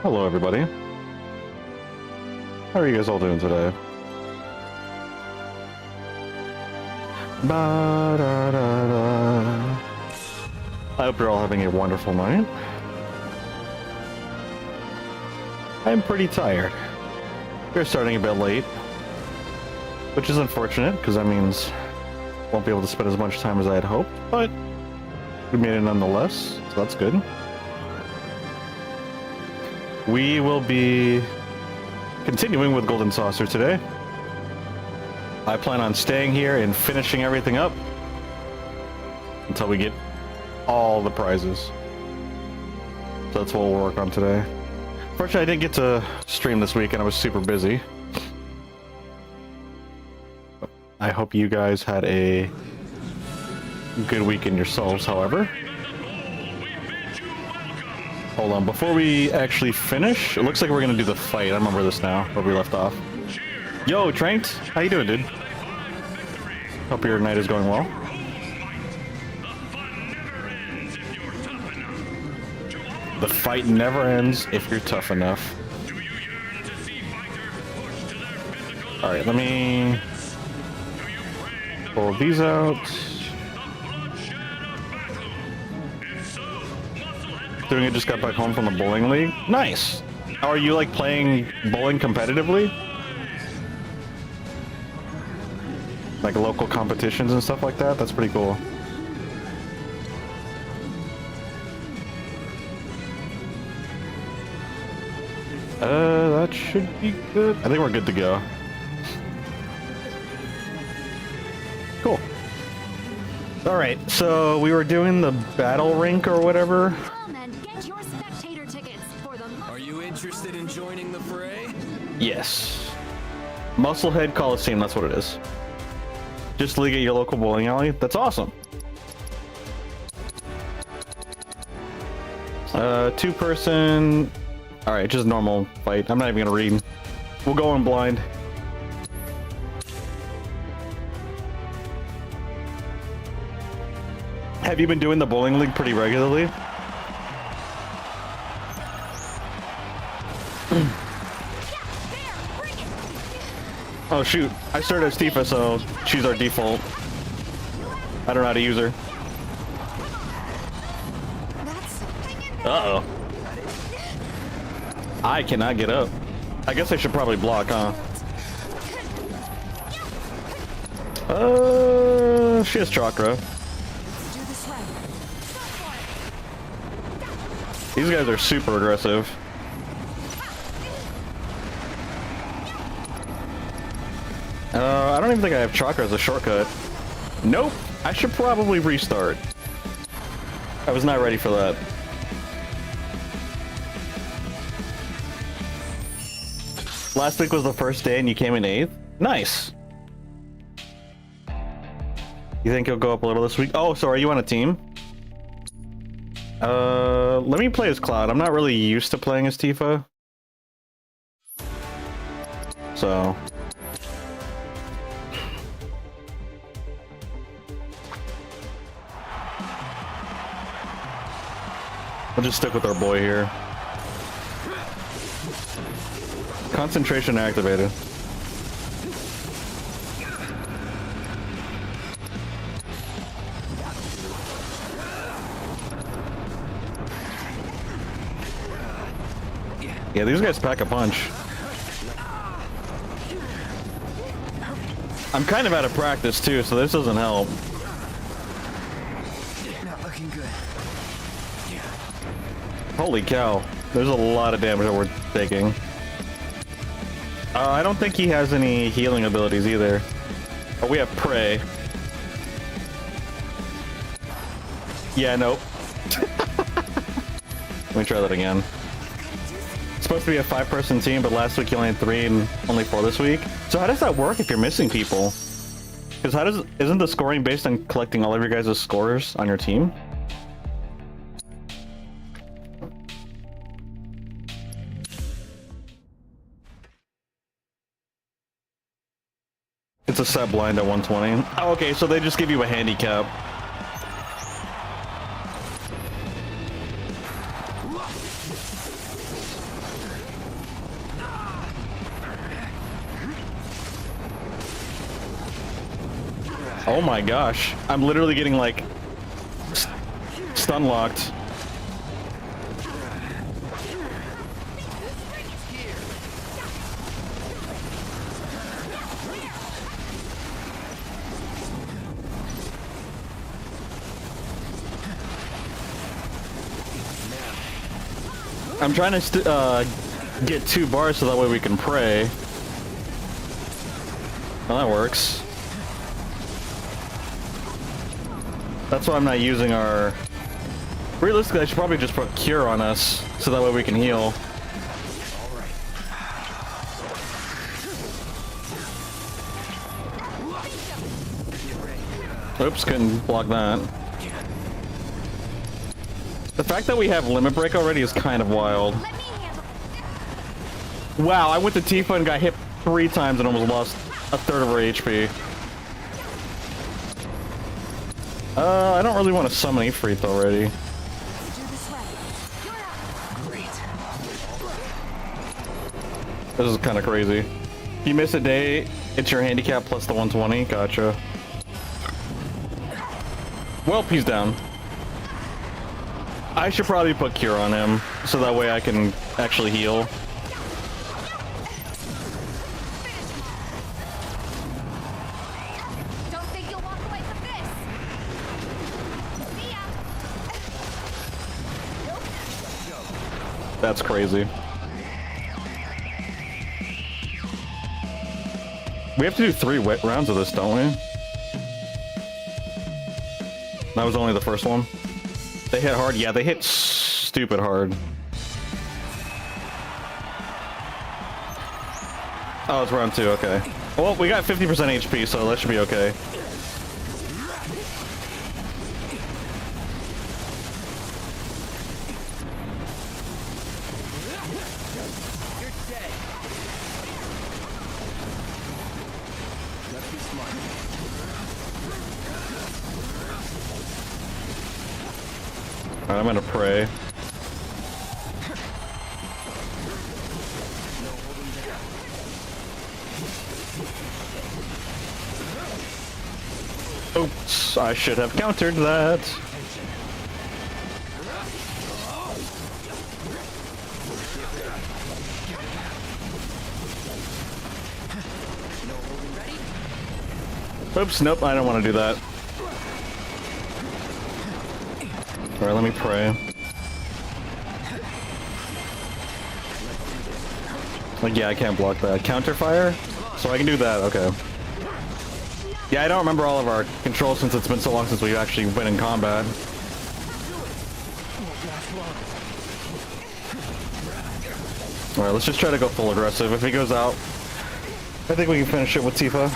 Hello, everybody. How are you guys all doing today? Ba-da-da-da. I hope you're all having a wonderful night. I'm pretty tired. We're starting a bit late, which is unfortunate because that means I won't be able to spend as much time as I had hoped, but we made it nonetheless, so that's good. We will be continuing with Golden Saucer today. I plan on staying here and finishing everything up until we get all the prizes. So that's what we'll work on today. Fortunately, I didn't get to stream this weekend. I was super busy. I hope you guys had a good weekend yourselves, however. Hold on, before we actually finish, it looks like we're gonna do the fight. I remember this now, where we left off. Yo, Tranked, how you doing, dude? Hope your night is going well. The fight never ends if you're tough enough. Alright, let me pull these out. Doing it, just got back home from the bowling league. Nice! Are you like playing bowling competitively? Like local competitions and stuff like that? That's pretty cool. That should be good. I think we're good to go. Cool. Alright, so we were doing the battle rink or whatever. Are you interested in joining the fray? Yes. Musclehead Coliseum, that's what it is. Just league at your local bowling alley. That's awesome. Two-person. Alright, just normal fight. I'm not even gonna read. We'll go in blind. Have you been doing the bowling league pretty regularly? Oh shoot, I started as Tifa, so she's our default. I don't know how to use her. Uh-oh. I cannot get up. I guess I should probably block, huh? She has chakra. These guys are super aggressive. I don't even think I have chakra as a shortcut. Nope. I should probably restart. I was not ready for that. Last week was the first day and you came in 8th? Nice. You think you'll go up a little this week? Oh, so are you on a team? Let me play as Cloud. I'm not really used to playing as Tifa. So... we'll just stick with our boy here. Concentration activated. Yeah, these guys pack a punch. I'm kind of out of practice too, so this doesn't help. Not looking good. Holy cow. There's a lot of damage that we're taking. I don't think he has any healing abilities either. Oh, we have Prey. Yeah, nope. Let me try that again. It's supposed to be a 5-person team, but last week you only had 3 and only 4 this week. So how does that work if you're missing people? Because isn't the scoring based on collecting all of your guys' scores on your team? It's a set blind at 120. Oh, okay, so they just give you a handicap. Oh my gosh. I'm literally getting like stun locked. I'm trying to get 2 bars so that way we can pray. Well, that works. That's why I'm not using our... Realistically, I should probably just put Cure on us so that way we can heal. Oops, couldn't block that. The fact that we have Limit Break already is kind of wild. Wow, I went to Tifa and got hit 3 times and almost lost a third of her HP. I don't really want to summon Ifrit already. This is kind of crazy. If you miss a day, it's your handicap plus the 120. Gotcha. Well, he's down. I should probably put Cure on him, so that way I can actually heal. Don't think you'll walk away from this. See ya. That's crazy. We have to do 3 wet rounds of this, don't we? That was only the first one. They hit hard? Yeah, they hit stupid hard. Oh, it's round 2, okay. Well, we got 50% HP, so that should be okay. Alright, I'm gonna pray. Oops, I should have countered that. Oops, nope, I don't want to do that. Alright, let me pray. Like, yeah, I can't block that. Counter fire? So I can do that, okay. Yeah, I don't remember all of our controls since it's been so long since we've actually been in combat. Alright, let's just try to go full aggressive. If he goes out, I think we can finish it with Tifa.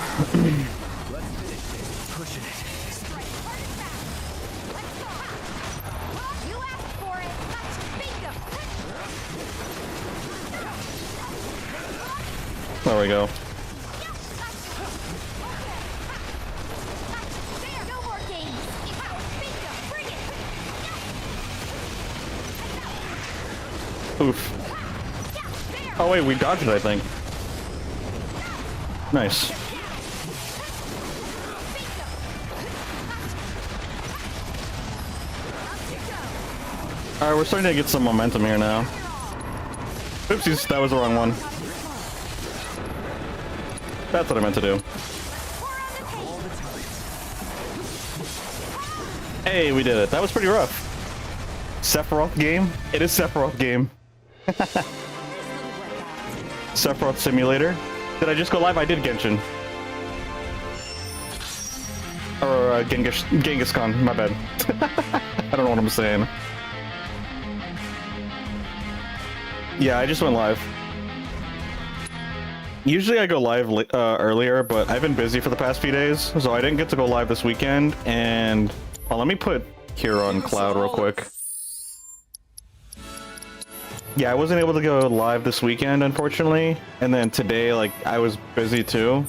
There we go. Oof. Oh wait, we dodged it, I think. Nice. Alright, we're starting to get some momentum here now. Oopsies, that was the wrong one. That's what I meant to do. Hey, we did it. That was pretty rough. Sephiroth game? It is Sephiroth game. Sephiroth simulator. Did I just go live? I did Genshin. Or Genghis Khan, my bad. I don't know what I'm saying. Yeah, I just went live. Usually I go live earlier, but I've been busy for the past few days, so I didn't get to go live this weekend, and... Oh, let me put Kira on Cloud real quick. Yeah, I wasn't able to go live this weekend, unfortunately, and then today, like, I was busy too,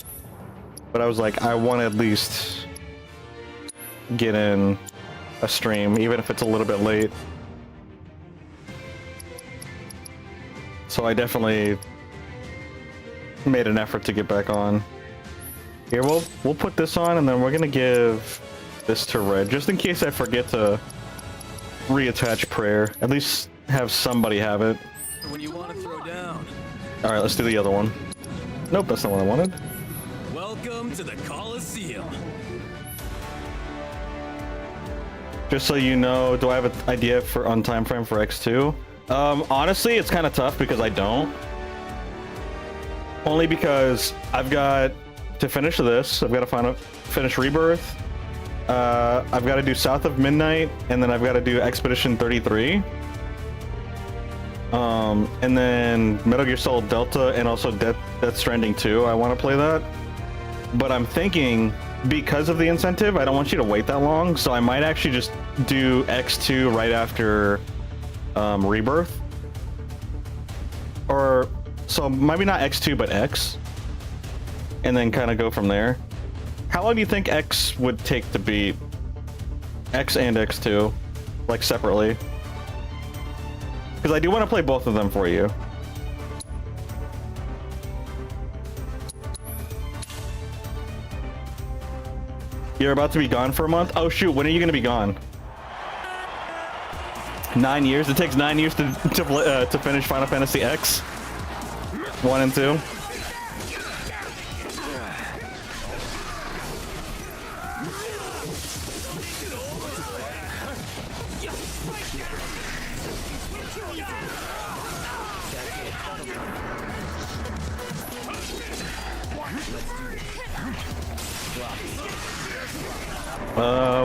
but I was like, I want to at least get in a stream, even if it's a little bit late. So I definitely made an effort to get back on. Here, we'll put this on, and then we're gonna give this to Red, just in case I forget to reattach prayer. At least have somebody have it. When you want to throw down. All right, let's do the other one. Nope, that's not what I wanted. Welcome to the Coliseum. Just so you know, do I have an idea on time frame for X2? Honestly, it's kind of tough because I don't. Only because I've got to finish this. I've got to finish Rebirth. I've got to do South of Midnight, and then I've got to do Expedition 33. And then Metal Gear Solid Delta, and also Death Stranding 2. I want to play that. But I'm thinking, because of the incentive, I don't want you to wait that long, so I might actually just do X2 right after Rebirth. Or, so maybe not X2, but X. And then kind of go from there. How long do you think X would take to beat? X and X2, like separately? Because I do want to play both of them for you. You're about to be gone for a month? Oh shoot, when are you going to be gone? 9 years? It takes 9 years to finish Final Fantasy X 1 and 2.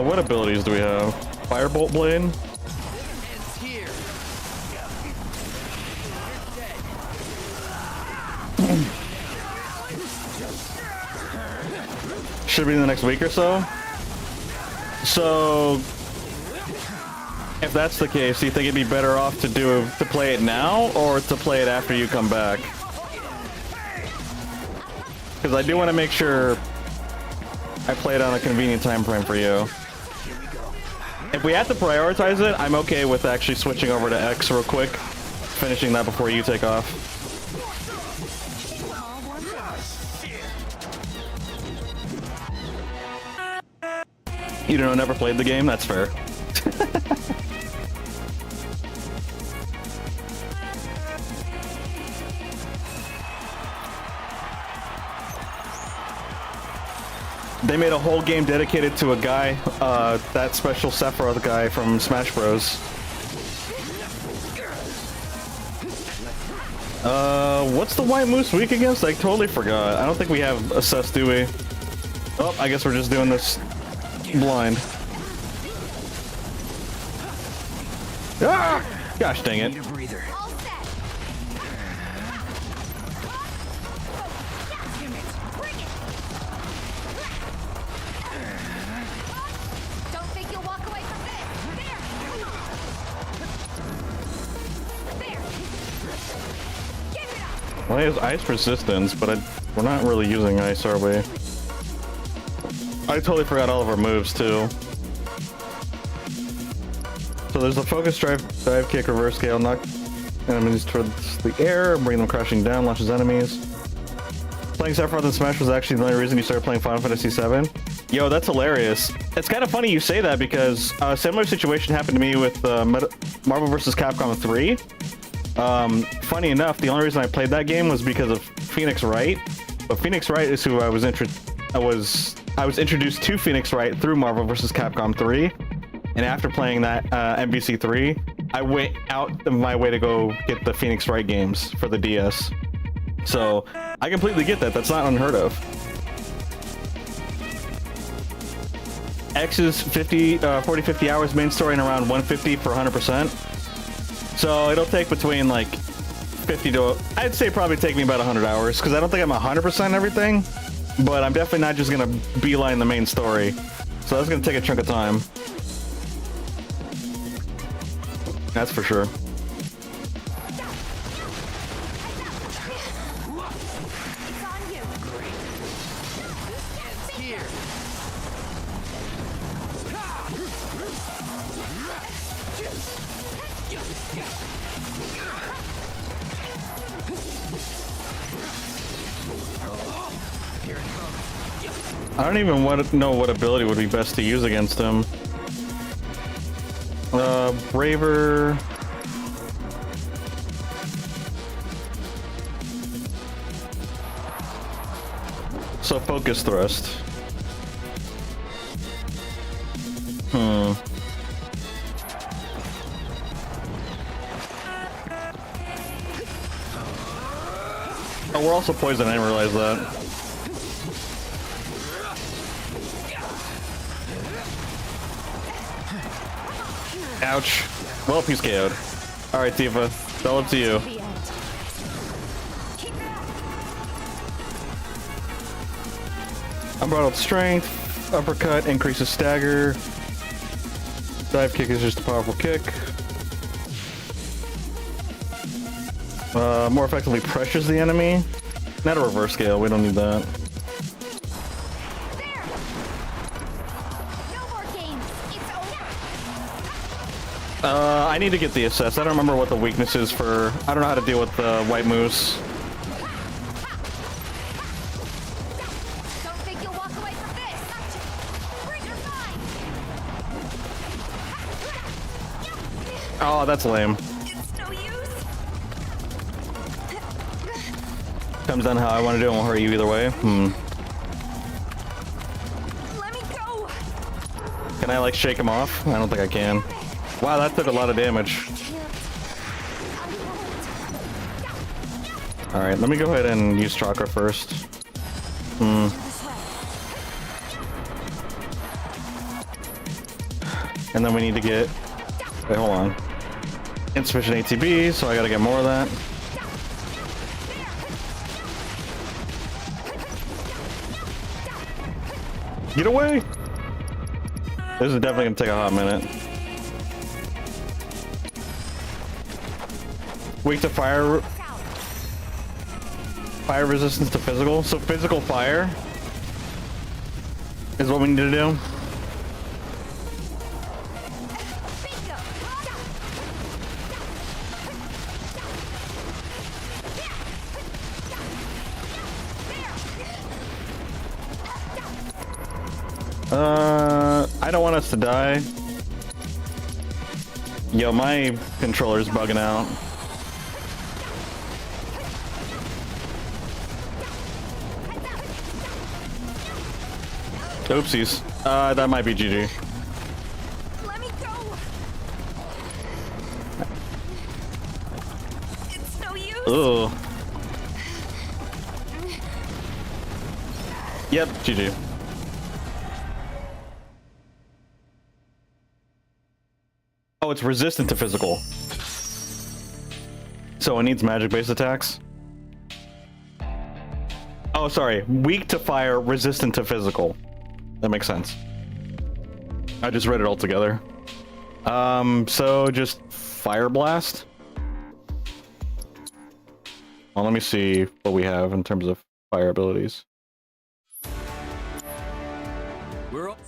What abilities do we have? Firebolt Blade? Should be in the next week or so. So, if that's the case, do you think it'd be better off to play it now or to play it after you come back? Because I do want to make sure I play it on a convenient time frame for you. If we have to prioritize it, I'm okay with actually switching over to X real quick, finishing that before you take off. You don't know, never played the game? That's fair. They made a whole game dedicated to a guy, that special Sephiroth guy from Smash Bros. What's the White Moose weak against? I totally forgot. I don't think we have assessed, do we? Oh, I guess we're just doing this blind. Ah! Gosh dang it. Well, he has ice resistance, but we're not really using ice, are we? I totally forgot all of our moves, too. So there's a focus dive kick, reverse scale, knock enemies towards the air, bring them crashing down, launches enemies. Playing Sephiroth in Smash was actually the only reason you started playing Final Fantasy VII. Yo, that's hilarious. It's kind of funny you say that because a similar situation happened to me with Marvel vs. Capcom 3. Funny enough, the only reason I played that game was because of Phoenix Wright. But Phoenix Wright is who I was introduced to Phoenix Wright through Marvel vs. Capcom 3. And after playing that MVC 3, I went out of my way to go get the Phoenix Wright games for the DS. So I completely get that. That's not unheard of. X's 40-50 hours main story and around 150 for 100%. So it'll take between like 50 to, I'd say probably take me about 100 hours because I don't think I'm 100% everything, but I'm definitely not just gonna beeline the main story. So that's gonna take a chunk of time. That's for sure. I don't even know what ability would be best to use against him. Braver. So focus thrust. Oh, we're also poisoned. I didn't realize that. Ouch. Well, he's KO'd. Alright, Tifa. It's all up to you. Unbridled strength. Uppercut increases stagger. Dive kick is just a powerful kick. More effectively pressures the enemy. Not a reverse scale. We don't need that. I need to get the assess. I don't remember what the weakness is for. I don't know how to deal with the white moose. Don't think you'll walk away from this. Bring your side. Oh, that's lame. It's no use. Comes down how I want to do it. Won't hurt you either way. Let me go. Can I like shake him off? I don't think I can. Wow, that did a lot of damage. Alright, let me go ahead and use chakra first. And then we need to get... Wait, hold on. Insufficient ATB, so I gotta get more of that. Get away! This is definitely gonna take a hot minute. Weak to fire. Fire resistance to physical. So physical fire is what we need to do. I don't want us to die. Yo, my controller's bugging out. Oopsies. That might be GG. Let me go. It's no use. Ugh. Yep, GG. Oh, it's resistant to physical. So it needs magic-based attacks? Oh, sorry. Weak to fire, resistant to physical. That makes sense. I just read it all together. So just Fire Blast? Well, let me see what we have in terms of fire abilities. We're all...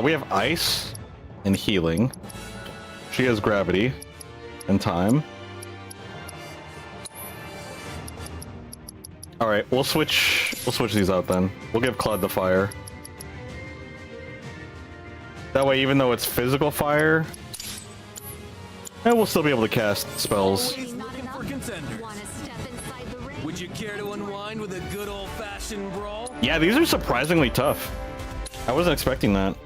We have Ice and Healing. She has Gravity and Time. All right, we'll switch these out then. We'll give Claude the fire. That way, even though it's physical fire, we'll still be able to cast spells. Looking for contenders. Would you care to unwind with a good old-fashioned brawl? Yeah, these are surprisingly tough. I wasn't expecting that.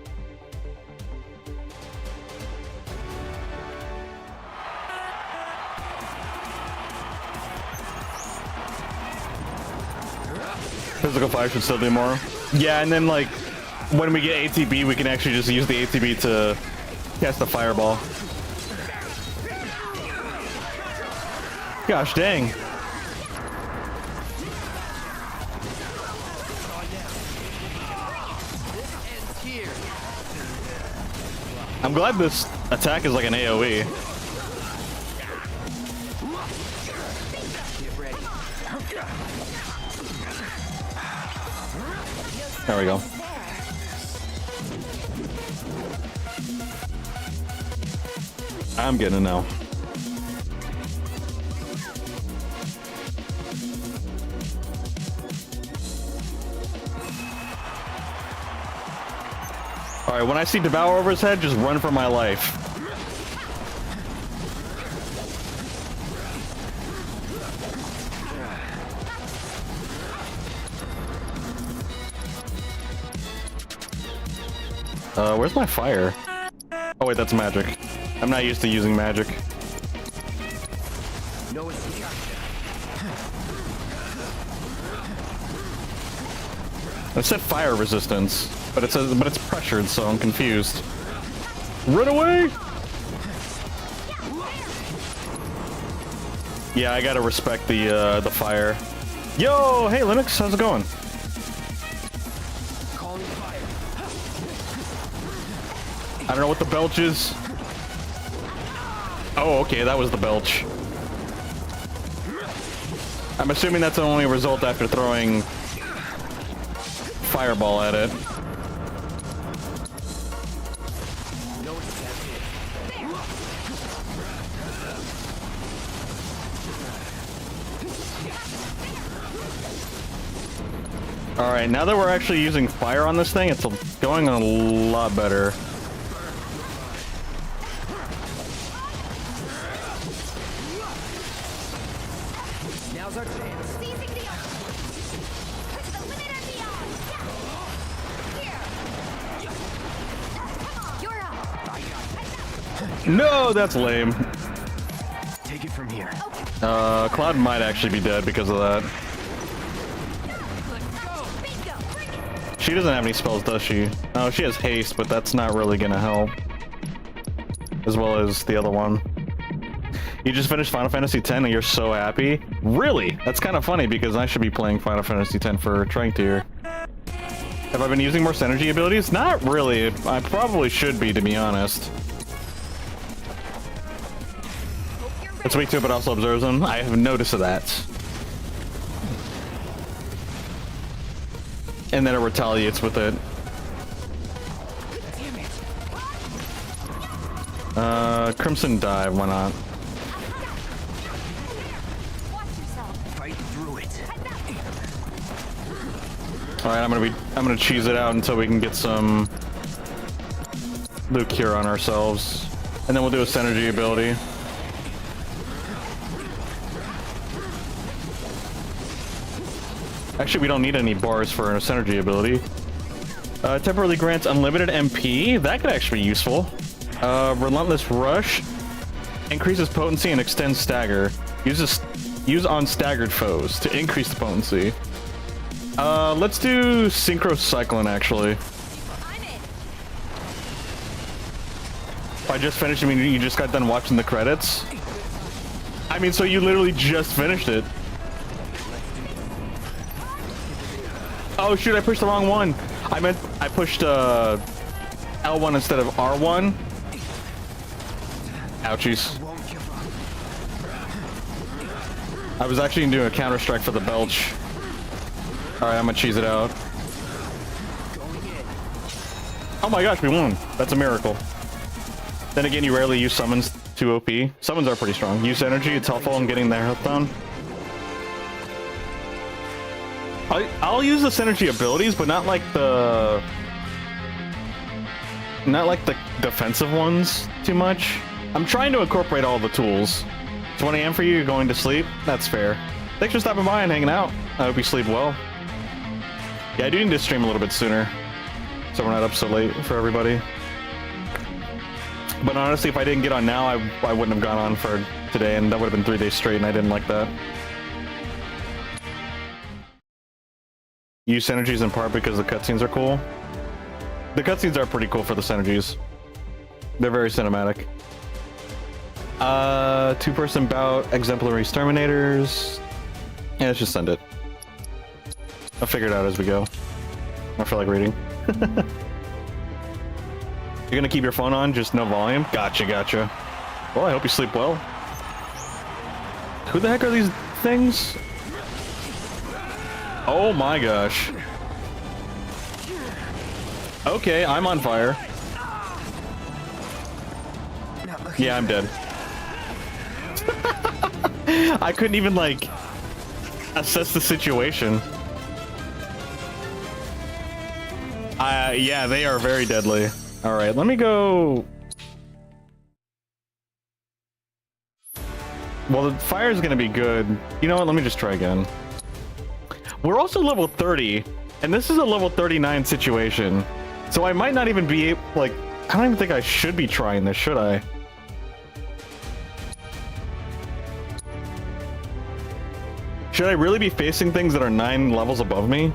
Physical fire should still do more. Yeah, and then like when we get ATB, we can actually just use the ATB to cast the fireball. Gosh dang. I'm glad this attack is like an AoE. There we go. I'm getting it now. Alright, when I see Devour over his head, just run for my life. Where's my fire? Oh wait, that's magic. I'm not used to using magic. No, it's It said fire resistance, but it says, but it's pressured, so I'm confused. Run away! Yeah, I gotta respect the fire. Yo, hey Linux, how's it going? calling fire. I don't know what the belch is. Oh, okay, that was the belch. I'm assuming that's only a result after throwing fireball at it. Alright, now that we're actually using fire on this thing, it's going a lot better. Now's our chance. Seizing the to the limit and beyond. Here. Come on. You're up. No, that's lame. Take it from here. Cloud might actually be dead because of that. Bingo. Bring it. She doesn't have any spells, does she? Oh, she has haste, but that's not really gonna help. As well as the other one. You just finished Final Fantasy X and you're so happy? Really? That's kind of funny because I should be playing Final Fantasy X for Trank Tier. Have I been using more synergy abilities? Not really. I probably should be, to be honest. It's weak to it, but also observes them. I have noticed that. And then it retaliates with it. Crimson Dive, why not? Watch yourself. Fight through it. Alright, I'm gonna cheese it out until we can get some Luke Cure on ourselves. And then we'll do a synergy ability. Actually, we don't need any bars for a synergy ability. Temporarily grants unlimited MP. That could actually be useful. Relentless Rush. Increases potency and extends stagger. Use on staggered foes to increase the potency. Let's do Synchro Cyclone, actually. I'm in. If I just finished, I mean, you just got done watching the credits? I mean, so you literally just finished it. Oh shoot, I pushed the wrong one. I pushed L1 instead of R1. Ouchies. I was actually doing a counter strike for the belch. Alright, I'm gonna cheese it out. Oh my gosh, we won. That's a miracle. Then again, you rarely use summons to OP. Summons are pretty strong. Use energy, it's helpful in getting their health down. I'll use the synergy abilities, but not like the defensive ones too much. I'm trying to incorporate all the tools. 20 AM for you, you're going to sleep? That's fair. Thanks for stopping by and hanging out. I hope you sleep well. Yeah, I do need to stream a little bit sooner, so we're not up so late for everybody. But honestly, if I didn't get on now, I wouldn't have gone on for today, and that would have been 3 days straight, and I didn't like that. Use synergies in part because the cutscenes are cool. The cutscenes are pretty cool for the synergies. They're very cinematic. Two-person bout, exemplary exterminators. Yeah, let's just send it. I'll figure it out as we go. I feel like reading. You're gonna keep your phone on, just no volume? Gotcha, gotcha. Well, I hope you sleep well. Who the heck are these things? Oh my gosh. Okay, I'm on fire. Yeah, I'm dead. I couldn't even, like, assess the situation. Yeah, they are very deadly. All right, let me go. Well, the fire is going to be good. You know what? Let me just try again. We're also level 30, and this is a level 39 situation. So I might not even be like, I don't even think I should be trying this, should I? Should I really be facing things that are 9 levels above me?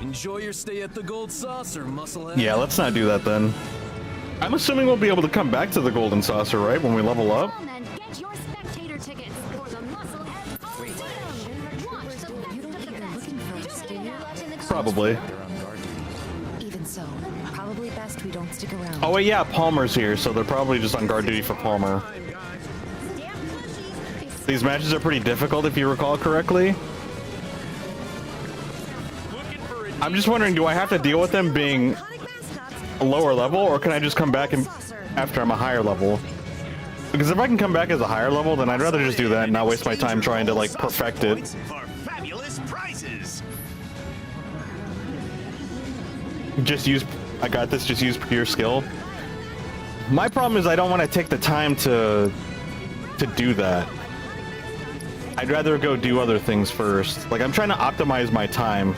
Enjoy your stay at the Gold Saucer, musclehead. Yeah, let's not do that then. I'm assuming we'll be able to come back to the Golden Saucer, right, when we level up? Come and get your spectator tickets for the Musclehead Coliseum. Watch the best of the best. Do you let in the Probably. Even so, probably best we don't stick around. Oh wait, yeah, Palmer's here, so they're probably just on guard duty for Palmer. These matches are pretty difficult, if you recall correctly. I'm just wondering, do I have to deal with them being a lower level, or can I just come back and after I'm a higher level? Because if I can come back as a higher level, then I'd rather just do that and not waste my time trying to like perfect it. For fabulous prizes. Just use, I got this, just use pure skill. My problem is I don't want to take the time to do that. I'd rather go do other things first. Like, I'm trying to optimize my time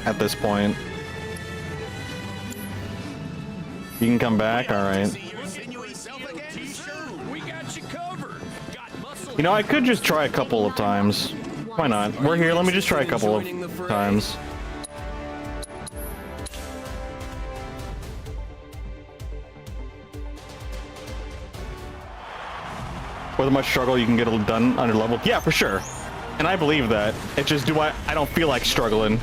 at this point. You can come back? Alright. You know, I could just try a couple of times. Why not? We're here, let me just try a couple of times. With much struggle, you can get it done under level. Yeah, for sure. And I believe that. It's just, I don't feel like struggling.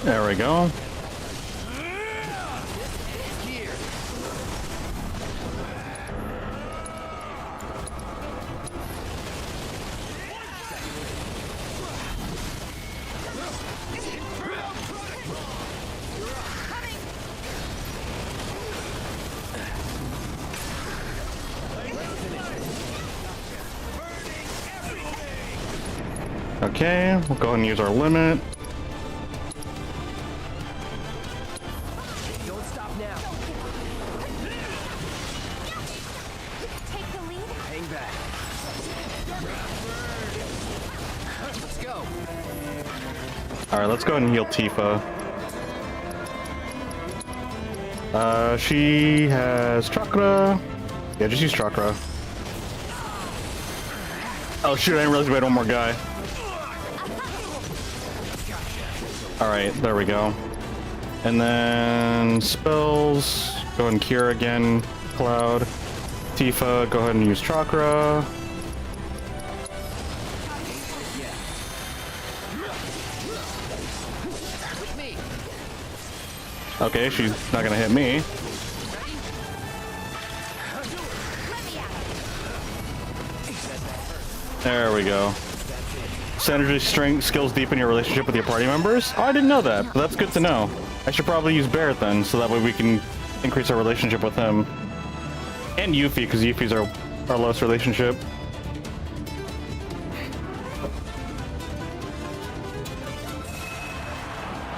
There we go. Okay, we'll go ahead and use our limit. Don't stop now. Take the lead. Hang back. Let's go. Alright, let's go ahead and heal Tifa. She has chakra. Yeah, just use chakra. Oh shoot, I didn't realize we had one more guy. Alright, there we go. And then spells. Go ahead and cure again. Cloud. Tifa, go ahead and use chakra. Okay, she's not gonna hit me. There we go. Synergy, strength, skills deepen your relationship with your party members. Oh, I didn't know that, but that's good to know. I should probably use Barrett then, so that way we can increase our relationship with him. And Yuffie, because Yuffie's our lowest relationship.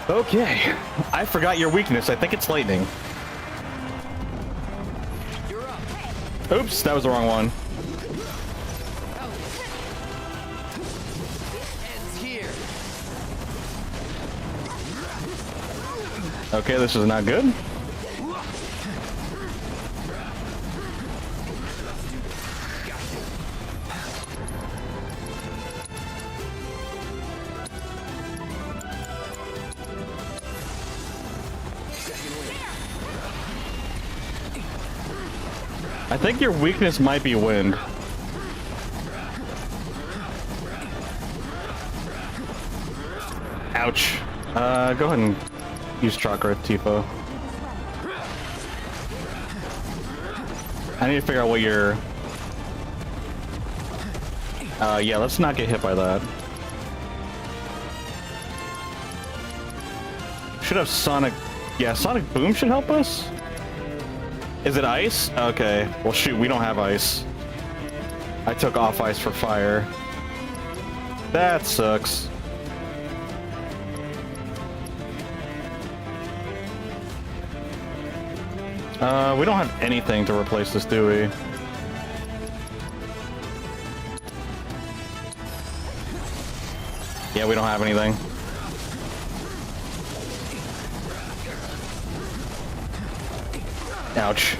Okay, I forgot your weakness. I think it's lightning. You're up. Oops, that was the wrong one. Ends here. Okay, this is not good. I think your weakness might be wind. Ouch. Go ahead and use chakra, Tifa. I need to figure out what your... yeah, let's not get hit by that. Should have Sonic... Yeah, Sonic Boom should help us? Is it ice? Okay. Well, shoot, we don't have ice. I took off ice for fire. That sucks. We don't have anything to replace this, do we? Yeah, we don't have anything. Ouch.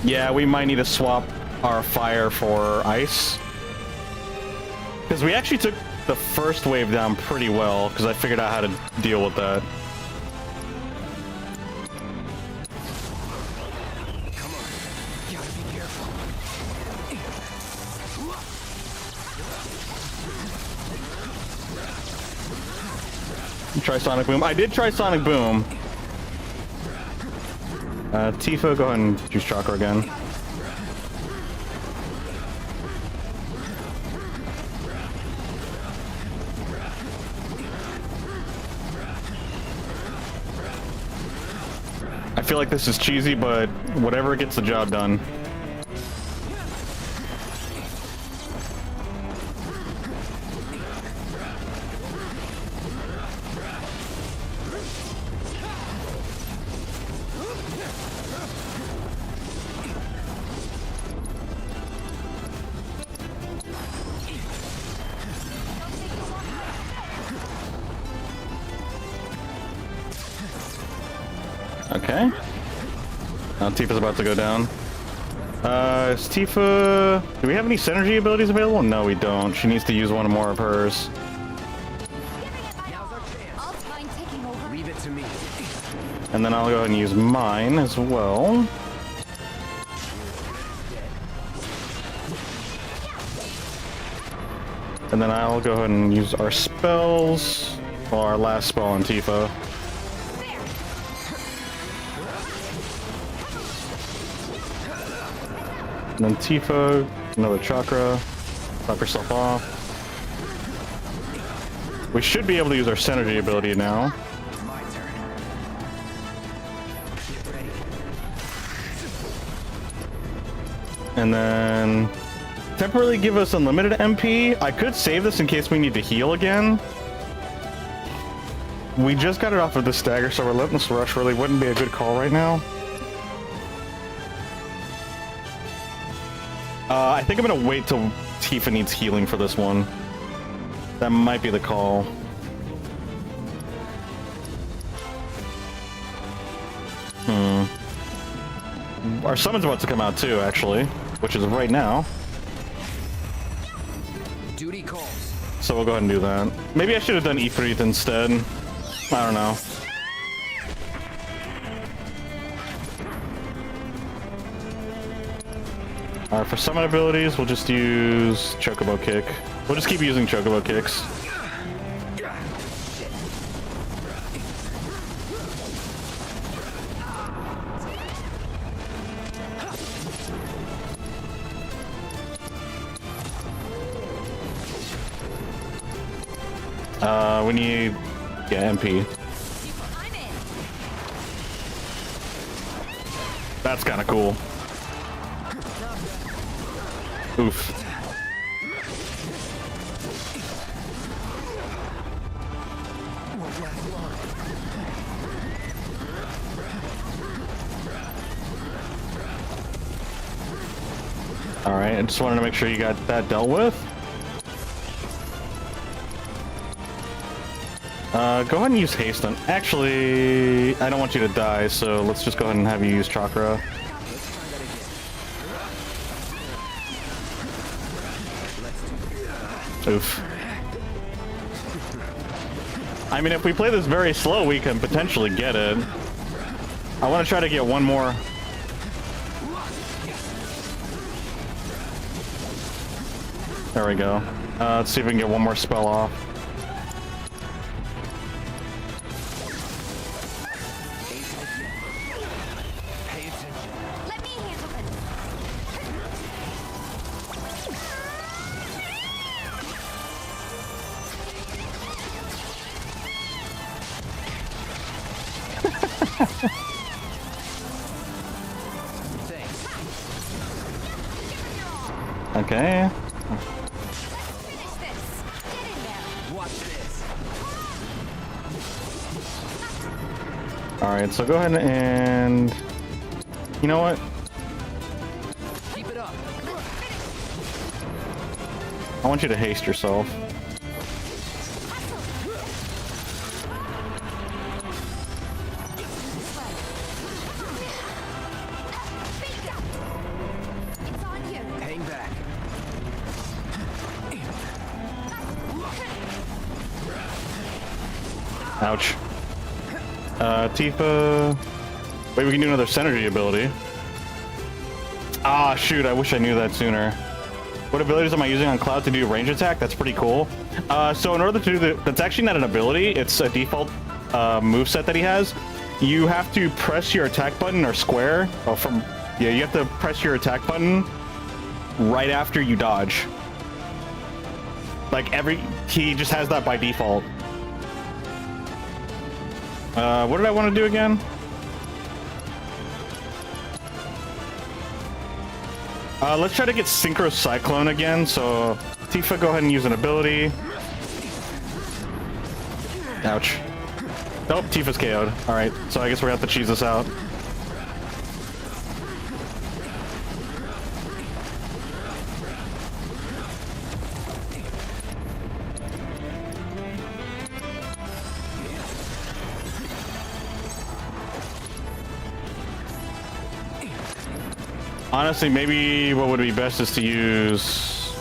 Yeah, we might need to swap our fire for ice. Because we actually took the first wave down pretty well, because I figured out how to deal with that. Try Sonic Boom. I did try Sonic Boom. Tifa, go ahead and use Chakra again. I feel like this is cheesy, but whatever gets the job done. Okay. Now Tifa's about to go down. Is Tifa... Do we have any synergy abilities available? No, we don't. She needs to use one or more of hers. Leave it to me. And then I'll go ahead and use mine as well. And then I'll go ahead and use our spells. Well, our last spell on Tifa. And then Tifa, another chakra, top yourself off. We should be able to use our synergy ability now. My turn. Get ready. And then temporarily give us unlimited MP. I could save this in case we need to heal again. We just got it off of the stagger, so Relentless Rush really wouldn't be a good call right now. I think I'm gonna wait till Tifa needs healing for this one. That might be the call. Our summon's about to come out too, actually, which is right now. Duty calls. So we'll go ahead and do that. Maybe I should have done Ifrit instead. I don't know. For summon abilities, we'll just use Chocobo Kick. We'll just keep using Chocobo Kicks. We need, yeah, MP. That's kind of cool. Oof. All right, I just wanted to make sure you got that dealt with. Go ahead and use haste on. Actually, I don't want you to die, so let's just go ahead and have you use chakra. Oof. I mean, if we play this very slow, we can potentially get it. I want to try to get one more There we go. Let's see if we can get one more spell off. Pay attention. Let me handle it. Thanks. Okay. Finish this. Get in there. Watch this. Alright, so go ahead and... You know what? Keep it up. I want you to haste yourself. It's on you. Hang back. Ouch. Tifa... Wait, we can do another synergy ability. Ah, shoot, I wish I knew that sooner. What abilities am I using on Cloud to do range attack? That's pretty cool. So in order to do that's actually not an ability, it's a default moveset that he has. You have to press your attack button or square, you have to press your attack button right after you dodge. Like he just has that by default. What did I want to do again? Let's try to get Synchro Cyclone again. So, Tifa, go ahead and use an ability. Ouch. Nope, Tifa's KO'd. Alright, so I guess we're gonna have to cheese this out. Honestly, maybe what would be best is to use...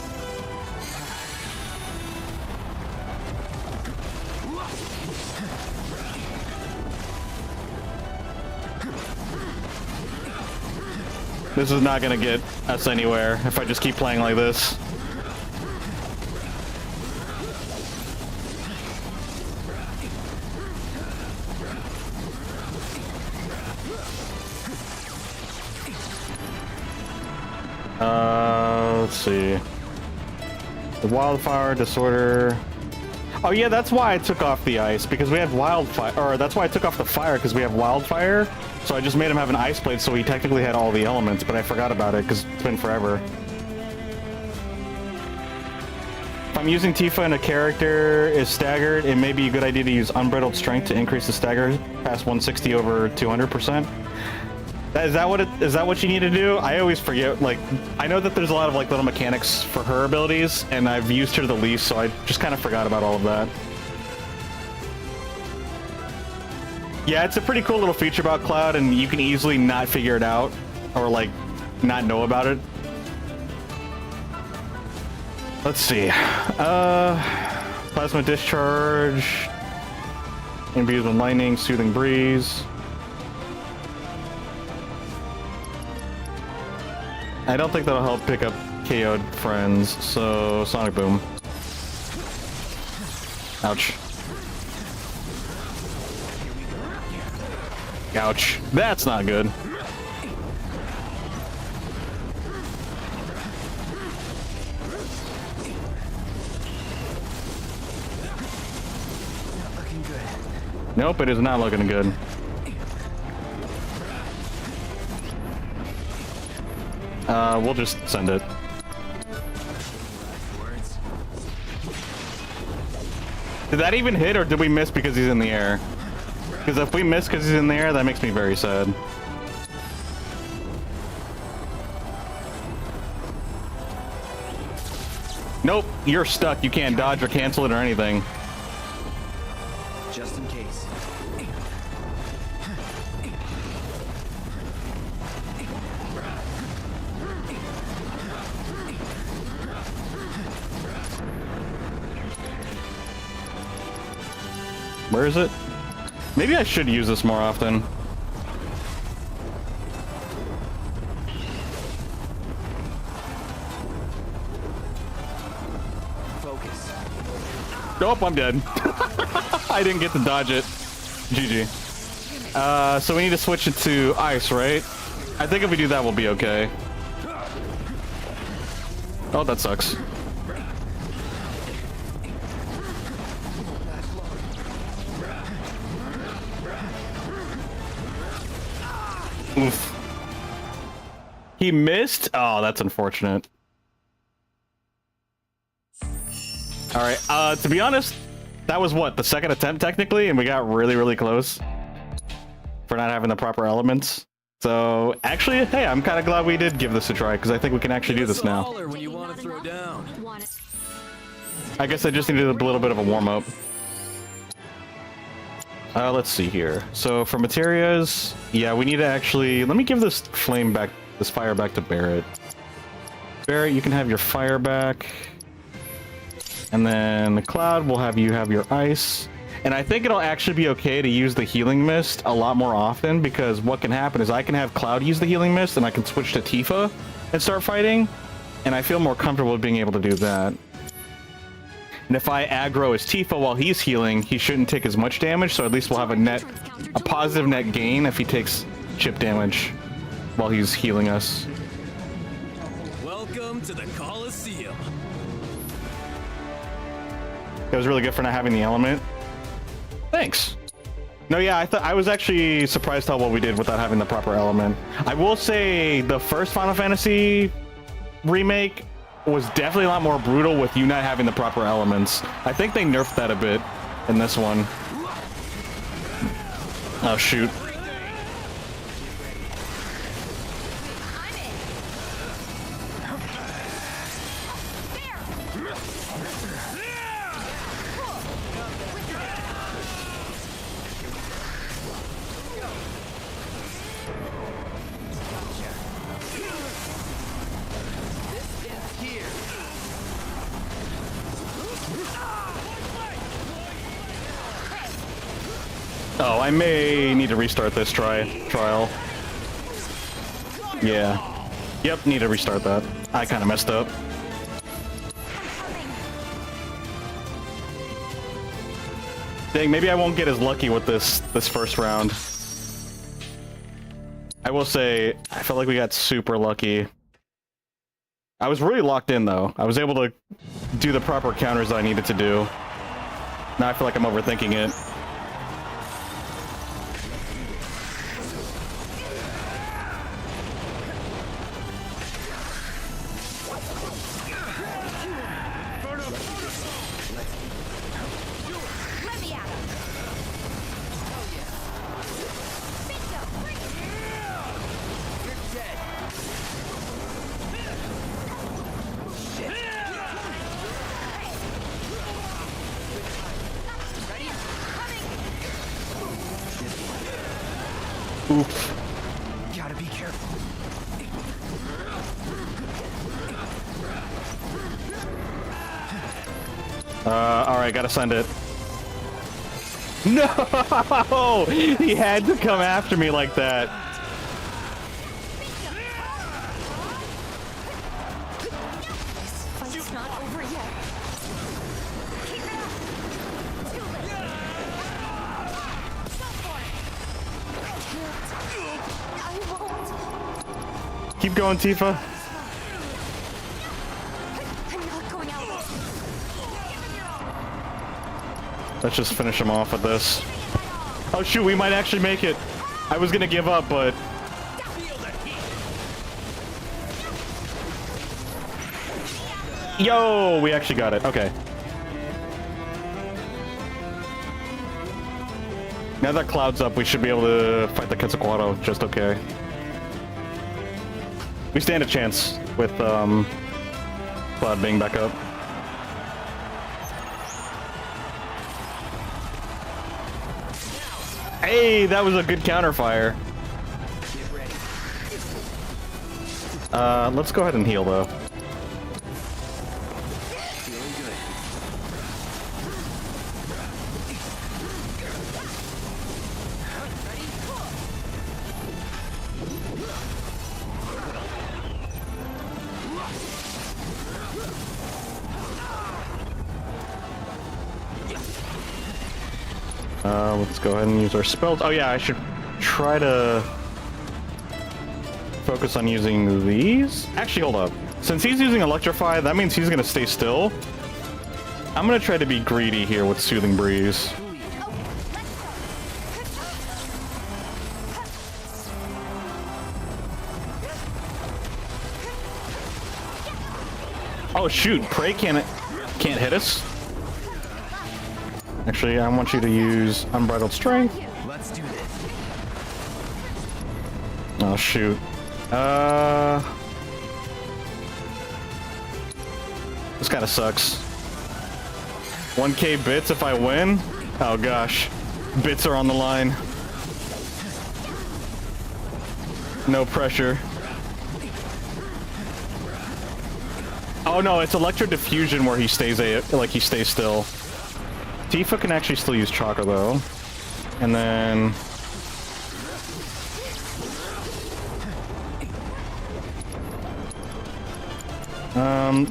This is not gonna get us anywhere if I just keep playing like this. Let's see. The wildfire disorder. Oh yeah, that's why I took off the ice, because we have wildfire. Or that's why I took off the fire, because we have wildfire. So I just made him have an ice blade, so he technically had all the elements, but I forgot about it because it's been forever. If I'm using Tifa and a character is staggered, it may be a good idea to use Unbridled Strength to increase the stagger past 160 over 200%. Is that what you need to do? I always forget. Like, I know that there's a lot of like little mechanics for her abilities, and I've used her the least, so I just kind of forgot about all of that. Yeah, it's a pretty cool little feature about Cloud, and you can easily not figure it out or like not know about it. Let's see. Plasma Discharge, Imbued with Lightning, Soothing Breeze. I don't think that'll help pick up KO'd friends, so Sonic Boom. Ouch. Ouch. That's not good. Not looking good. Nope, it is not looking good. We'll just send it. Words. Did that even hit, or did we miss because he's in the air? Because if we miss because he's in the air, that makes me very sad. Nope, you're stuck. You can't dodge or cancel it or anything. Just in case. Where is it? Maybe I should use this more often. Nope, I'm dead. I didn't get to dodge it. GG. So we need to switch it to ice, right? I think if we do that, we'll be okay. Oh, that sucks. Oof. He missed? Oh, that's unfortunate. Alright, to be honest, that was what, the second attempt technically, and we got really, really close for not having the proper elements. So, actually, hey, I'm kind of glad we did give this a try, because I think we can actually do this now. When you want to throw down. I guess I just needed a little bit of a warm-up. Let's see here. So, for materials, yeah, we need to actually... Let me give this flame back, this fire back to Barrett. Barrett, you can have your fire back. And then the Cloud will have you have your ice. And I think it'll actually be okay to use the healing mist a lot more often, because what can happen is I can have Cloud use the healing mist and I can switch to Tifa and start fighting. And I feel more comfortable with being able to do that. And if I aggro as Tifa while he's healing, he shouldn't take as much damage, so at least we'll have a positive net gain if he takes chip damage while he's healing us. Welcome to the Coliseum. It was really good for not having the element. Thanks. No, yeah, I was actually surprised how well we did without having the proper element. I will say the first Final Fantasy remake was definitely a lot more brutal with you not having the proper elements. I think they nerfed that a bit in this one. Oh, shoot. Oh, I may need to restart this trial. Yeah. Yep, need to restart that. I kind of messed up. Dang, maybe I won't get as lucky with this first round. I will say, I felt like we got super lucky. I was really locked in, though. I was able to do the proper counters that I needed to do. Now I feel like I'm overthinking it. Oof. Gotta be careful. Alright, gotta send it. No! He had to come after me like that. Fight's not over yet. Keep it up. Too late. Go for it. I won't. Keep going, Tifa. I'm not going out. Let's just finish him off with this. Oh shoot, we might actually make it. I was gonna give up, but... Yo, we actually got it. Okay. Now that Cloud's up, we should be able to fight the Quetzalcoatl just okay. We stand a chance with Cloud being back up. Hey, that was a good counterfire. Let's go ahead and heal though. Let's go ahead and use our spells. Oh yeah, I should try to focus on using these. Actually, hold up. Since he's using Electrify, that means he's gonna stay still. I'm gonna try to be greedy here with Soothing Breeze. Oh shoot, Prey can't hit us. Actually, I want you to use Unbridled Strength. Let's do this. Oh shoot. This kinda sucks. 1k bits if I win? Oh gosh. Bits are on the line. No pressure. Oh no, it's Electro Diffusion where he stays he stays still. Tifa can actually still use Chakra though. And then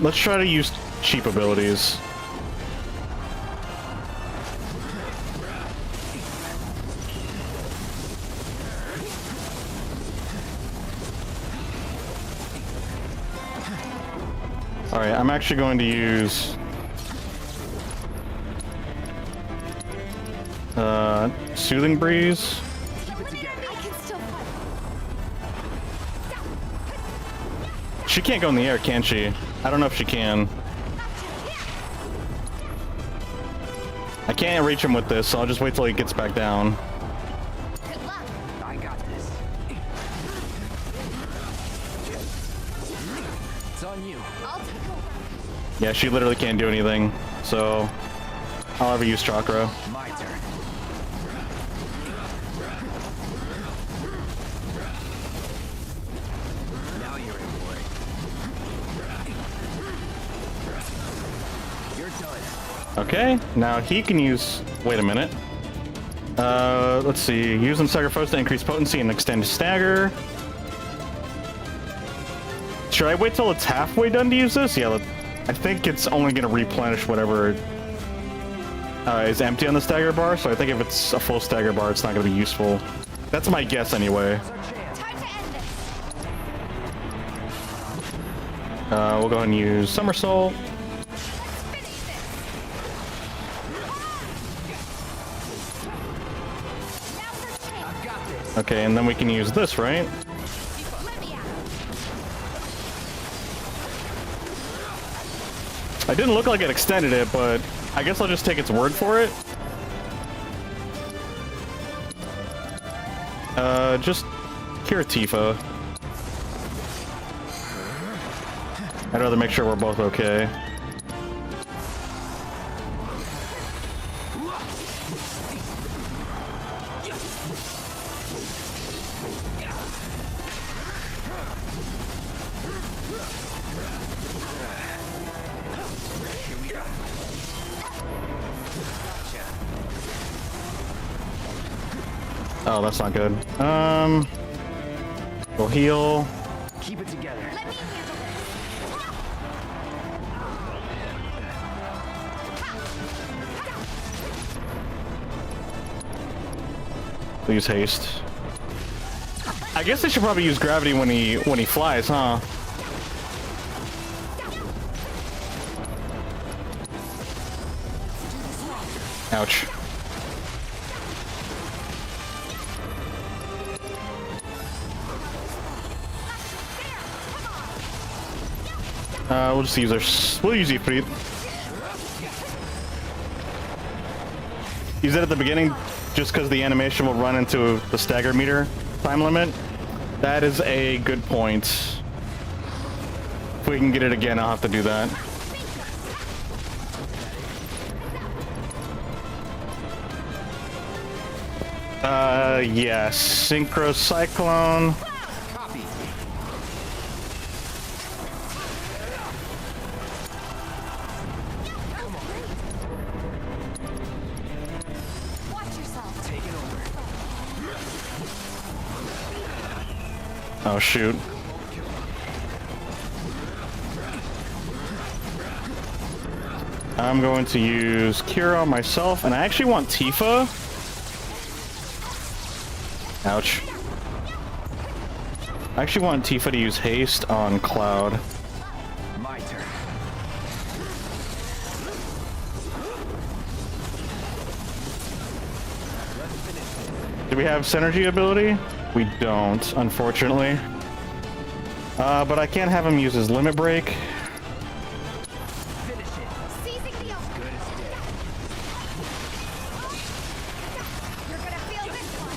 let's try to use cheap abilities. Alright, I'm actually going to use Soothing Breeze. She can't go in the air, can she? I don't know if she can. I can't reach him with this, so I'll just wait till he gets back down. I got this. It's on you. Yeah, she literally can't do anything, so I'll ever use Chakra. My turn. Now you're in, boy. You're done. Okay, now he can use... Wait a minute. Let's see. Use them Stagger Foes to increase potency and extend stagger. Should I wait till it's halfway done to use this? Yeah, I think it's only going to replenish whatever is empty on the stagger bar, so I think if it's a full stagger bar, it's not going to be useful. That's my guess anyway. Time to end this. We'll go ahead and use Somersault. Okay, and then we can use this, right? I didn't look like it extended it, but I guess I'll just take its word for it. Just cure Tifa. I'd rather make sure we're both okay. Oh, that's not good. We'll heal. Keep it together. Let me handle this. We'll use haste. I guess they should probably use gravity when he flies, huh? Ouch. We'll just use we'll use Ifrit. Use it at the beginning just because the animation will run into the stagger meter time limit. That is a good point. If we can get it again, I'll have to do that. Yes. Synchro Cyclone. Copy. Watch yourself. Take it over. Oh, shoot. I'm going to use Kira myself, and I actually want Tifa. Ouch. I actually want Tifa to use haste on Cloud. My turn. Do we have synergy ability? We don't, unfortunately. But I can't have him use his limit break. Seizing the open. You're gonna feel this one.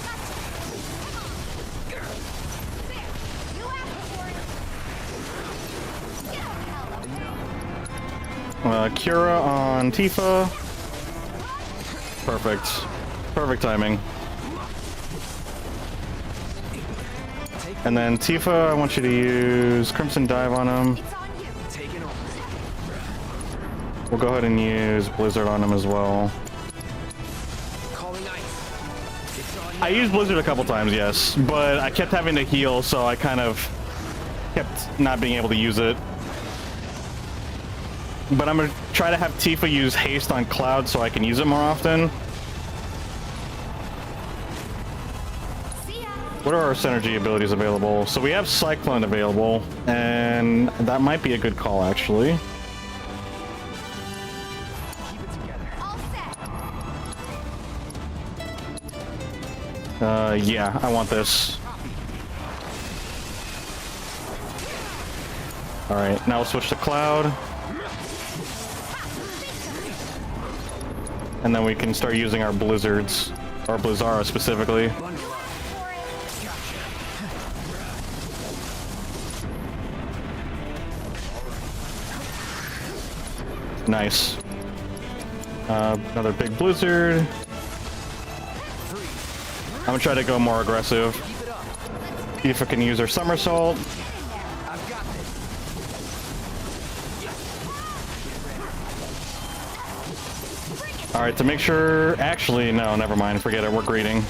There. You asked for it. Get out, hell. Cura on Tifa. Perfect. Perfect timing. And then Tifa, I want you to use Crimson Dive on him. It's on you. Taking over. We'll go ahead and use Blizzard on him as well. Calling ice. It's on I used Blizzard a couple times, yes, but I kept having to heal, so I kind of kept not being able to use it. But I'm gonna try to have Tifa use haste on Cloud so I can use it more often. See ya. What are our synergy abilities available? So we have Cyclone available, and that might be a good call, actually. Keep it together. All set. Yeah, I want this. Alright, now we'll switch to Cloud. And then we can start using our Blizzards, or Blizzara specifically. Bundle up. Nice. Another big Blizzard. I'm gonna try to go more aggressive. Keep it up. See if I can use her somersault. I've got this. Alright, to make sure... Actually, no, never mind. Forget it. We're greeting.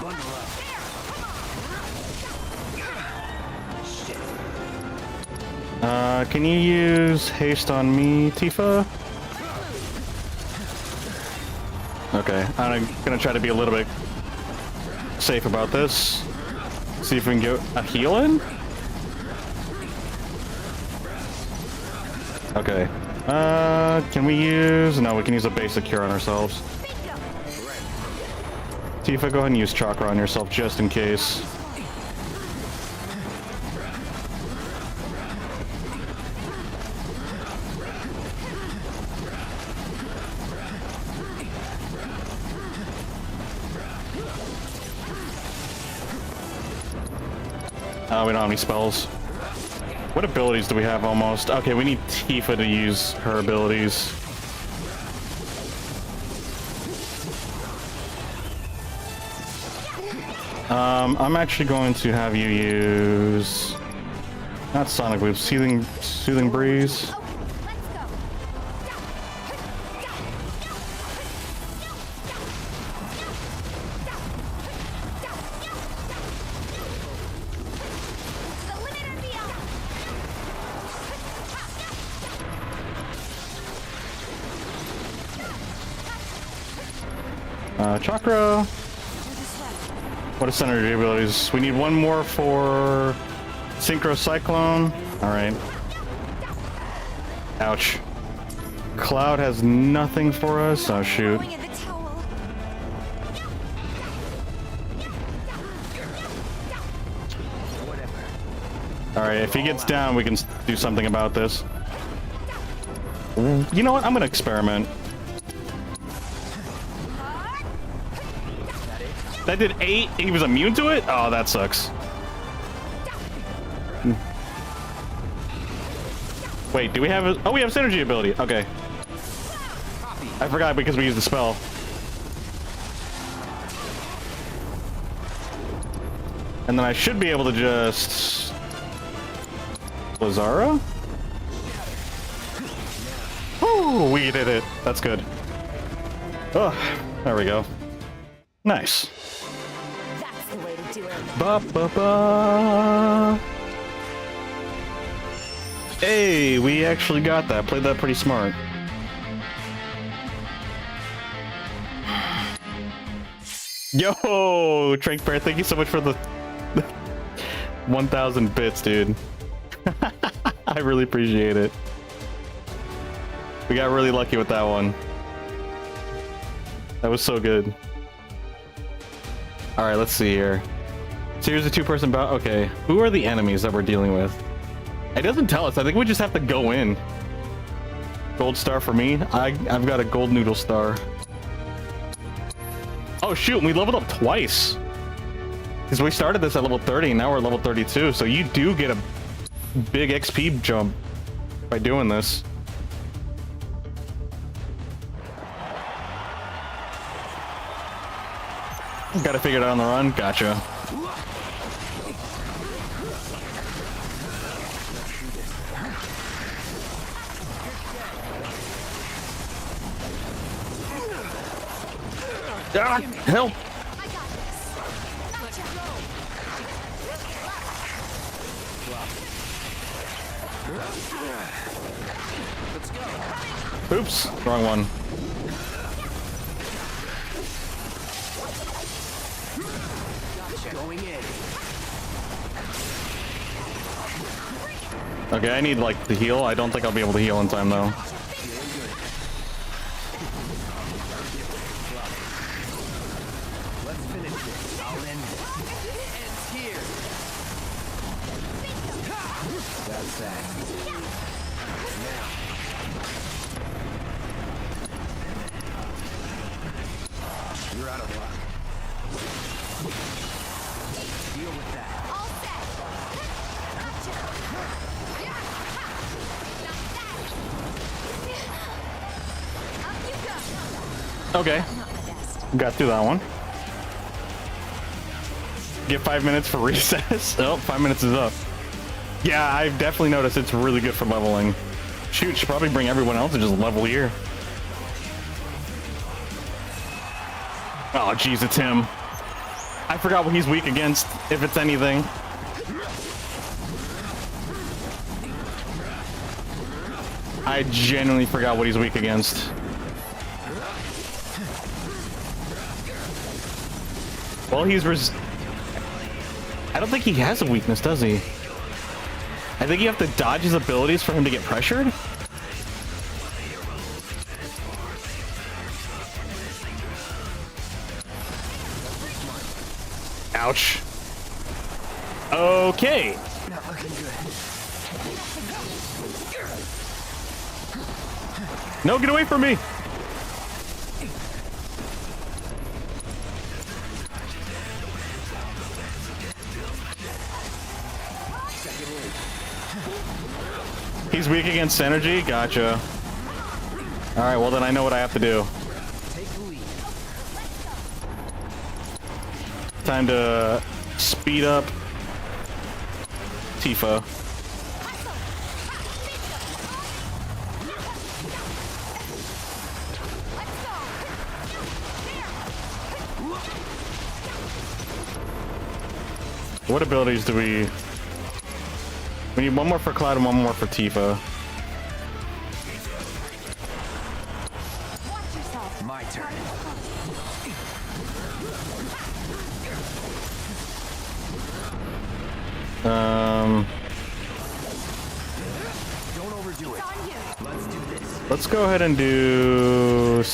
Bundle up. Shit. Can you use haste on me, Tifa? Okay, I'm gonna try to be a little bit safe about this. See if we can get a heal in? Okay. Can we use... No, we can use a basic cure on ourselves. Tifa, go ahead and use chakra on yourself just in case. We don't have any spells. What abilities do we have almost? Okay, we need Tifa to use her abilities. I'm actually going to have you use... Not Sonic Loop, Soothing Breeze. Okay, let's go. To the limit and beyond. Chakra. What are synergy abilities? We need one more for Synchro Cyclone. Alright. Ouch. Cloud has nothing for us. Oh shoot. Throwing in the towel. Alright, if he gets down, we can do something about this. You know what? I'm gonna experiment. That did 8? He was immune to it? Oh, that sucks. Wait, do we have a... Oh, we have synergy ability. Okay. I forgot because we used the spell. And then I should be able to just... Blizzara? Ooh, we did it. That's good. Oh, there we go. Nice. That's the way to do it. Ba ba ba. Hey, we actually got that. Played that pretty smart. Yo, Trank Bear, thank you so much for the 1,000 bits, dude. I really appreciate it. We got really lucky with that one. That was so good. All right, let's see here. So here's a two-person bout. Okay, who are the enemies that we're dealing with? It doesn't tell us. I think we just have to go in. Gold star for me. I've got a gold noodle star. Oh shoot, we leveled up twice. Because we started this at level 30 and now we're level 32. So you do get a big XP jump by doing this. Gotta figure it out on the run. Gotcha. Ah, help! Oops, wrong one. Going in. Okay, I need like the heal. I don't think I'll be able to heal in time though. Let's finish this. I'll end it. Ends here. That's that. Now. You're out of luck. Deal with that. All set. Up you go. Okay, got through that one. Get 5 minutes for recess. Oh, 5 minutes is up. Yeah, I've definitely noticed it's really good for leveling. Shoot, should probably bring everyone else and just level here. Oh, jeez, it's him. I forgot what he's weak against, if it's anything. I genuinely forgot what he's weak against. Well, I don't think he has a weakness, does he? I think you have to dodge his abilities for him to get pressured. Ouch. Okay. Not looking good. No, get away from me. He's weak against energy? Gotcha. Alright, well then I know what I have to do. Take the lead. Time to speed up Tifa. What abilities do we... We need one more for Cloud and one more for Tifa. My turn. Don't overdo it. Let's do this. Let's go ahead and do...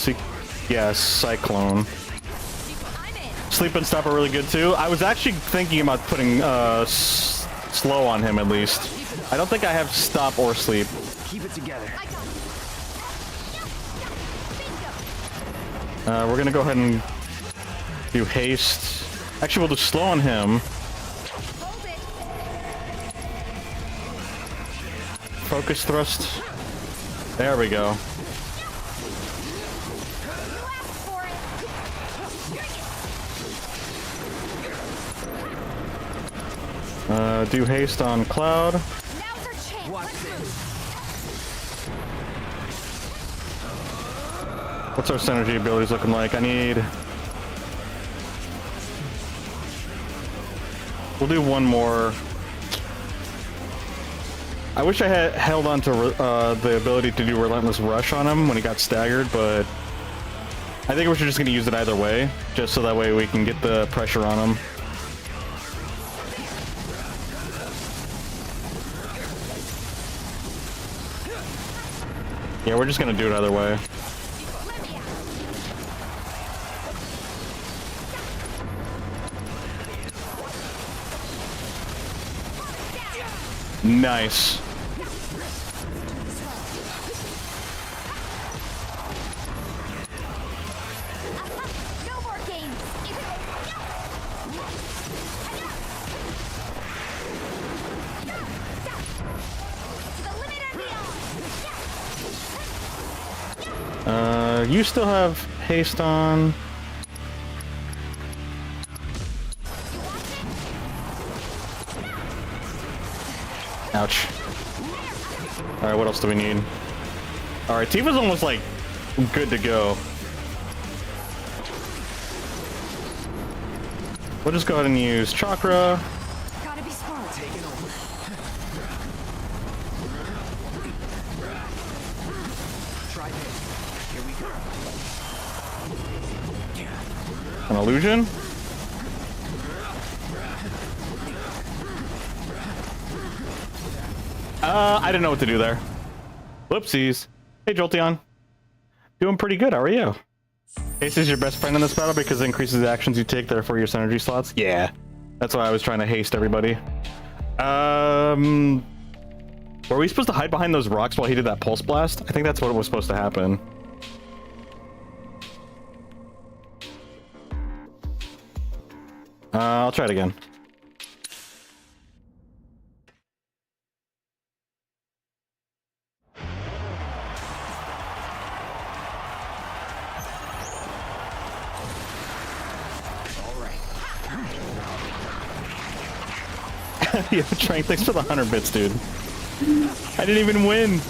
Yes, Cyclone. Sleep and Stop are really good too. I was actually thinking about putting slow on him at least. I don't think I have Stop or Sleep. Keep it together. We're gonna go ahead and do Haste. Actually, we'll do Slow on him. Focus Thrust. There we go. Do Haste on Cloud. Watch this. What's our synergy abilities looking like? I need... We'll do one more. I wish I had held on to the ability to do Relentless Rush on him when he got staggered, but I think we're just gonna use it either way, just so that way we can get the pressure on them. Yeah, we're just gonna do it either way. Nice. No more games. To the limit and beyond. You still have haste on. Ouch. Alright, what else do we need? Alright, Tifa's almost like good to go. We'll just go ahead and use chakra. Gotta be smart. Taking over. Try this. Here we go. An illusion. I didn't know what to do there. Whoopsies. Hey, Jolteon. Doing pretty good, how are you? Haste is your best friend in this battle because it increases the actions you take, therefore your synergy slots? Yeah. That's why I was trying to haste everybody. Were we supposed to hide behind those rocks while he did that pulse blast? I think that's what was supposed to happen. I'll try it again. Yeah, Trank, thanks for the 100 bits, dude. I didn't even win.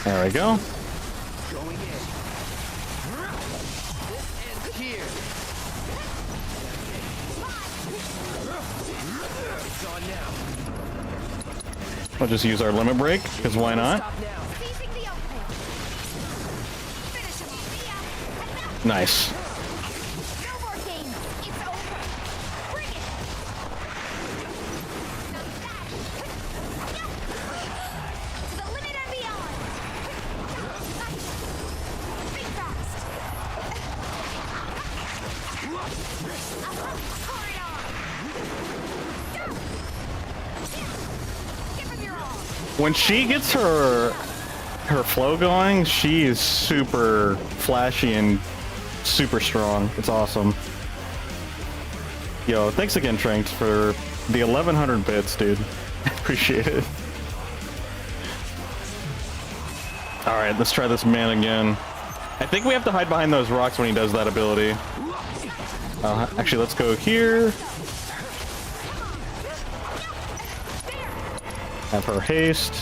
There we go. Going in. And here. It's on now. We'll just use our limit break, because why not? Stop now. Seizing the opening. Finish him off. Nice. No more games. It's over. Bring it. Now that. To the limit and beyond. Think fast. Give him your all. When she gets her flow going, she is super flashy and super strong. It's awesome. Yo, thanks again, Trank, for the 1100 bits, dude. Appreciate it. Alright, let's try this man again. I think we have to hide behind those rocks when he does that ability. Actually, let's go here. Have her haste.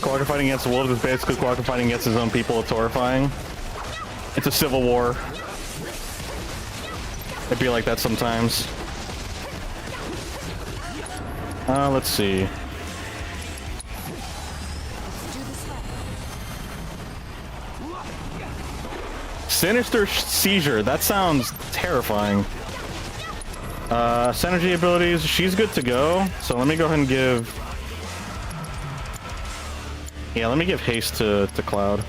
Quarter fighting against the wolves is basically quarter fighting against his own people. It's horrifying. It's a civil war. It'd be like that sometimes. Let's see. Sinister Seizure. That sounds terrifying. Synergy abilities. She's good to go. So let me go ahead and give... Yeah, let me give haste to Cloud.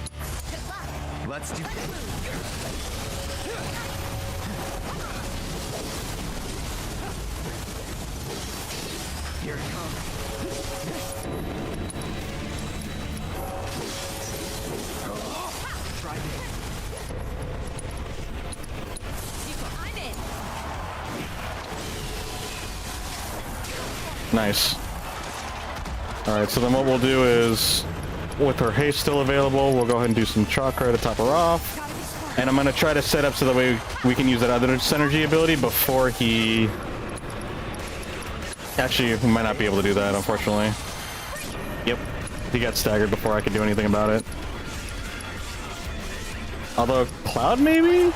Let's do this. Here it comes. Try this. I'm in. Nice. Alright, so then what we'll do is, with her haste still available, we'll go ahead and do some chakra to top her off. And I'm gonna try to set up so that way we can use that other synergy ability before he... Actually, we might not be able to do that, unfortunately. Yep. He got staggered before I could do anything about it. Although, Cloud maybe?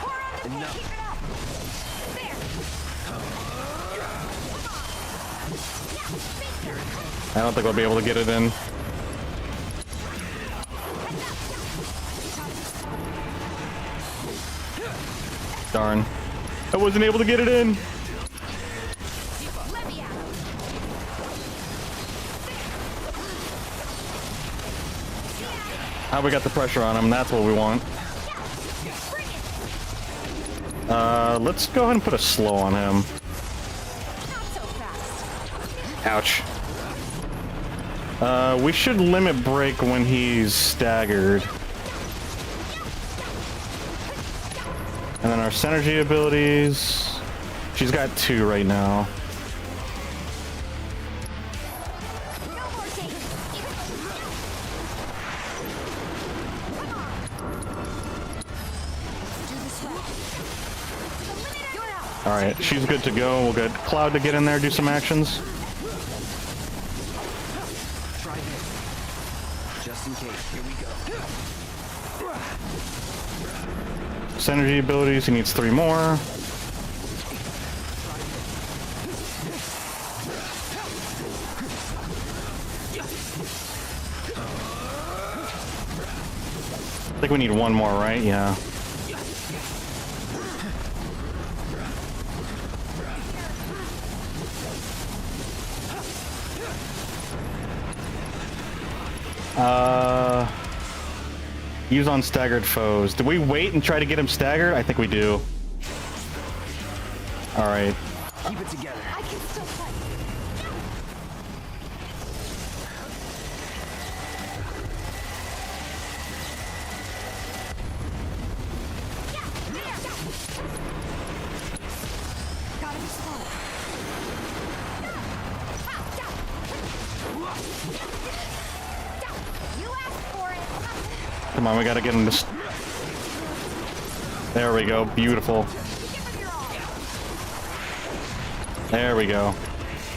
I don't think we'll be able to get it in. Darn. I wasn't able to get it in. We got the pressure on him. That's what we want. Let's go ahead and put a slow on him. Ouch. We should limit break when he's staggered. And then our synergy abilities. She's got 2 right now. Alright, she's good to go. We'll get Cloud to get in there, do some actions. Try this. Just in case. Here we go. Synergy abilities, he needs 3 more. I think we need 1 more, right? Yeah. Use on staggered foes. Do we wait and try to get him staggered? I think we do. Alright. Keep it together. I can still fight. Gotta be slow. You asked for it. Come on, we gotta get him to... There we go. Beautiful. There we go.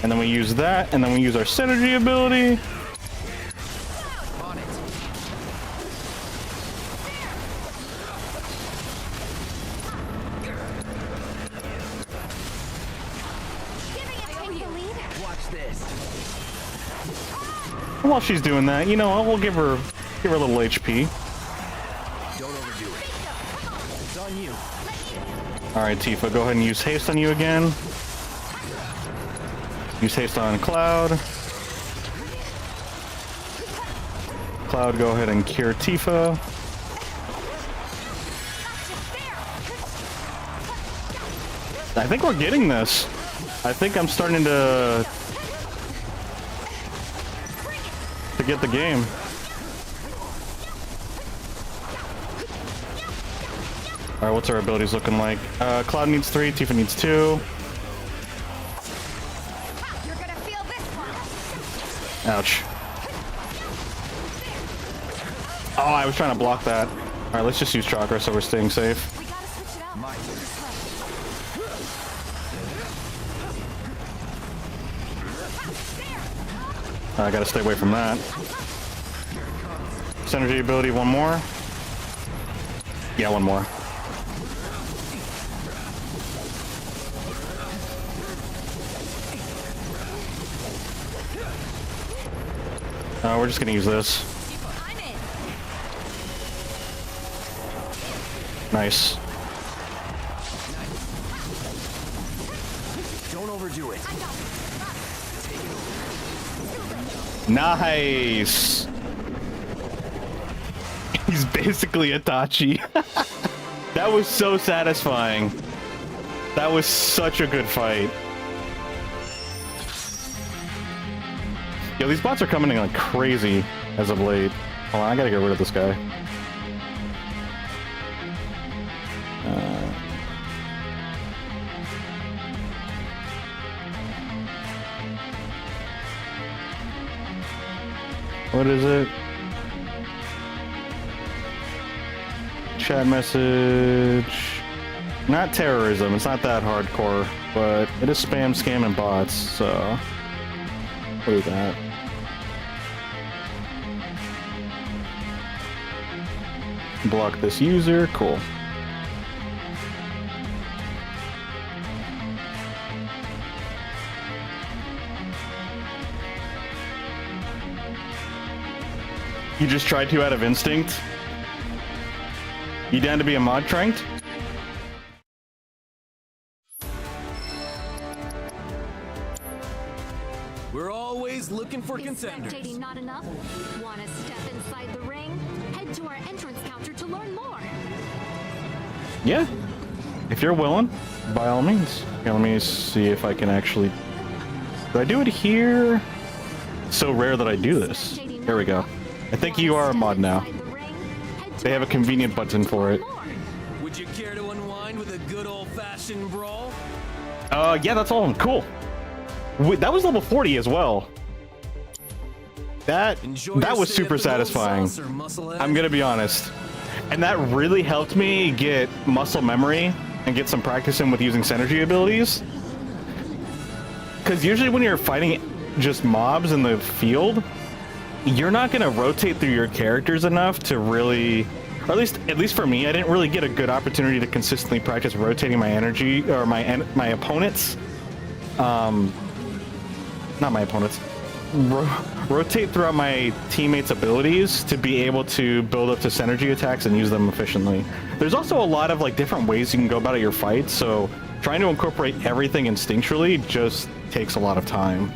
And then we use that, and then we use our synergy ability. On it. Take the lead. Watch this. And while she's doing that, you know, we'll give her a little HP. Don't overdo it. It's on you. Alright, Tifa, go ahead and use haste on you again. Use haste on Cloud. Cloud, go ahead and cure Tifa. I think we're getting this. I think I'm starting to get the game. Alright, what's our abilities looking like? Cloud needs 3, Tifa needs 2. You're gonna feel this one. Ouch. Oh, I was trying to block that. Alright, let's just use Chakra so we're staying safe. We gotta switch it out. Mine. I gotta stay away from that. Synergy ability, 1 more. Yeah, 1 more. We're just gonna use this. I'm in. Nice. Don't overdo it. Nice. He's basically Itachi. That was so satisfying. That was such a good fight. Yo, these bots are coming in like crazy as of late. Hold on, I gotta get rid of this guy. What is it? chat message. Not terrorism, it's not that hardcore, but it is spam, scam, and bots, so what is that? Block this user, cool. You just tried to out of instinct? You down to be a mod tranked? We're always looking for Is contenders. spectating not enough? Want to step inside the ring? Head to our entrance counter to learn more. Yeah. If you're willing, by all means. Okay, let me see if I can actually... Do I do it here? It's so rare that I do this. There we go. I think you are a mod now. They have a convenient button for it. Would you care to unwind with a good old-fashioned brawl? Yeah, that's all. Cool. That was level 40 as well. That was super satisfying. I'm gonna be honest. And that really helped me get muscle memory and get some practice in with using synergy abilities. Because usually when you're fighting just mobs in the field, you're not gonna rotate through your characters enough to really, or at least for me, I didn't really get a good opportunity to consistently practice rotating my energy or my opponents. Not my opponents. Rotate throughout my teammates' abilities to be able to build up to synergy attacks and use them efficiently. There's also a lot of like different ways you can go about your fights, so trying to incorporate everything instinctually just takes a lot of time.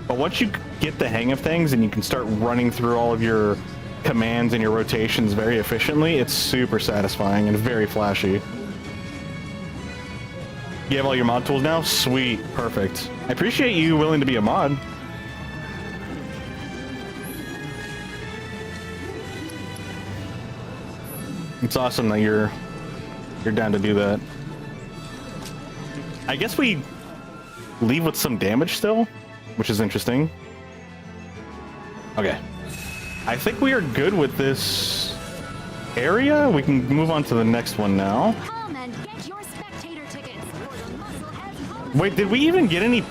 But once you get the hang of things and you can start running through all of your commands and your rotations very efficiently, it's super satisfying and very flashy. You have all your mod tools now? Sweet. Perfect. I appreciate you willing to be a mod. It's awesome that you're down to do that. I guess we leave with some damage still, which is interesting. Okay. I think we are good with this area. We can move on to the next one now. Come and get your spectator tickets for the Musclehead Coliseum. Wait, did we even get any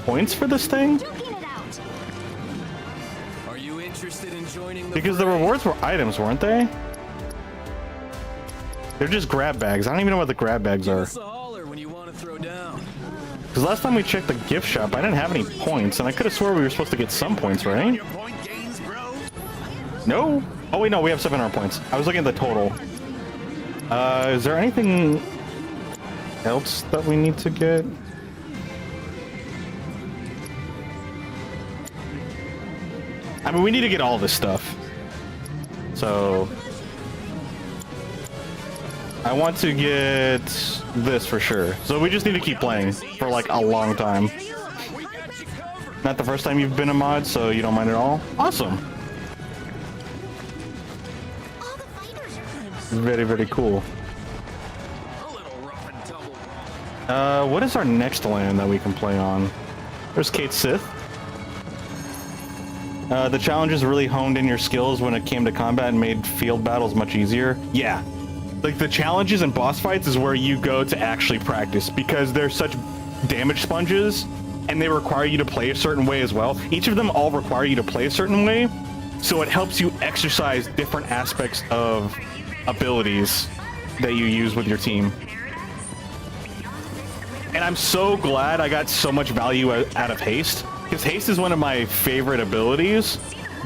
points for this thing? Duking it out. Are you interested in joining the Because the fray? rewards were items, weren't they? They're just grab bags. I don't even know what the grab bags Give are. us a holler when you want to throw down. Because last time we checked the gift shop, I didn't have any points, and I could have swore we were supposed to get some points, right? Your point gains, bro. No? Oh wait, no, we have 700 points. I was looking at the total. Is there anything else that we need to get? I mean, we need to get all this stuff. So... I want to get this for sure. So we just need to keep playing for like a long time. Not the first time you've been a mod, so you don't mind at all? Awesome. Very, very cool. What is our next land that we can play on? There's Kate Sith. The challenges really honed in your skills when it came to combat and made field battles much easier. Yeah. Like, the challenges and boss fights is where you go to actually practice, because they're such damage sponges, and they require you to play a certain way as well. Each of them all require you to play a certain way, so it helps you exercise different aspects of abilities that you use with your team. And I'm so glad I got so much value out of haste, because haste is one of my favorite abilities,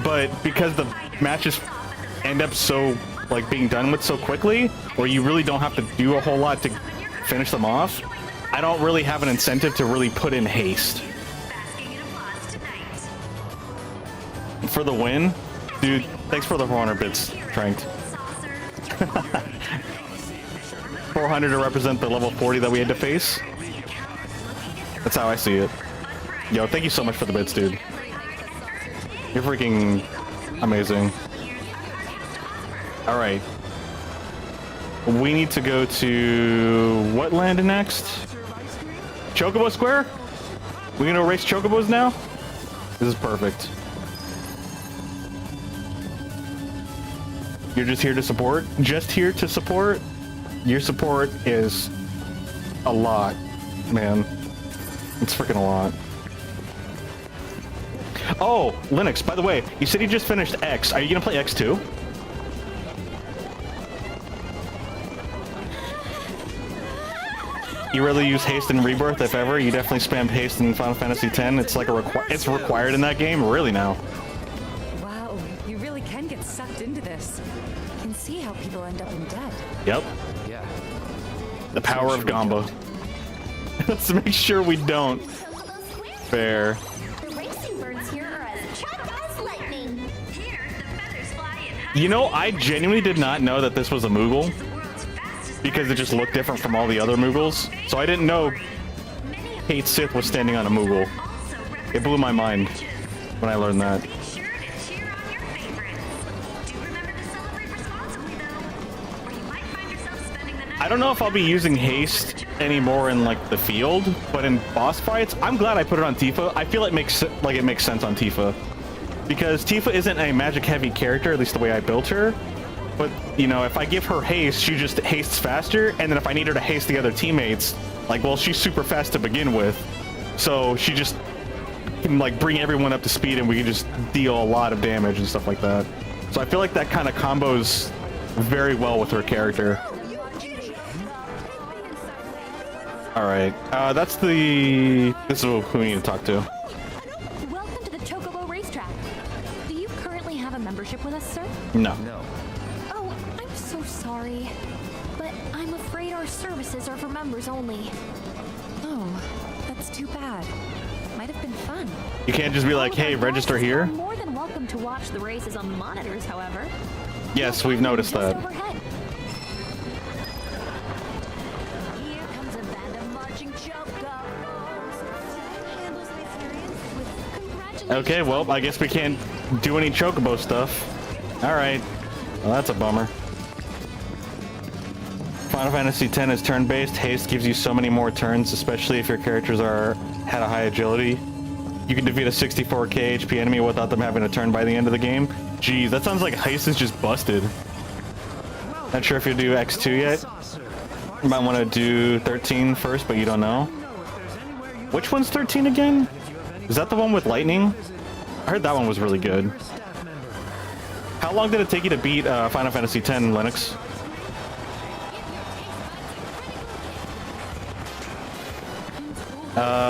but because the matches end up so like being done with so quickly, where you really don't have to do a whole lot to finish them off, I don't really have an incentive to really put in haste. For the win, dude, thanks for the 400 bits, Tranked. 400 to represent the level 40 that we had to face. That's how I see it. Yo, thank you so much for the bits, dude. You're freaking amazing. All right. We need to go to what land next? Chocobo Square? We gonna race chocobos now? This is perfect. You're just here to support? Just here to support? Your support is a lot, man. It's freaking a lot. Oh, Linux, by the way, you said you just finished X. Are you gonna play X too? You really use haste in Rebirth, if ever. You definitely spam haste in Final Fantasy X. It's like it's required in that game, really now. Wow, you really can get sucked into this. You can see how people end up in debt. Yep. Yeah. The power of Gamba. Let's make sure we don't. Fair. The racing birds here are as sharp as lightning. Here, the feathers fly in high You know, I genuinely did not know that this was a Moogle because it just looked different from all the other Moogles. So I didn't know Kate Sith was standing on a Moogle. It blew my mind when I learned that. Be sure to cheer on your favorites. Do remember to celebrate responsibly, though, or you might find yourself spending the night. I don't know if I'll be using haste anymore in like the field, but in boss fights, I'm glad I put it on Tifa. I feel it makes sense on Tifa because Tifa isn't a magic heavy character, at least the way I built her. But you know, if I give her haste, she just hastes faster, and then if I need her to haste the other teammates, like, well, she's super fast to begin with, so she just can like bring everyone up to speed, and we can just deal a lot of damage and stuff like that. So I feel like that kind of combos very well with her character. All right, this is who we need to talk to. Welcome to the Chocobo Racetrack. Do you currently have a membership with us, sir? No. No. Oh, I'm so sorry. But I'm afraid our services are for members only. Oh, that's too bad. Might have been fun. You can't just be like, hey, register here. You're more than welcome to watch the races on the monitors, however. Yes, we've noticed Just that. overhead. Here comes a band of marching chocobos. Handles an experience with congratulations. Okay, well, I guess we can't do any chocobo stuff. All right. Well, that's a bummer. Final Fantasy X is turn-based. Haste gives you so many more turns, especially if your characters had a high agility. You can defeat a 64k HP enemy without them having a turn by the end of the game. Jeez, that sounds like haste is just busted. Not sure if you'll do X2 yet. You might want to do 13 first, but you don't know. Which one's 13 again? Is that the one with lightning? I heard that one was really good. How long did it take you to beat Final Fantasy X, Linux?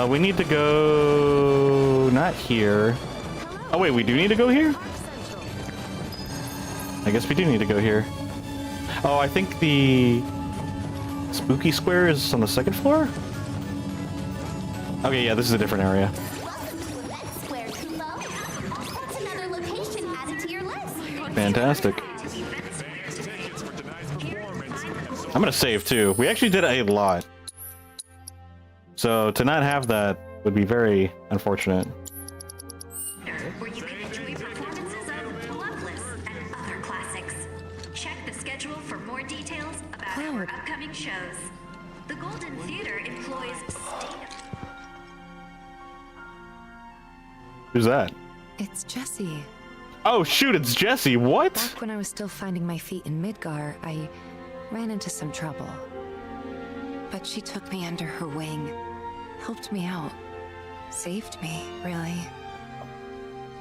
We need to go... not here. Oh wait, we do need to go here? I guess we do need to go here. Oh, I think the spooky square is on the second floor? Okay, yeah, this is a different area. Welcome to Event Square, Kubo. That's another location added to your list. Fantastic. I'm gonna save too. We actually did a lot. So to not have that would be very unfortunate. Where you can enjoy performances of Bloodless and other classics. Check the schedule for more details about our upcoming shows. The Golden Theater employs Who's that? It's Jessie. Oh shoot, it's Jessie. What? Back when I was still finding my feet in Midgar, I ran into some trouble. But she took me under her wing, helped me out, saved me, really.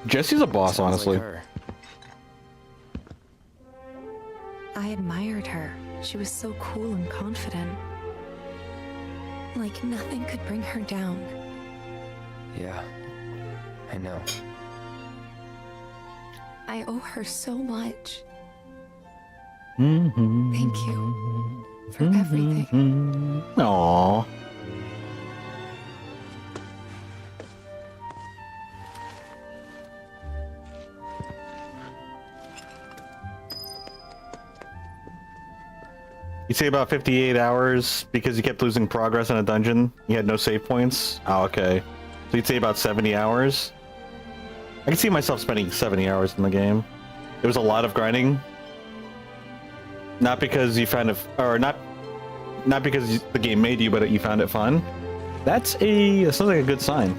Jessie's a boss, honestly. Like her. I admired her. She was so cool and confident. Like nothing could bring her down. Yeah. I know. I owe her so much. Mm-hmm. Thank you for everything. Aww. You say about 58 hours because you kept losing progress in a dungeon. You had no save points. Oh, okay. So you'd say about 70 hours. I can see myself spending 70 hours in the game. It was a lot of grinding. Not because you found it, or not because the game made you, but you found it fun. That sounds like a good sign.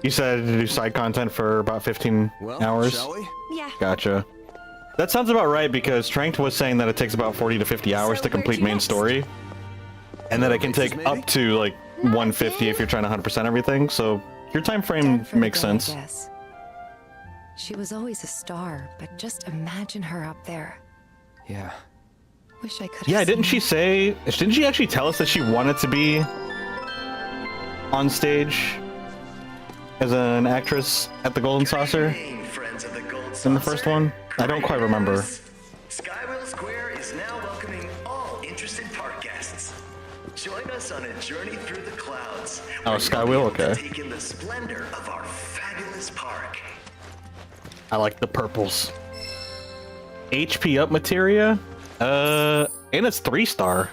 You said to do side content for about 15 Well, hours? shall we? Yeah. Gotcha. That sounds about right, because Tranked was saying that it takes about 40 to 50 hours to complete main story. And that it can take up to like 150 if you're trying to 100% everything, so your time frame Dead for the makes day, I sense. guess. She was always a star, but just imagine her up there. Yeah. Wish I could. Yeah, didn't she actually tell us that she wanted to be on stage as an actress at the Golden Saucer in the first one? I don't quite remember. Skywheel Square is now welcoming all interested park guests. Join us on a journey through the clouds. Oh, where Skywheel? you'll be able Okay. to take in the splendor of our fabulous park. I like the purples. HP up materia? And it's 3-star.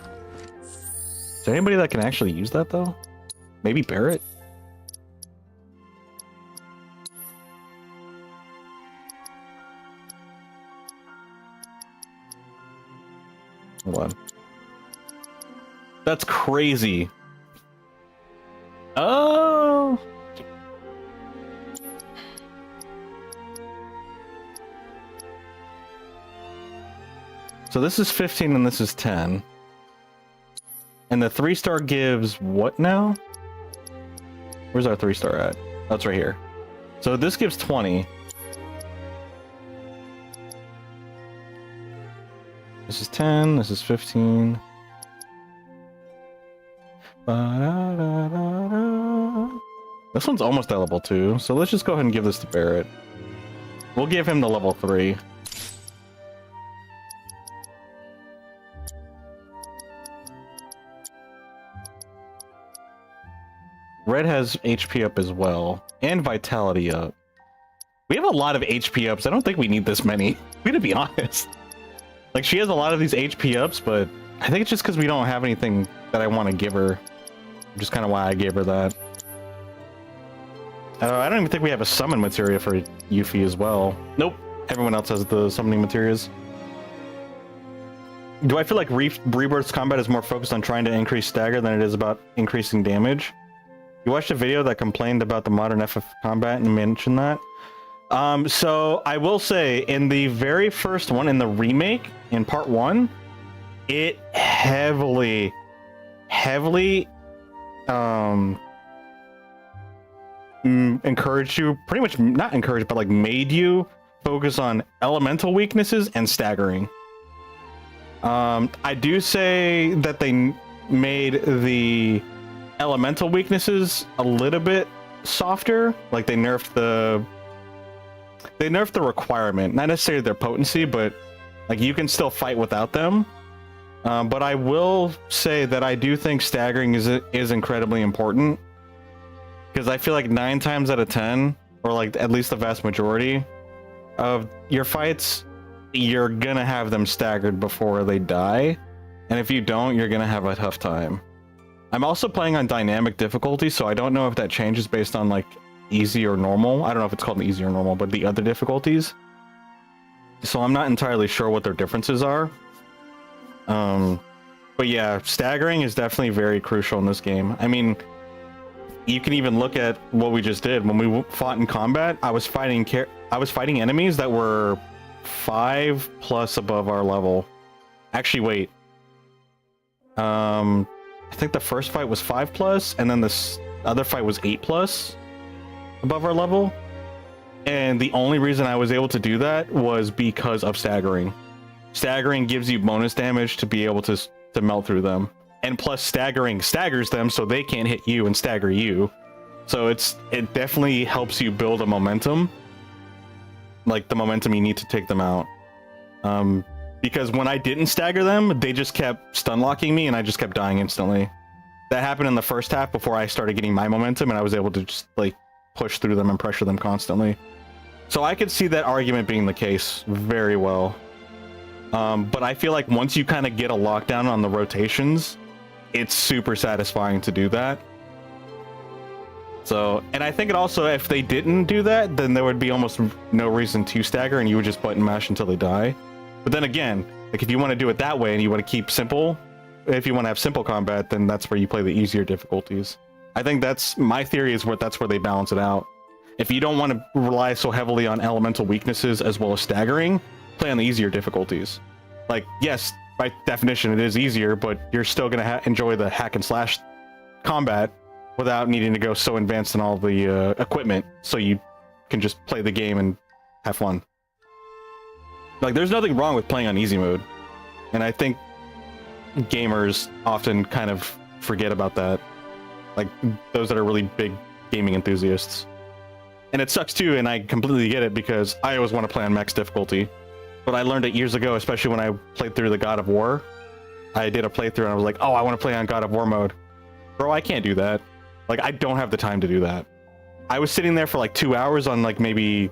Is there anybody that can actually use that though? Maybe Barrett? Hold on. That's crazy. Oh. So this is 15 and this is 10. And the 3-star gives what now? Where's our 3-star at? Oh, it's right here. So this gives 20. This is 10, this is 15. Ba-da-da-da-da. This one's almost at level 2, so let's just go ahead and give this to Barrett. We'll give him the level 3. Red has HP up as well, and Vitality up. We have a lot of HP ups. I don't think we need this many. We gotta be honest. Like, she has a lot of these HP ups, but I think it's just because we don't have anything that I want to give her. Which is kind of why I gave her that. I don't even think we have a summon materia for Yuffie as well. Nope. Everyone else has the summoning materias. Do I feel like Rebirth's combat is more focused on trying to increase stagger than it is about increasing damage? You watched a video that complained about the modern FF combat and mentioned that? So I will say, in the very first one, in the remake, in part 1, it heavily encouraged you, pretty much not encouraged, but like made you focus on elemental weaknesses and staggering. I do say that they made the elemental weaknesses a little bit softer, like they nerfed the requirement, not necessarily their potency, but like you can still fight without them. But I will say that I do think staggering is incredibly important, because I feel like 9 times out of 10, or like at least the vast majority of your fights, you're gonna have them staggered before they die, and if you don't, you're gonna have a tough time. I'm also playing on dynamic difficulty, so I don't know if that changes based on like easy or normal. I don't know if it's called easy or normal, but the other difficulties. So I'm not entirely sure what their differences are. But yeah, staggering is definitely very crucial in this game. I mean, you can even look at what we just did when we fought in combat. I was fighting enemies that were 5+ above our level. Actually, wait. I think the first fight was 5+, and then this other fight was 8+ above our level. And the only reason I was able to do that was because of staggering. Staggering gives you bonus damage to be able to melt through them. And plus staggering staggers them so they can't hit you and stagger you. So it definitely helps you build a momentum. Like the momentum you need to take them out. Because when I didn't stagger them, they just kept stun locking me and I just kept dying instantly. That happened in the first half before I started getting my momentum, and I was able to just like push through them and pressure them constantly. So I could see that argument being the case very well. But I feel like once you kind of get a lockdown on the rotations, it's super satisfying to do that. So, and I think it also, if they didn't do that, then there would be almost no reason to stagger and you would just button mash until they die. But then again, like if you want to do it that way and you want to keep simple, if you want to have simple combat, then that's where you play the easier difficulties. I think that's my theory, is that's where they balance it out. If you don't want to rely so heavily on elemental weaknesses as well as staggering, play on the easier difficulties. Like, yes, by definition it is easier, but you're still going to enjoy the hack and slash combat without needing to go so advanced in all the equipment, so you can just play the game and have fun. Like, there's nothing wrong with playing on easy mode, and I think gamers often kind of forget about that. Like, those that are really big gaming enthusiasts. And it sucks too, and I completely get it, because I always want to play on max difficulty. But I learned it years ago, especially when I played through the God of War. I did a playthrough and I was like, oh, I want to play on God of War mode. Bro, I can't do that. Like, I don't have the time to do that. I was sitting there for like 2 hours on like maybe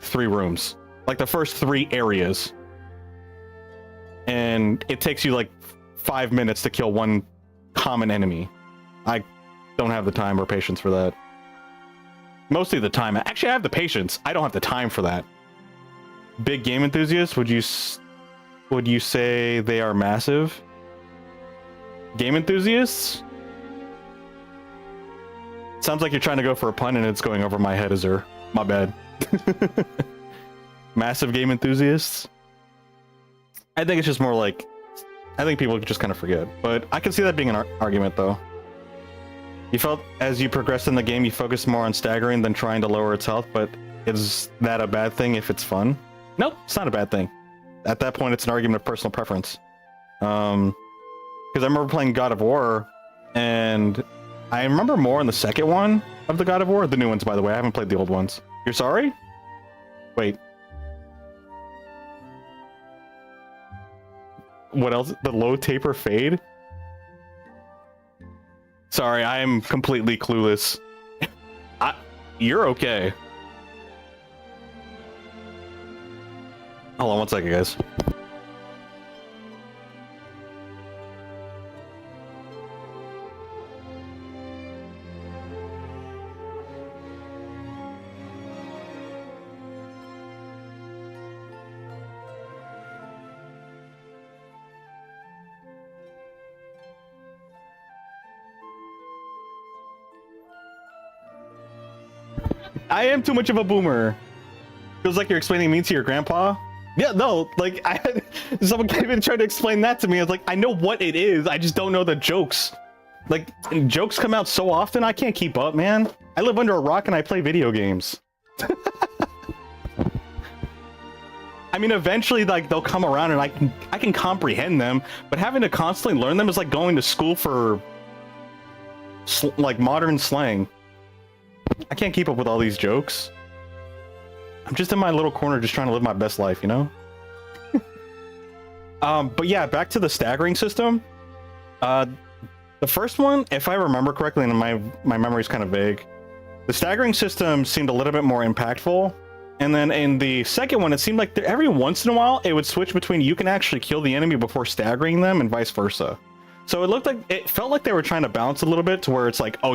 3 rooms. Like the first 3 areas. And it takes you like 5 minutes to kill one common enemy. I don't have the time or patience for that. Mostly the time. Actually, I have the patience. I don't have the time for that. Big game enthusiasts, would you say they are massive? Game enthusiasts? Sounds like you're trying to go for a pun and it's going over my head, Azur. My bad. Massive game enthusiasts? I think it's just more like... I think people just kind of forget. But I can see that being an argument, though. You felt as you progressed in the game, you focused more on staggering than trying to lower its health, but is that a bad thing if it's fun? Nope, it's not a bad thing. At that point, it's an argument of personal preference. Because I remember playing God of War, and I remember more in the second one of the God of War. The new ones, by the way. I haven't played the old ones. You're sorry? Wait. What else? The low taper fade? Sorry, I am completely clueless. You're okay. Hold on one second, guys. I am too much of a boomer. Feels like you're explaining me to your grandpa. Yeah, no, like, someone came in and tried to explain that to me. I was like, I know what it is, I just don't know the jokes. Like, jokes come out so often, I can't keep up, man. I live under a rock and I play video games. I mean, eventually, like, they'll come around and I can comprehend them, but having to constantly learn them is like going to school for, like, modern slang. I can't keep up with all these jokes. I'm just in my little corner just trying to live my best life, you know? But yeah, back to the staggering system. The first one, if I remember correctly, and my memory's kind of vague, the staggering system seemed a little bit more impactful. And then in the second one, it seemed like every once in a while, it would switch between you can actually kill the enemy before staggering them and vice versa. So it felt like they were trying to balance a little bit to where it's like, oh,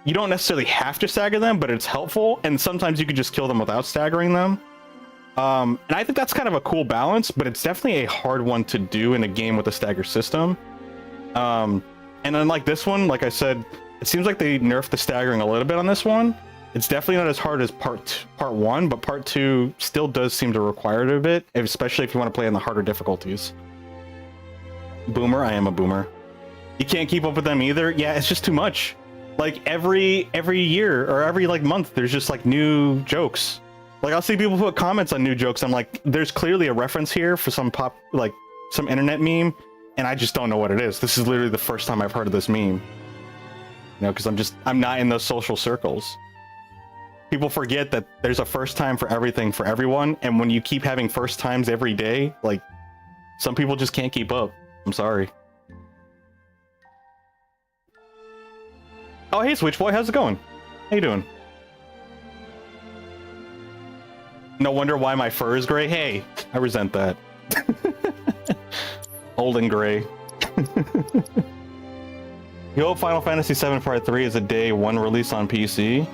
you don't necessarily have to stagger them, but it's helpful, and sometimes you could just kill them without staggering them. And I think that's kind of a cool balance, but it's definitely a hard one to do in a game with a stagger system. And unlike this one, like I said, it seems like they nerfed the staggering a little bit on this one. It's definitely not as hard as part 1, but part 2 still does seem to require it a bit, especially if you want to play in the harder difficulties. Boomer? I am a boomer. You can't keep up with them either? Yeah, it's just too much. Like every year or every like month, there's just like new jokes. Like I'll see people put comments on new jokes. I'm like, there's clearly a reference here for some some internet meme, and I just don't know what it is. This is literally the first time I've heard of this meme. You know, because I'm not in those social circles. People forget that there's a first time for everything for everyone, and when you keep having first times every day, like some people just can't keep up. I'm sorry. Oh, hey, Switchboy, how's it going? How you doing? No wonder why my fur is gray. Hey, I resent that. Old and gray. You hope Final Fantasy VII Part 3 is a day 1 release on PC?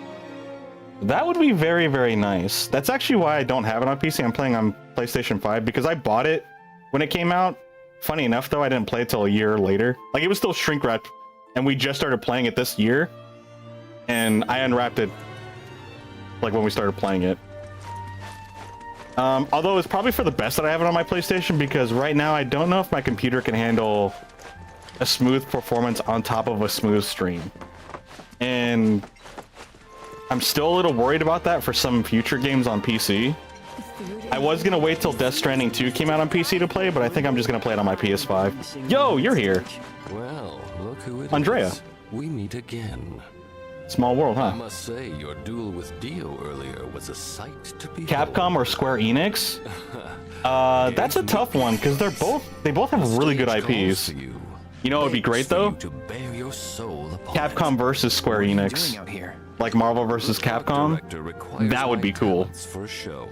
That would be very, very nice. That's actually why I don't have it on PC. I'm playing on PlayStation 5 because I bought it when it came out. Funny enough, though, I didn't play it till a year later. Like, it was still shrink wrapped. And we just started playing it this year, and I unwrapped it like when we started playing it. Although it's probably for the best that I have it on my PlayStation, because right now I don't know if my computer can handle a smooth performance on top of a smooth stream. And I'm still a little worried about that for some future games on PC. I was gonna wait till Death Stranding 2 came out on PC to play, but I think I'm just gonna play it on my PS5. Yo, you're here. Well, look who it Andrea. is. We meet again. Small world, I huh? must say, your duel with Dio earlier was a sight to behold. Capcom or Square Enix? That's a tough one, because they both have really good IPs. You know what would be great though? Capcom versus Square Enix. Like Marvel versus Capcom. That would be cool. For show.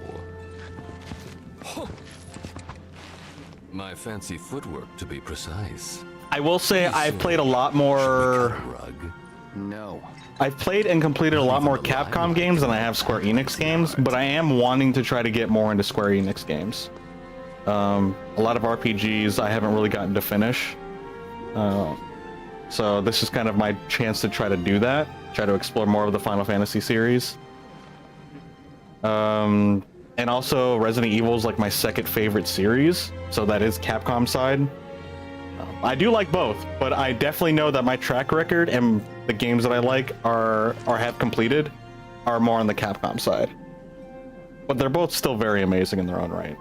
My fancy footwork, to be precise. I will say I've played a lot more. No. I've played and completed a lot more Capcom games than I have Square Enix games, but I am wanting to try to get more into Square Enix games. A lot of RPGs I haven't really gotten to finish. So this is kind of my chance to try to do that. Try to explore more of the Final Fantasy series. And also Resident Evil is like my second favorite series, so that is Capcom side. I do like both, but I definitely know that my track record and the games that I like are have completed are more on the Capcom side. But they're both still very amazing in their own right.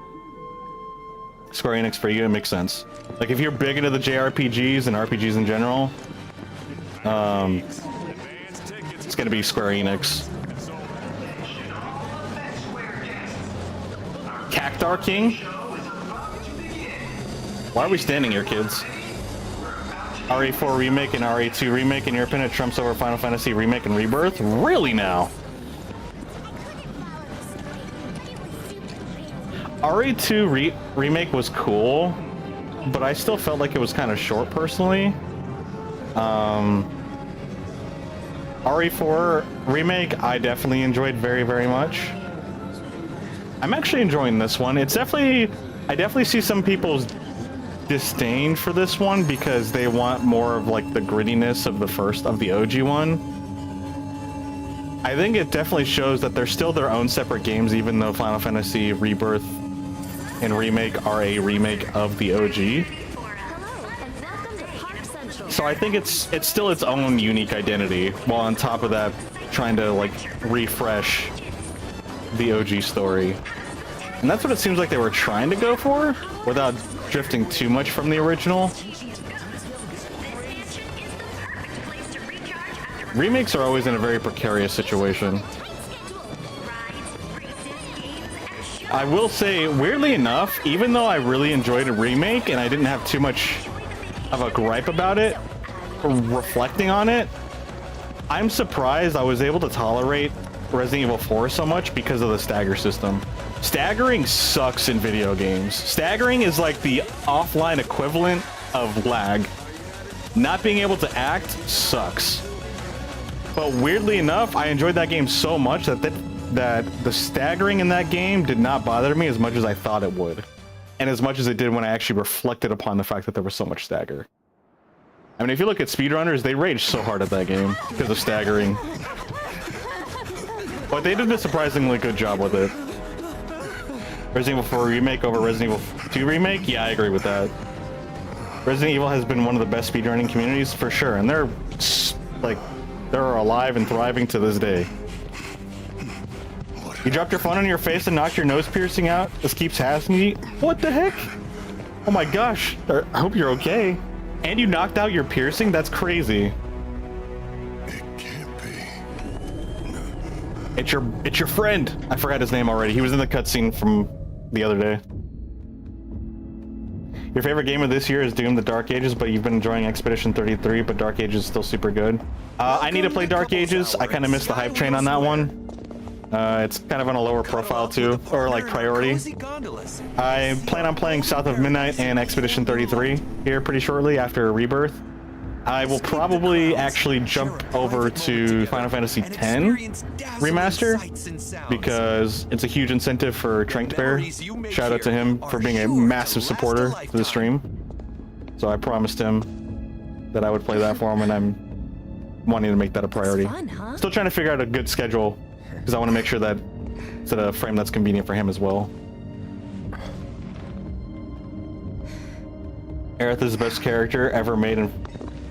Square Enix for you, it makes sense. Like if you're big into the JRPGs and RPGs in general, it's gonna be Square Enix. Cactar King? Why are we standing here, kids? RE4 Remake and RE2 Remake, in your opinion, trumps over Final Fantasy Remake and Rebirth? Really now? RE2 Remake was cool, but I still felt like it was kind of short, personally. RE4 Remake, I definitely enjoyed very, very much. I'm actually enjoying this one. It's definitely... I definitely see some people's disdain for this one because they want more of like the grittiness of the OG one. I think it definitely shows that they're still their own separate games, even though Final Fantasy Rebirth and Remake are a remake of the OG. So I think it's still its own unique identity, while on top of that trying to like refresh the OG story. And that's what it seems like they were trying to go for, without drifting too much from the original. Remakes are always in a very precarious situation. I will say, weirdly enough, even though I really enjoyed a remake and I didn't have too much of a gripe about it, reflecting on it, I'm surprised I was able to tolerate Resident Evil 4 so much because of the stagger system. Staggering sucks in video games. Staggering is like the offline equivalent of lag. Not being able to act sucks. But weirdly enough, I enjoyed that game so much that the staggering in that game did not bother me as much as I thought it would. And as much as it did when I actually reflected upon the fact that there was so much stagger. I mean, if you look at speedrunners, they rage so hard at that game because of staggering. But they did a surprisingly good job with it. Resident Evil 4 Remake over Resident Evil 2 Remake? Yeah, I agree with that. Resident Evil has been one of the best speedrunning communities for sure, and they're alive and thriving to this day. You dropped your phone on your face and knocked your nose piercing out? This keeps happening to me. What the heck? Oh my gosh. I hope you're okay. And you knocked out your piercing? That's crazy. It can't be. It's your friend. I forgot his name already. He was in the cutscene from the other day. Your favorite game of this year is Doom: The Dark Ages, but you've been enjoying Expedition 33, but Dark Ages is still super good. I need to play Dark Ages. I kind of missed the hype train on that one. It's kind of on a lower profile too, or like priority. I plan on playing South of Midnight and Expedition 33 here pretty shortly after Rebirth. I will probably actually jump over to Final Fantasy X Remaster because it's a huge incentive for Tranked Bear. Shout out to him for being a massive supporter to the stream. So I promised him that I would play that for him, and I'm wanting to make that a priority. Still trying to figure out a good schedule because I want to make sure that it's at a frame that's convenient for him as well. Aerith is the best character ever made in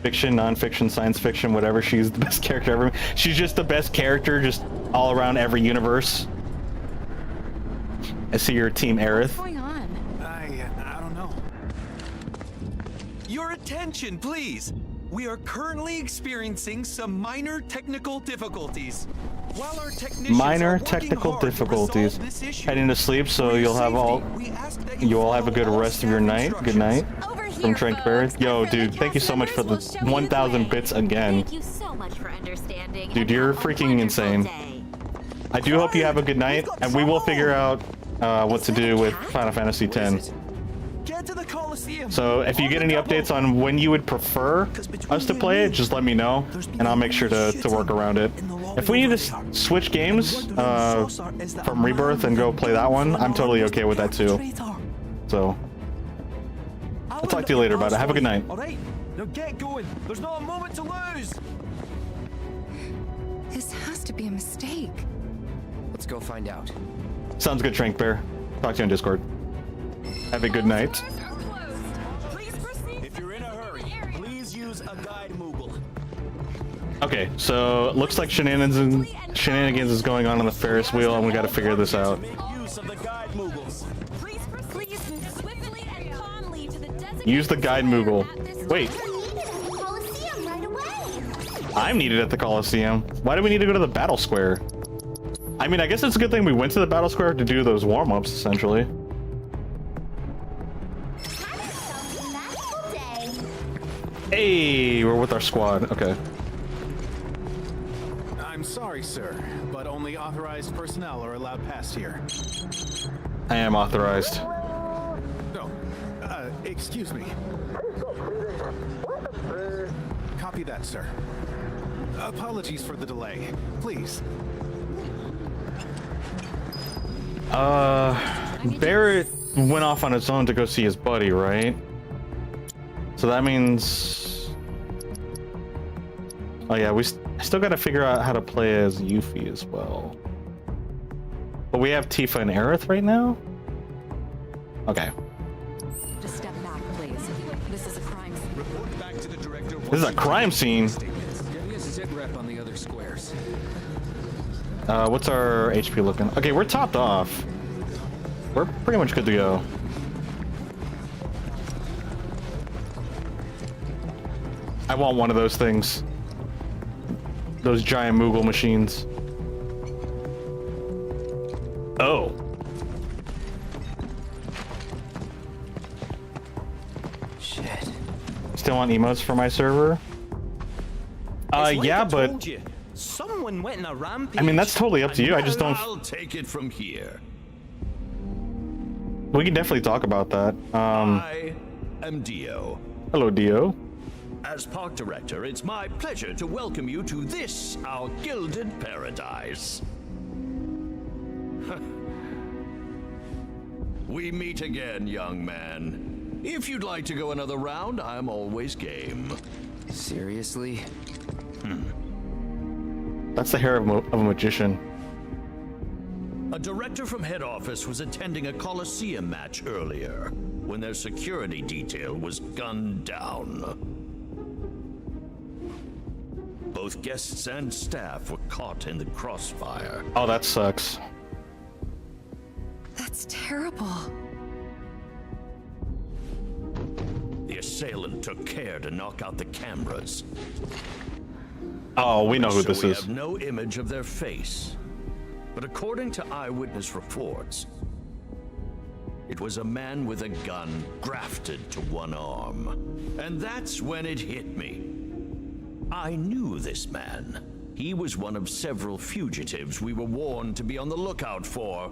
fiction, non-fiction, science fiction, whatever. She's the best character ever. She's just the best character, just all around every universe. I see your team, Aerith. What's going on? I don't know. Your attention, please. We are currently experiencing some minor technical difficulties. While our technicians Minor are working technical hard to difficulties. resolve this issue, Heading to sleep, so for your you'll have all. safety, we ask that You all have a follow good all rest of your staff night. Good night. Over here, From Trank Bear. folks. Yo, Our friendly dude, thank you cast so much for the members will show you 1,000 way. bits again. Thank you so much for understanding. Dude, and you're have a freaking wonderful insane. day. I do hope you have a good night, and we will figure out what to do with Final Fantasy X. Get to the Coliseum. So if you get any updates on when you would prefer us to play it, just let me know, and I'll make sure to work around it. If we need to switch games from Rebirth and go play that one, I'm totally okay with that too. So I'll talk to you later about it. Have a good night. All right, now get going. There's not a moment to lose. This has to be a mistake. Let's go find out. Sounds good, Trank Bear. Talk to you on Discord. Have a good night. If you're in a hurry, please use a guide Moogle. Okay, so looks like shenanigans is going on the Ferris wheel, and we got to figure this out. Make use of the guide Moogles. Please move swiftly and calmly to the designated Use the guide Moogle. Wait, Coliseum right away. I'm needed at the Coliseum. Why do we need to go to the Battle Square? I mean, I guess it's a good thing we went to the Battle Square to do those warm-ups, essentially. Hey, we're with our squad. Okay. I'm sorry, sir, but only authorized personnel are allowed past here. I am authorized. No, excuse me. Copy that, sir. Apologies for the delay. Please. Barrett went off on his own to go see his buddy, right? So that means... Oh yeah, I still gotta figure out how to play as Yuffie as well. But we have Tifa and Aerith right now? Okay. Just step back, please. This is a crime scene. report back to the director. This is a crime scene. Sit rep on the other squares. What's our HP looking? Okay, we're topped off. We're pretty much good to go. I want one of those things. Those giant Moogle machines. Oh. Shit. Still want emotes for my server? Yeah, but Someone went in a rampage. I mean, that's totally up to you. I just don't. I'll take it from here. We can definitely talk about that. I am Dio. Hello, Dio. As park director, it's my pleasure to welcome you to this, our gilded paradise. We meet again, young man. If you'd like to go another round, I'm always game. Seriously? That's the hair of a magician. A director from head office was attending a Coliseum match earlier when their security detail was gunned down. Both guests and staff were caught in the crossfire. Oh, that sucks. That's terrible. The assailant took care to knock out the cameras. Oh, we know who So this we is. have no image of their face. But according to eyewitness reports, it was a man with a gun grafted to one arm. And that's when it hit me. I knew this man. He was one of several fugitives we were warned to be on the lookout for.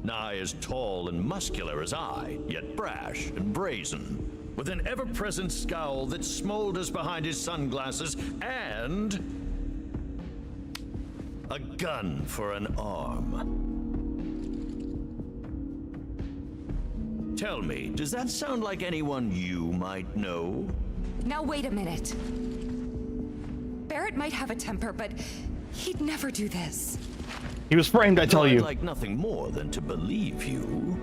Nigh as tall and muscular as I, yet brash and brazen, with an ever-present scowl that smolders behind his sunglasses, and a gun for an arm. Tell me, does that sound like anyone you might know? Now wait a minute. Barrett might have a temper, but He'd never do this. He was framed, I tell Though I'd you. like nothing more than to believe you.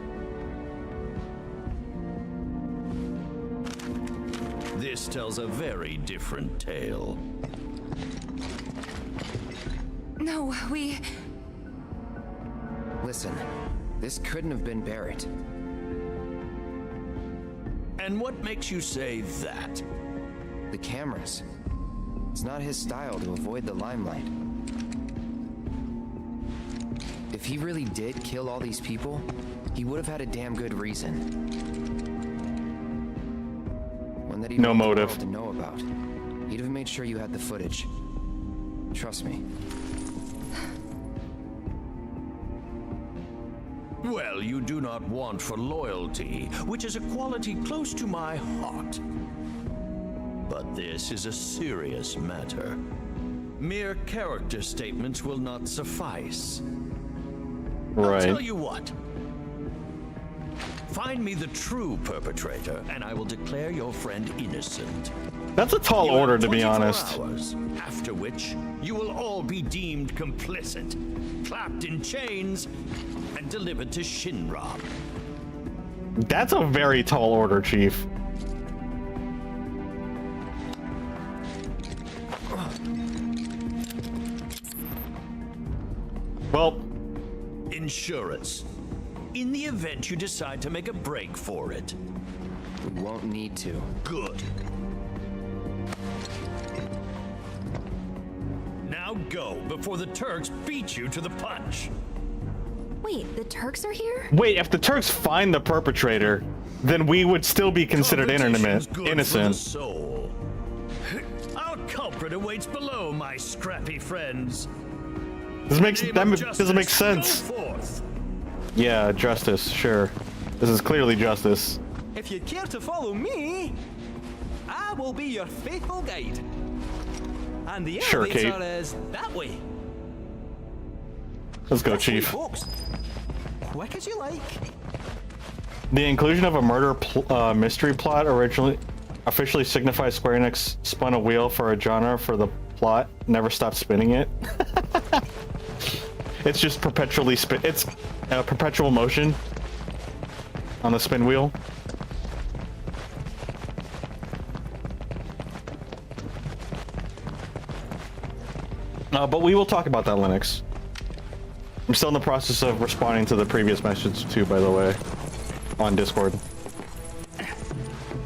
This tells a very different tale. No, we... Listen, this couldn't have been Barrett. And what makes you say that? The cameras. It's not his style to avoid the limelight. If he really did kill all these people, he would have had a damn good reason. One that he'd No want the motive. world to know about. He'd have made sure you had the footage. Trust me. Well, you do not want for loyalty, which is a quality close to my heart. But this is a serious matter. Mere character statements will not suffice. I'll tell Right. you what. Find me the true perpetrator, and I will declare your friend innocent. That's a tall You have order, to be 24 honest. hours, after which you will all be deemed complicit, clapped in chains, and delivered to Shinra. That's a very tall order, Chief. Well, Insurance. In the event you decide to make a break for it. We won't need to. Good. Now go before the Turks beat you to the punch. Wait, the Turks are here? wait, if the Turks find the perpetrator, then we would still be considered Competition's good for the innocent. soul. Our culprit awaits below, my scrappy friends. This makes Name that of doesn't make justice, sense. Go forth. Yeah, justice, sure. This is clearly justice. If you'd care to follow me, I will be your faithful guide. And the Sure, elevator Kate. is that way. Let's go, This way, Chief. folks. Quick as you like. The inclusion of a murder mystery plot originally officially signifies Square Enix spun a wheel for a genre for the plot, never stopped spinning it. It's just perpetually it's perpetual motion on the spin wheel. But we will talk about that, Linux. I'm still in the process of responding to the previous message too, by the way, on Discord.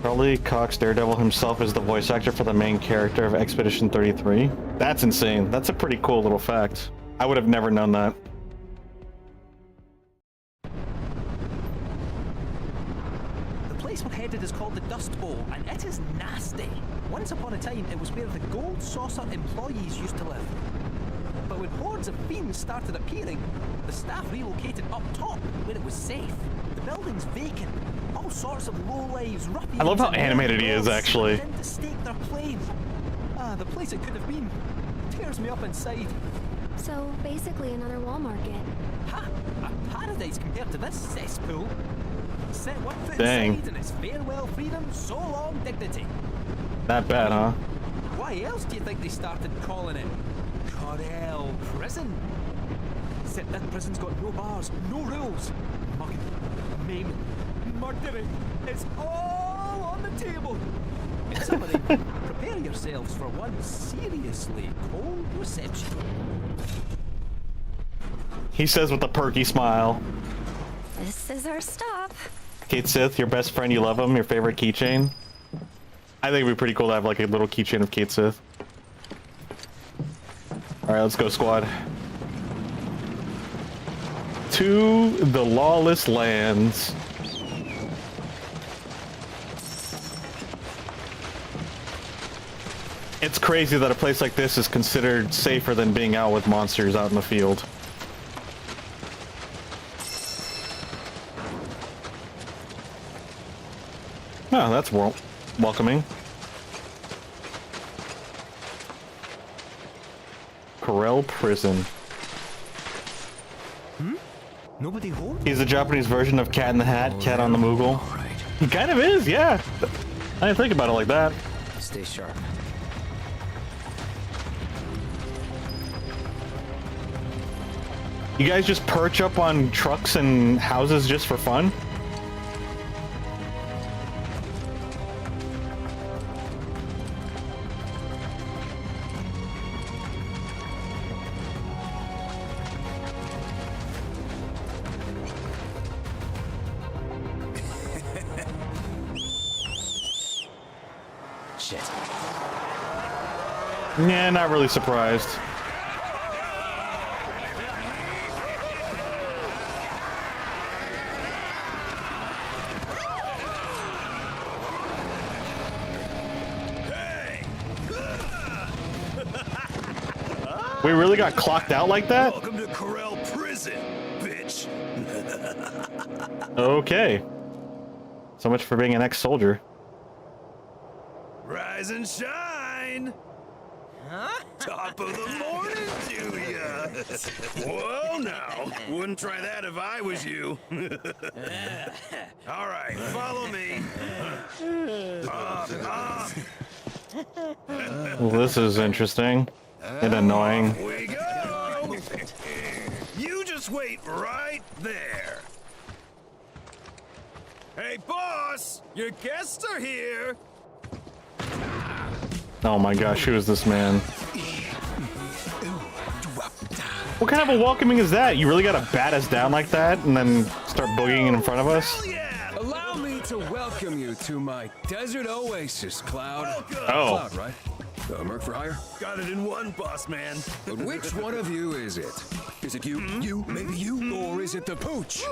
Charlie Cox Daredevil himself is the voice actor for the main character of Expedition 33. That's insane. That's a pretty cool little fact. I would have never known that. The place we're headed is called the Dust Bowl, and it is nasty. Once upon a time, it was where the Gold Saucer employees used to live. But when hordes of fiends started appearing, the staff relocated up top, where it was safe. The building's vacant. All sorts of lowlives, ruffians. I love how and animated he is, rebels actually. slipped in to stake their claim. The place it could have been tears me up inside. So, basically another wall market. Ha! A paradise compared to this cesspool. Set one foot Dang. inside and it's farewell freedom, so long dignity. That bad, huh? Why else do you think they started calling it Corel Prison? Except that prison's got no bars, no rules. Mugging, maiming, murdering. It's all on the table. In summary, prepare yourselves for one seriously cold reception. He says with a perky smile. This is our stop. Kate Sith, your best friend, you love him, your favorite keychain. I think it'd be pretty cool to have like a little keychain of Kate Sith. Alright, let's go, squad. To the lawless lands. It's crazy that a place like this is considered safer than being out with monsters out in the field. Oh, that's welcoming. Corel Prison. Nobody home? He's a Japanese version of Cat in the Hat, Cat on the Moogle. He kind of is, yeah. I didn't think about it like that. Stay sharp. You guys just perch up on trucks and houses just for fun? Shit. Yeah, not really surprised. We really got clocked out like that? Welcome to Corel Prison, bitch. Okay. So much for being an ex-soldier. Rise and shine. Huh? Top of the morning to ya. Whoa, now. Wouldn't try that if I was you. All right, follow me. Well, this is interesting and annoying. We go. You just wait right there. Hey, boss, your guests are here. Oh my gosh, who is this man? What kind of a welcoming is that? You really gotta bat us down like that and then start boogieing in front of us? Allow me to welcome you to my desert oasis, Cloud. Oh. Cloud, right? Merc for hire? Got it in one, boss man. But which one of you is it? Is it you, you, maybe you, or is it the pooch?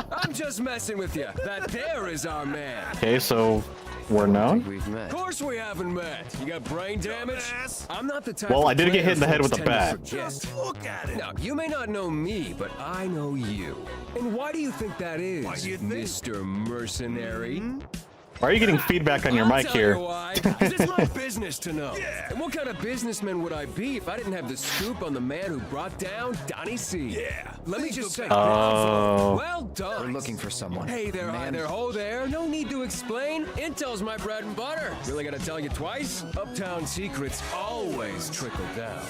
I'm just messing with you. That there is our man. Okay, so we're known? Of course we haven't met. You got brain damage? I'm not the type Well, of I did get hit in the player head with a folks tend bat. to forget. Look at it. Now, you may not know me, but I know you. And why do you think that is, Why do you think? Mr. Mercenary? Why are you getting feedback on your I'll mic tell here? you why. 'Cause it's my business to know. And what kind of businessman would I be if I didn't have the scoop on the man who brought down Donnie C? Yeah. Let me just say, Oh. well done. We're looking for someone. Hey there, hi there, ho there. No need to explain. Intel's my bread and butter. Really gotta tell you twice? Uptown secrets always trickle down.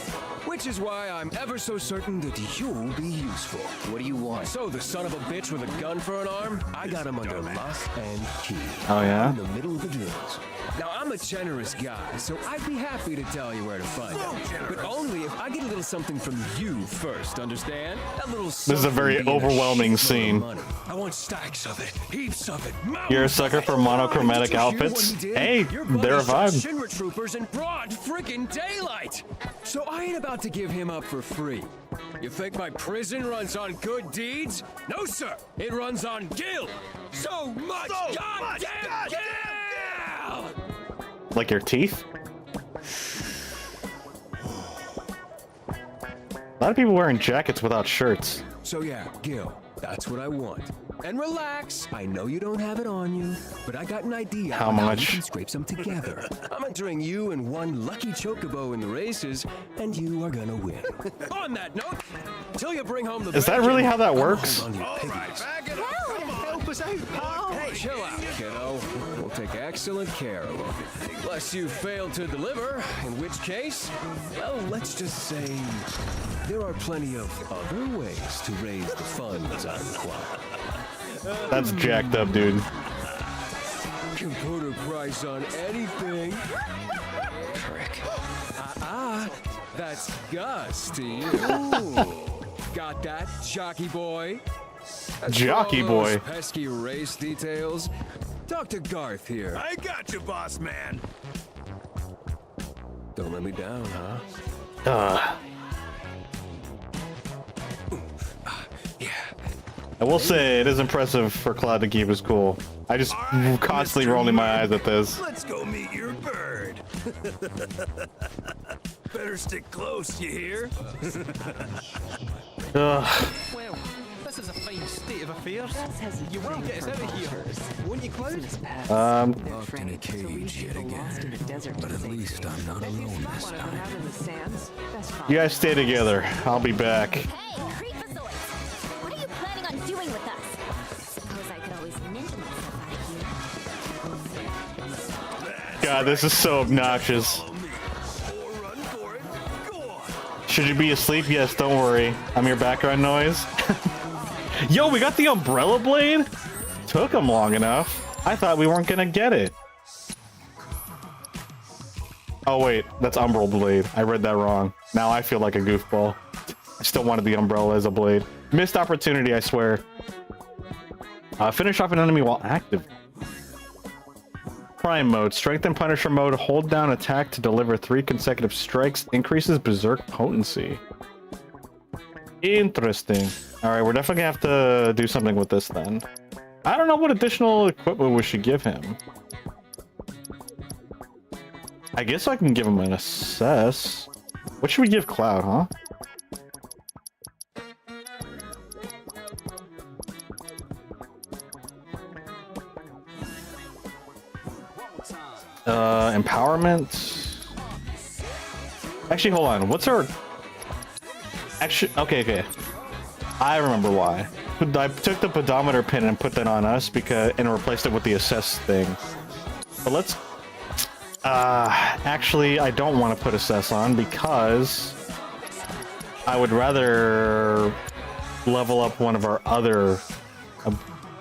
Which is why I'm ever so certain that you'll be useful. What do you want? So the son of a bitch with a gun for an arm, I got him under lock and key. Oh, yeah? In the middle of the drills. Now, I'm a generous guy, so I'd be happy to tell you where to find him. But only if I get a little something from you first, understand? A little This is a very something being overwhelming shitload of scene. money. I want stacks of it, heaps of it. You're a sucker for monochromatic outfits? Hey, they're a vibe. Shinra troopers in broad freaking daylight. So I ain't about to give him up for free. You think my prison runs on good deeds? No, sir. It runs on guilt. So much goddamn guilt! Like your teeth? A lot of people wearing jackets without shirts. So yeah, Gil, that's what I want. And relax, I know you don't have it on you, but I got an idea How on much? you can scrape some together. I'm entering you and one lucky chocobo in the races, and you are gonna win. On that note, till you bring home the Is that bacon, really how that I'm gonna works? hold on to your All right, piggies. back it up. Come on. Help us out, pal. Hey, chill out, kiddo. We'll take excellent care of him. Unless you fail to deliver, in which case, well, let's just say there are plenty of other ways to raise the funds I require. That's jacked up, dude. Can put a price on anything. Prick. That's Gus to you. Got that, jockey boy? As for Jockey all boy. those pesky race details. Talk to Garth here. I got you, boss man. Don't let me down, huh? I will say, it is impressive for Cloud to keep his cool. I just All right, constantly Mr. rolling my Merc, eyes at this. Let's go meet your bird. Better stick close, you hear? Ugh. Well, this is a fine state of affairs. You will get us out of here, won't you, Cloud? Locked in a cage yet again. But at least I'm not alone this time. You guys stay together. I'll be back. Hey, Creepazoids! What are you planning on doing with us? Suppose I could always ninja myself out of you. God, this is so obnoxious. Follow me. Or run for it. Go on. Should you be asleep? Yes, don't worry. I'm your background noise. Yo, we got the umbrella blade? Took him long enough. I thought we weren't gonna get it. Oh wait, that's Umbral blade. I read that wrong. Now I feel like a goofball. I still wanted the umbrella as a blade. Missed opportunity, I swear. Finish off an enemy while active. Prime mode. Strength and Punisher mode. Hold down attack to deliver 3 consecutive strikes. Increases berserk potency. Interesting. Alright, we're definitely gonna have to do something with this then. I don't know what additional equipment we should give him. I guess I can give him an assess. What should we give Cloud, huh? Empowerment. Actually, hold on. What's our... Actually, okay. I remember why. I took the pedometer pin and put that on us and replaced it with the assess thing. But let's... actually, I don't want to put assess on because I would rather level up one of our other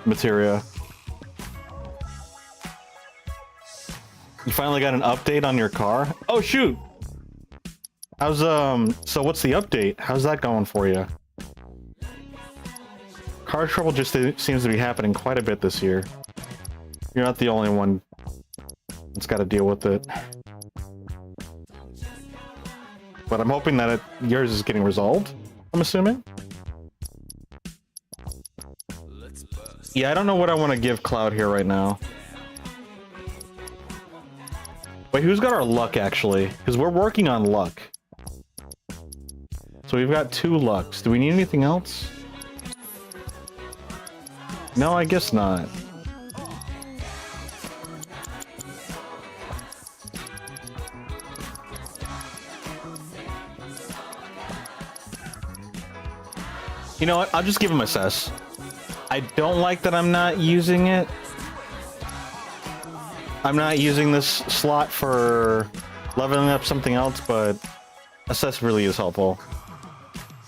materia. You finally got an update on your car? Oh shoot! How's so what's the update? How's that going for you? Car trouble just seems to be happening quite a bit this year. You're not the only one that's got to deal with it. But I'm hoping that yours is getting resolved, I'm assuming. Yeah, I don't know what I want to give Cloud here right now. Wait, who's got our luck, actually? Because we're working on luck. So we've got 2 lucks. Do we need anything else? No, I guess not. You know what? I'll just give him assess. I don't like that I'm not using it. I'm not using this slot for leveling up something else, but assess really is helpful.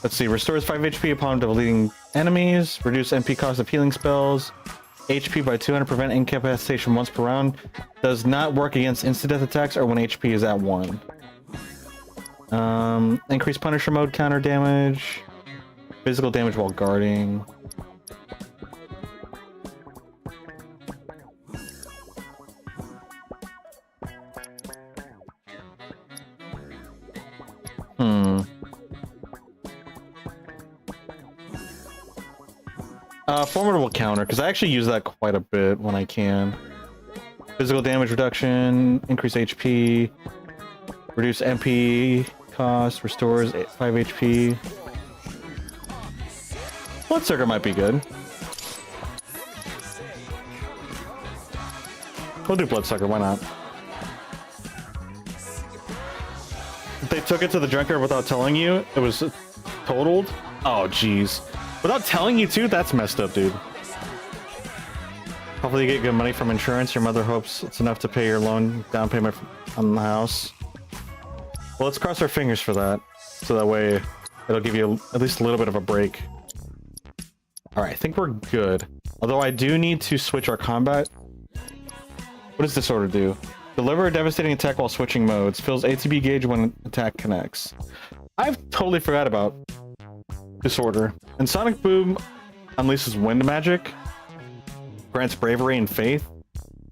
Let's see. Restores 5 HP upon deleting enemies. Reduce MP cost of healing spells. HP by 200. Prevent incapacitation once per round. Does not work against instant death attacks or when HP is at 1. Increase Punisher mode counter damage. Physical damage while guarding. Formidable counter, because I actually use that quite a bit when I can. Physical damage reduction, increase HP, reduce MP cost, restores 5 HP. Bloodsucker might be good. We'll do Bloodsucker, why not? They took it to the junkyard without telling you? It was totaled? Oh, jeez. Without telling you too? That's messed up, dude. Hopefully you get good money from insurance. Your mother hopes it's enough to pay your loan down payment on the house. Well, let's cross our fingers for that. So that way it'll give you at least a little bit of a break. Alright, I think we're good. Although I do need to switch our combat. What does Disorder do? Deliver a devastating attack while switching modes. Fills ATB gauge when attack connects. I've totally forgot about Disorder. And Sonic Boom unleashes wind magic, grants bravery and faith,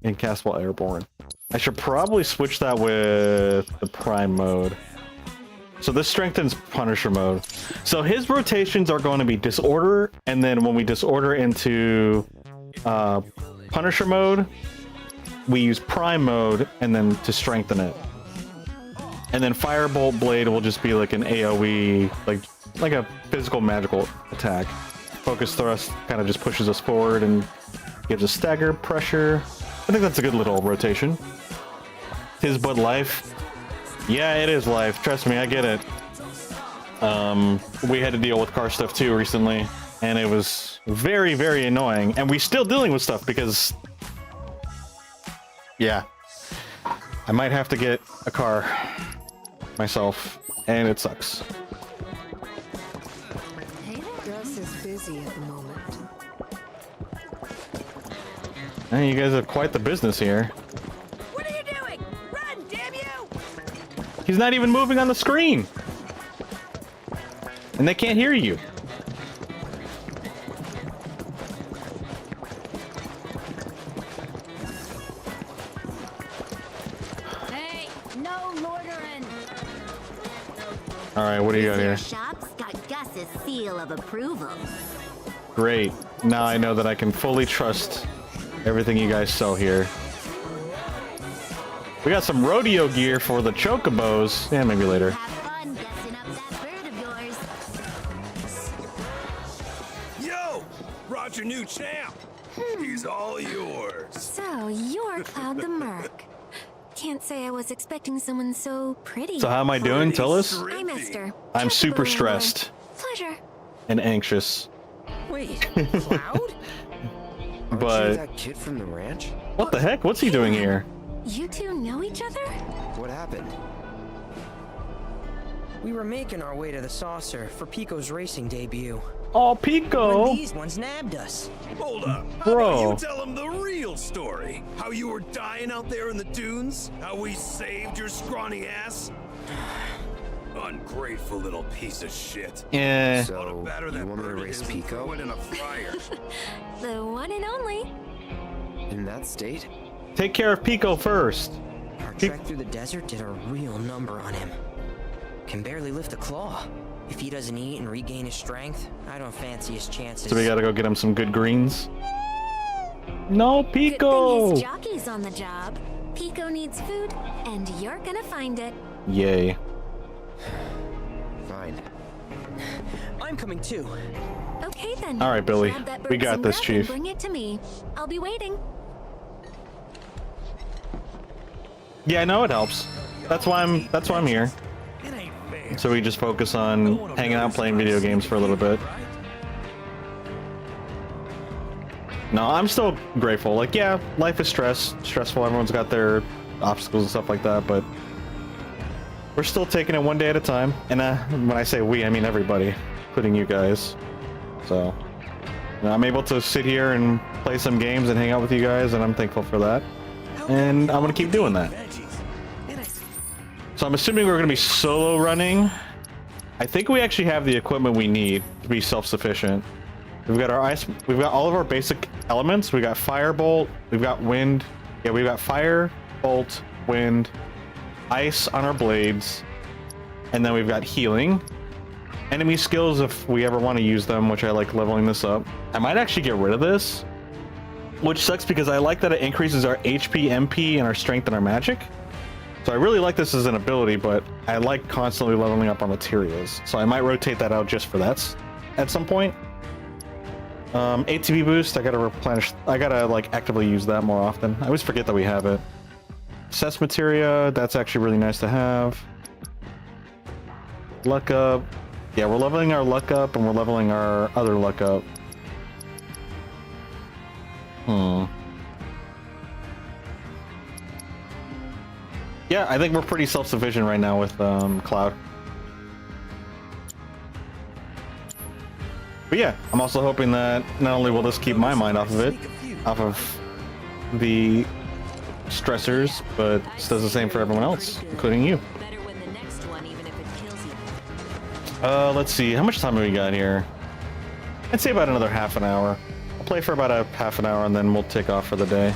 and cast while airborne. I should probably switch that with the Prime mode. So this strengthens Punisher mode. So his rotations are going to be Disorder, and then when we disorder into Punisher mode, we use Prime mode, and then to strengthen it. And then Firebolt Blade will just be like an AoE, like a physical magical attack. Focus Thrust kind of just pushes us forward and gives us stagger pressure. I think that's a good little rotation. Tis but life. Yeah, it is life. Trust me, I get it. We had to deal with car stuff too recently, and it was very, very annoying. And we're still dealing with stuff because, yeah, I might have to get a car myself, and it sucks. busy at the moment. Hey, you guys have quite the business here. What are you doing? Run, damn you! He's not even moving on the screen. And they can't hear you. Hey, no loitering. All right, what do you got here? Shop's got Gus's seal of approval. Great. Now I know that I can fully trust everything you guys sell here. We got some rodeo gear for the chocobos. Yeah, maybe later. Have fun gussing up that bird of yours. Yo! Roger, new champ! He's all yours. So, you're Cloud the Merc. Can't say I was expecting someone so pretty. So how am I doing? Tell us. I'm Esther. I'm Chocobo super and stressed Pleasure. and anxious. Wait, Cloud? But that kid from the ranch? what the heck? What's he doing here? You two know each other? What happened? We were making our way to the SAUCER for Pico's racing debut. Oh, When Pico! these ones nabbed us. Hold up. How Bro. about you tell him the real story? How you were dying out there in the dunes? How we saved your scrawny ass? Ungrateful little piece of shit. Yeah. So, Batter you that want me to bird of race his and Pico? throw it in a fryer. The one and only. In that state? Take care of Pico first. Our trek through the desert did a real number on him. Can barely lift a claw. If he doesn't eat and regain his strength, I don't fancy his chances. So we gotta go get him some good greens. No, Good thing Pico! his jockey's on the job. Pico needs food, and you're gonna find it. Yay. Fine. I'm coming too. Okay then. All right, Billy. Grab that We bird got some this, grub and Chief. Bring it to me. I'll be waiting. Yeah, I know it helps. That's why I'm here. It ain't fair. So we just focus on hanging out, playing video games for a little bit. No, I'm still grateful. Like, yeah, life is stressful. Everyone's got their obstacles and stuff like that, but we're still taking it one day at a time. And when I say we, I mean everybody, including you guys. So I'm able to sit here and play some games and hang out with you guys, and I'm thankful for that. And I'm gonna keep doing that. So I'm assuming we're gonna be solo running. I think we actually have the equipment we need to be self-sufficient. We've got our ice, we've got all of our basic elements. We got firebolt, we've got wind. Yeah, we've got fire, bolt, wind, ice on our blades, and then we've got healing. Enemy skills if we ever want to use them, which I like leveling this up. I might actually get rid of this, which sucks because I like that it increases our HP, MP, and our strength and our magic. So I really like this as an ability, but I like constantly leveling up our materials. So I might rotate that out just for that at some point. ATB boost, I gotta replenish. I gotta like actively use that more often. I always forget that we have it. Cess materia, that's actually really nice to have. Luck up. Yeah, we're leveling our luck up and we're leveling our other luck up. Yeah, I think we're pretty self-sufficient right now with Cloud. But yeah, I'm also hoping that not only will this keep my mind off of it, off of the stressors, but this does the same for everyone else, including you. Better win the next one, even if it kills you. Let's see, how much time have we got here? I'd say about another half an hour. I'll play for about a half an hour and then we'll take off for the day.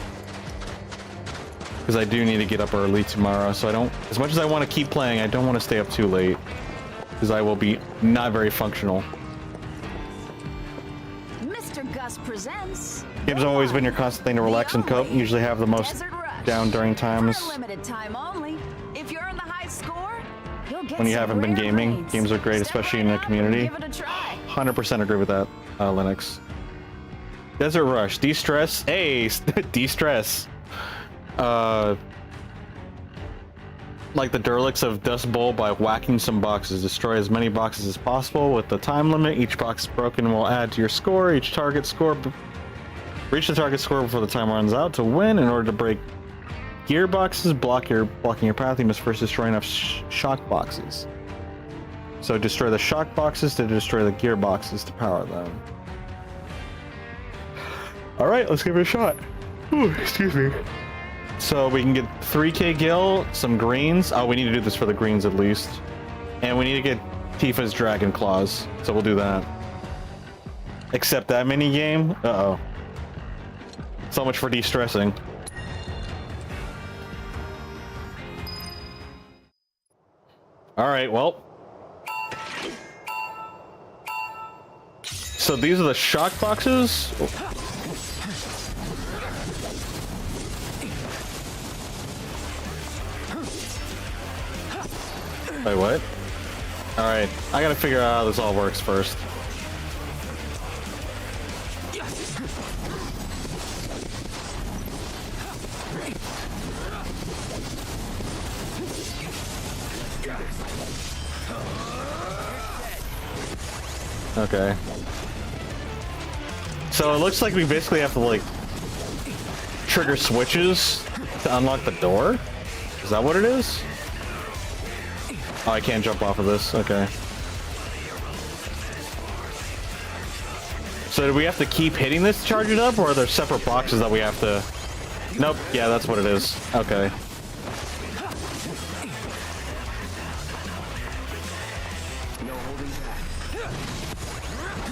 Because I do need to get up early tomorrow, so I don't, as much as I want to keep playing, I don't want to stay up too late. Because I will be not very functional. Mr. Gus presents. Games have always been your constant thing to relax and cope. Usually have the most Desert Rush. down during times For a limited time only. If you're in the high score, you'll get when you some haven't been rare gaming. grades. Games are great, Step especially right in a up community. and give it a try. 100% agree with that, Linux. Desert Rush, de-stress. Hey, de-stress. Like the derelicts of Dust Bowl by whacking some boxes. Destroy as many boxes as possible with the time limit. Each box broken will add to your score. Reach the target score before the time runs out to win. In order to break gearboxes, blocking your path, you must first destroy enough shock boxes. So destroy the shock boxes to destroy the gearboxes to power them. All right, let's give it a shot. Ooh, excuse me. So we can get 3K gil, some greens. Oh, we need to do this for the greens at least. And we need to get Tifa's dragon claws. So we'll do that. Except that mini game. Uh-oh. So much for de-stressing. All right, well. So these are the shock boxes. Wait, what? All right, I gotta figure out how this all works first. Okay. So it looks like we basically have to, like, trigger switches to unlock the door? Is that what it is? Oh, I can't jump off of this. Okay. So do we have to keep hitting this to charge it up, or are there separate boxes that we have to... Nope. Yeah, that's what it is. Okay.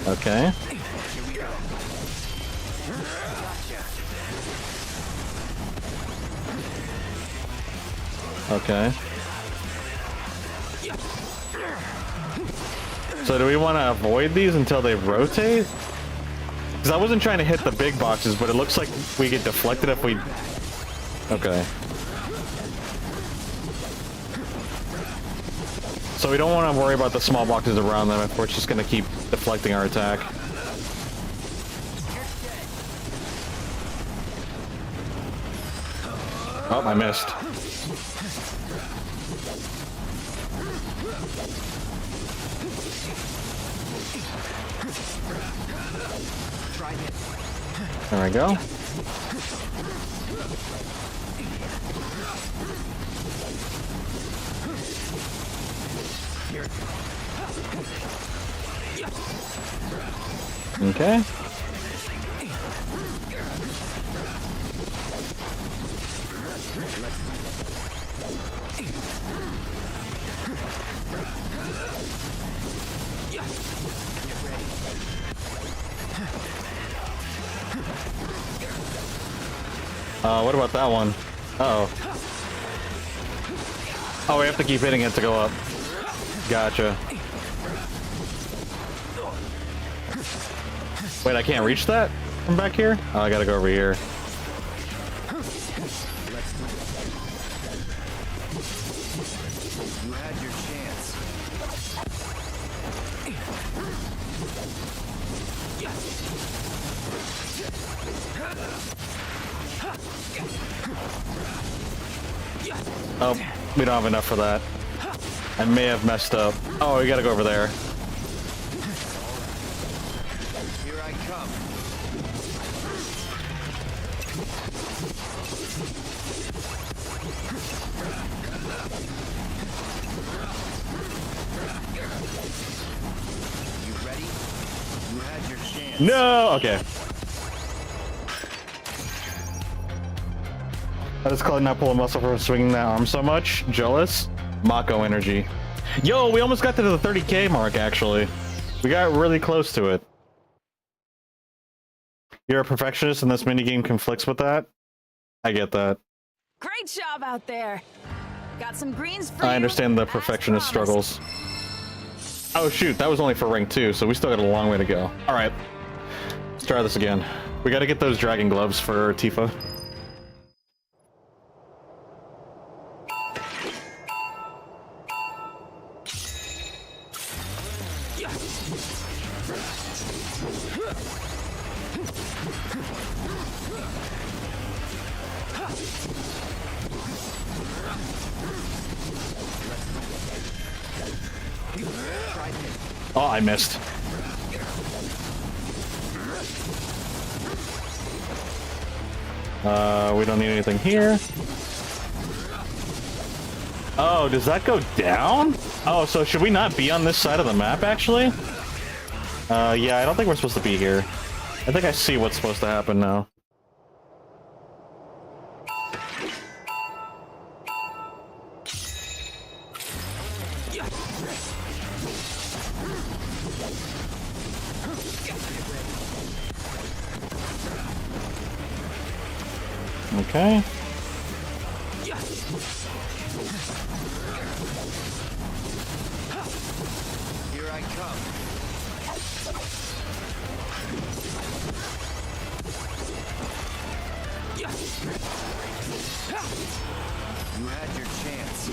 Okay. Okay. So do we want to avoid these until they rotate? Because I wasn't trying to hit the big boxes, but it looks like we get deflected if we... Okay. So we don't want to worry about the small boxes around them if we're just going to keep deflecting our attack. Oh, I missed. There we go. Okay. What about that one? Uh-oh. Oh, we have to keep hitting it to go up. Gotcha. Wait, I can't reach that from back here? Oh, I gotta go over here. You had your chance. Oh, we don't have enough for that. I may have messed up. Oh, we gotta go over there. Here I come. You ready? You had your chance. No! Okay. I just called not pull a muscle for swinging that arm so much. Jealous? Mako energy. Yo, we almost got to the 30k mark, actually. We got really close to it. You're a perfectionist and this minigame conflicts with that? I get that. Great job out there. Got some greens for I understand the perfectionist struggles. Oh shoot, that was only for rank 2, so we still got a long way to go. Alright. Let's try this again. We gotta get those dragon gloves for Tifa. Oh, I missed. We don't need anything here. Oh, does that go down? Oh, so should we not be on this side of the map, actually? Yeah, I don't think we're supposed to be here. I think I see what's supposed to happen now. Okay. Here I come. You had your chance.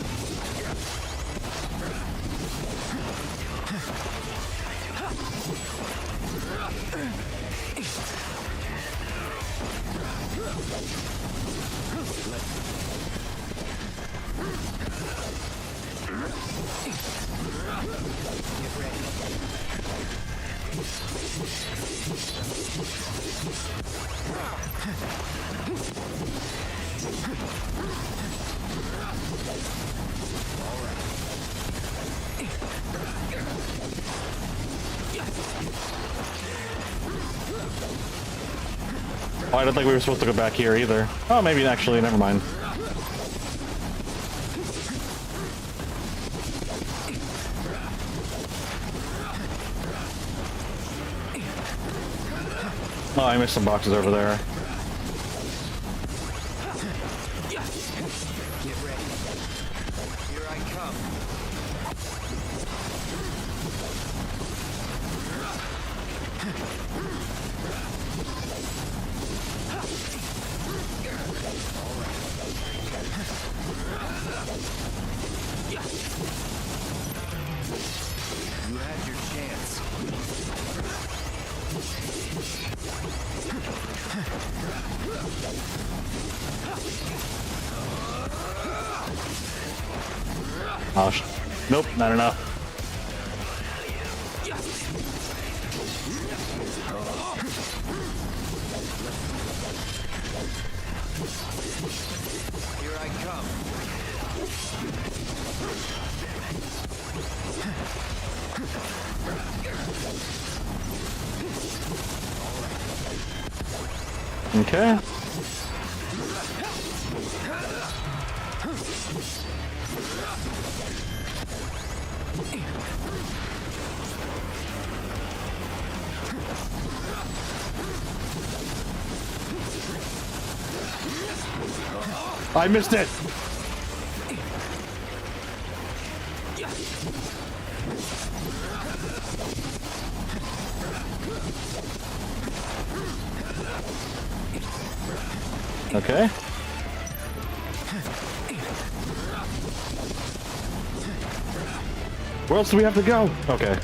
Oh, I don't think we were supposed to go back here either. Oh, maybe actually, never mind. Oh, I missed some boxes over there. Get ready. Here I come. You had your chance. Oh, nope, not enough. Here I come. Okay. I missed it. Okay. Where else do we have to go? Okay.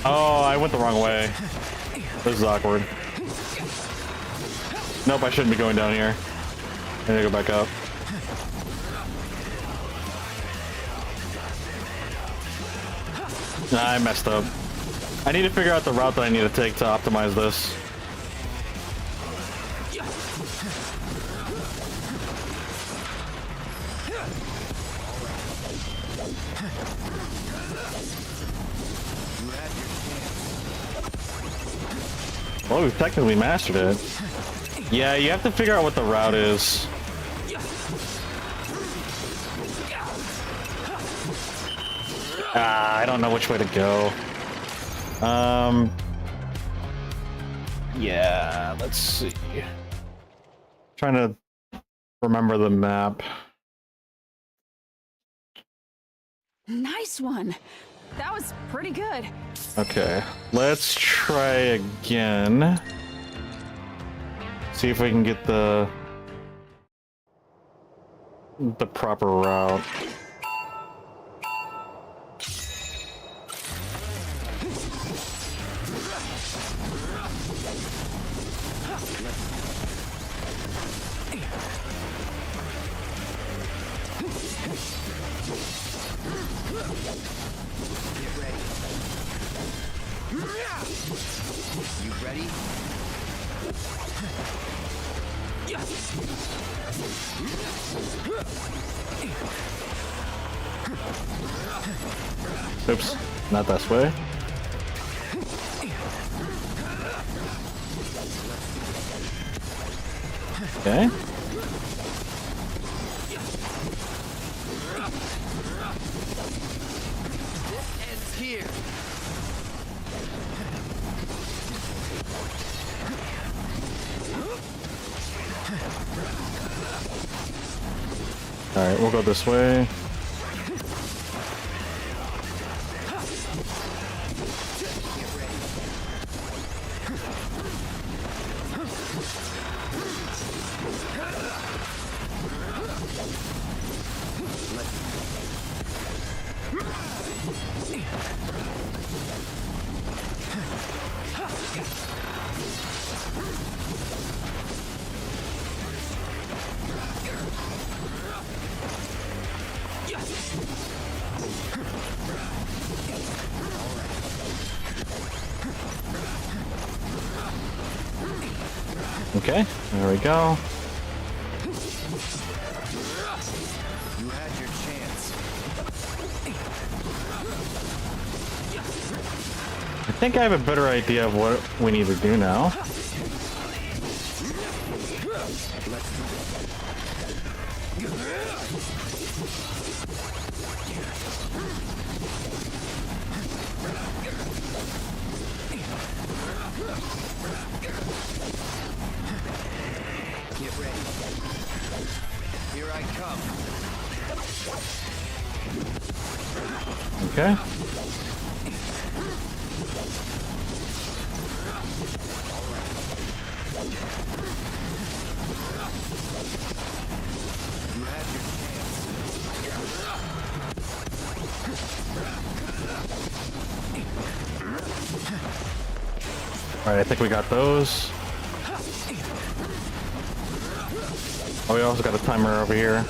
Oh, I went the wrong way. This is awkward. Nope, I shouldn't be going down here. I need to go back up. Nah, I messed up. I need to figure out the route that I need to take to optimize this. Well, we've technically mastered it. Yeah, you have to figure out what the route is. I don't know which way to go. Yeah, let's see. Trying to remember the map. Nice one. That was pretty good. Okay, let's try again. See if we can get the proper route. You ready? ready? Oops, not this way. Okay. Ends here. All right, we'll go this way. Okay, there we go. You had your chance. I think I have a better idea of what we need to do now. Get ready. Here I come. Okay. You had your chance. All right, I think we got those. Oh, we also got a timer over here.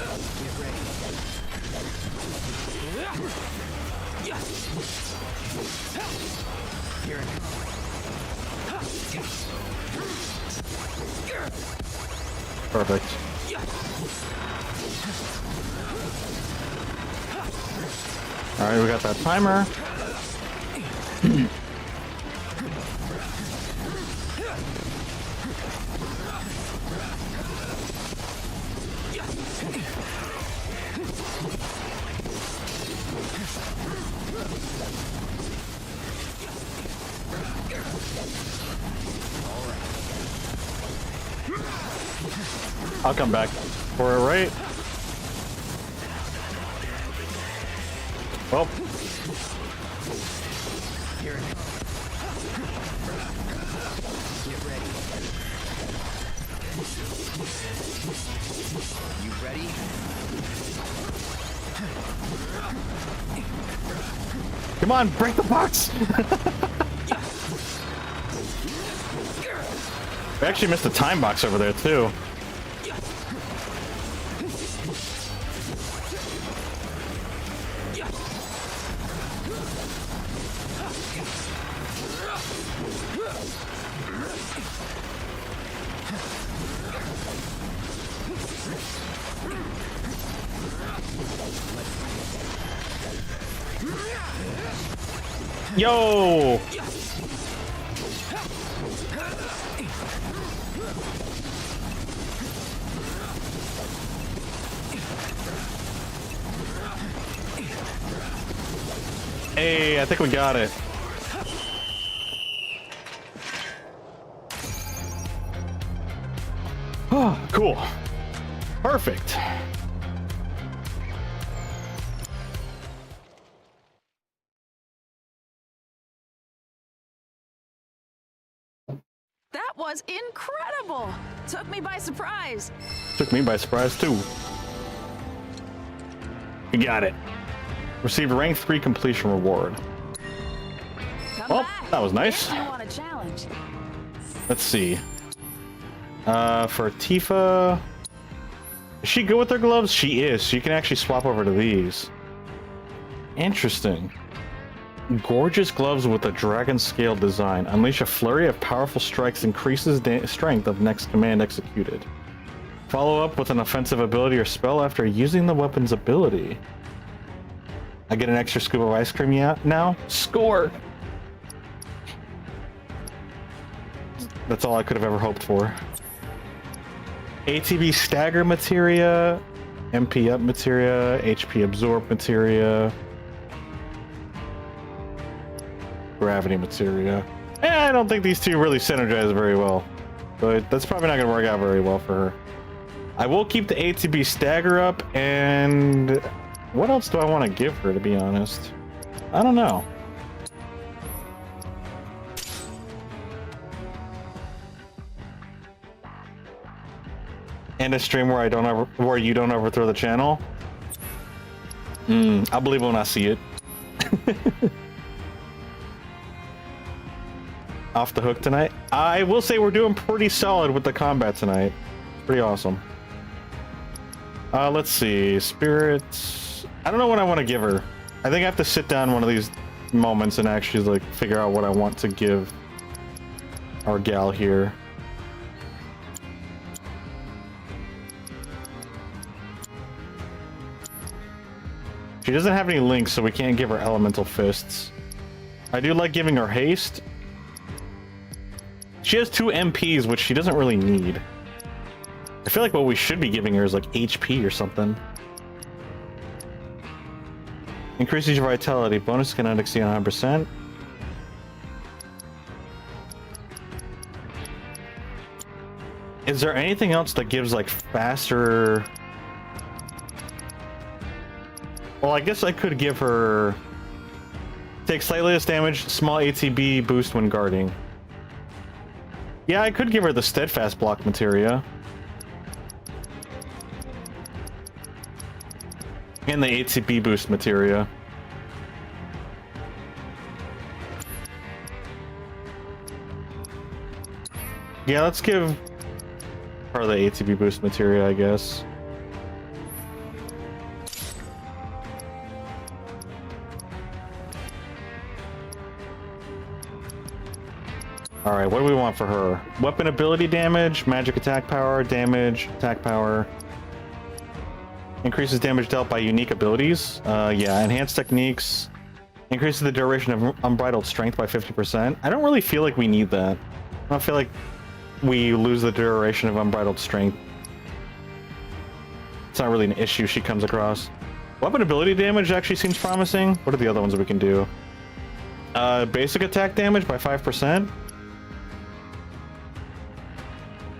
Perfect. All right, we got that timer. I'll come back for it, right? Well. Here it Get ready. You ready? Come on, break the box! We actually missed a time box over there, too. Yo! Hey, I think we got it. Oh, cool. Perfect. That was incredible! Took me by surprise. Took me by surprise, too. We got it. Received rank 3 completion reward. Well, that was nice. You want a challenge? Let's see. For Tifa, is she good with her gloves? She is. So you can actually swap over to these. Interesting. Gorgeous gloves with a dragon scale design. Unleash a flurry of powerful strikes, increases strength of next command executed. Follow up with an offensive ability or spell after using the weapon's ability. I get an extra scoop of ice cream now? Score! That's all I could have ever hoped for. ATB stagger materia, MP up materia, HP absorb materia, gravity materia. I don't think these two really synergize very well, but that's probably not going to work out very well for her. I will keep the ATB stagger up, and what else do I want to give her, to be honest? I don't know. And a stream where you don't overthrow the channel. I'll believe when I see it. Off the hook tonight. I will say we're doing pretty solid with the combat tonight. Pretty awesome. Let's see. Spirits. I don't know what I want to give her. I think I have to sit down one of these moments and actually like figure out what I want to give our gal here. She doesn't have any links, so we can't give her elemental fists. I do like giving her haste. She has 2 MPs, which she doesn't really need. I feel like what we should be giving her is like HP or something. Increases your vitality. Bonus cannot exceed 100%. Is there anything else that gives like faster... Well, I guess I could give her... Take slightly less damage, small ATB boost when guarding. Yeah, I could give her the steadfast block materia. And the ATB boost materia. Yeah, let's give her the ATB boost materia, I guess. Alright, what do we want for her? Weapon ability damage, magic attack power, damage, attack power. Increases damage dealt by unique abilities. Yeah, enhanced techniques. Increases the duration of unbridled strength by 50%. I don't really feel like we need that. I don't feel like we lose the duration of unbridled strength. It's not really an issue she comes across. Weapon ability damage actually seems promising. What are the other ones we can do? Basic attack damage by 5%.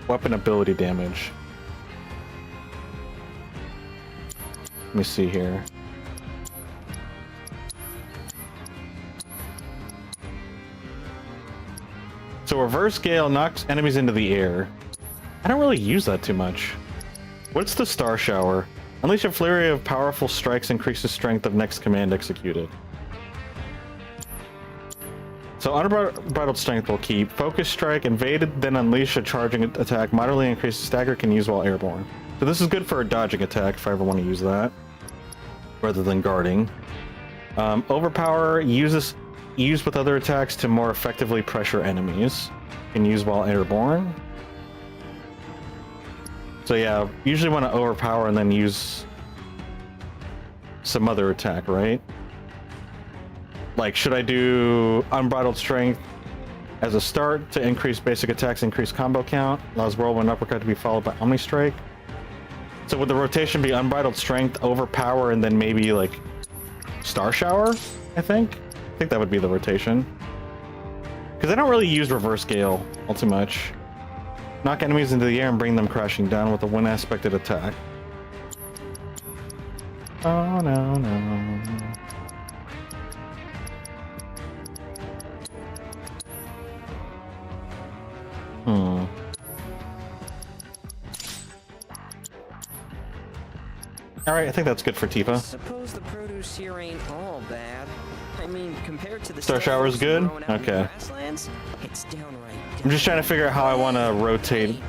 Weapon ability damage. Let me see here. So reverse gale knocks enemies into the air. I don't really use that too much. What's the star shower? Unleash a flurry of powerful strikes, increases strength of next command executed. So unbridled strength will keep. Focus strike, invaded, then unleash a charging attack. Moderately increased stagger can use while airborne. So this is good for a dodging attack if I ever want to use that, rather than guarding. Overpower used with other attacks to more effectively pressure enemies. Can use while airborne. So yeah, usually want to overpower and then use some other attack, right? Like, should I do Unbridled Strength as a start to increase basic attacks, increase combo count, allows Whirlwind Uppercut to be followed by Omni Strike? So would the rotation be Unbridled Strength, Overpower, and then maybe, like, Star Shower, I think? I think that would be the rotation. Because I don't really use Reverse Gale all too much. Knock enemies into the air and bring them crashing down with a wind-aspected attack. Oh, no, no. Alright, I think that's good for Tifa. Suppose the produce here ain't all bad. I mean, compared to the Star Shower is good? Okay. It's downright. I'm just trying to figure out how I want to rotate,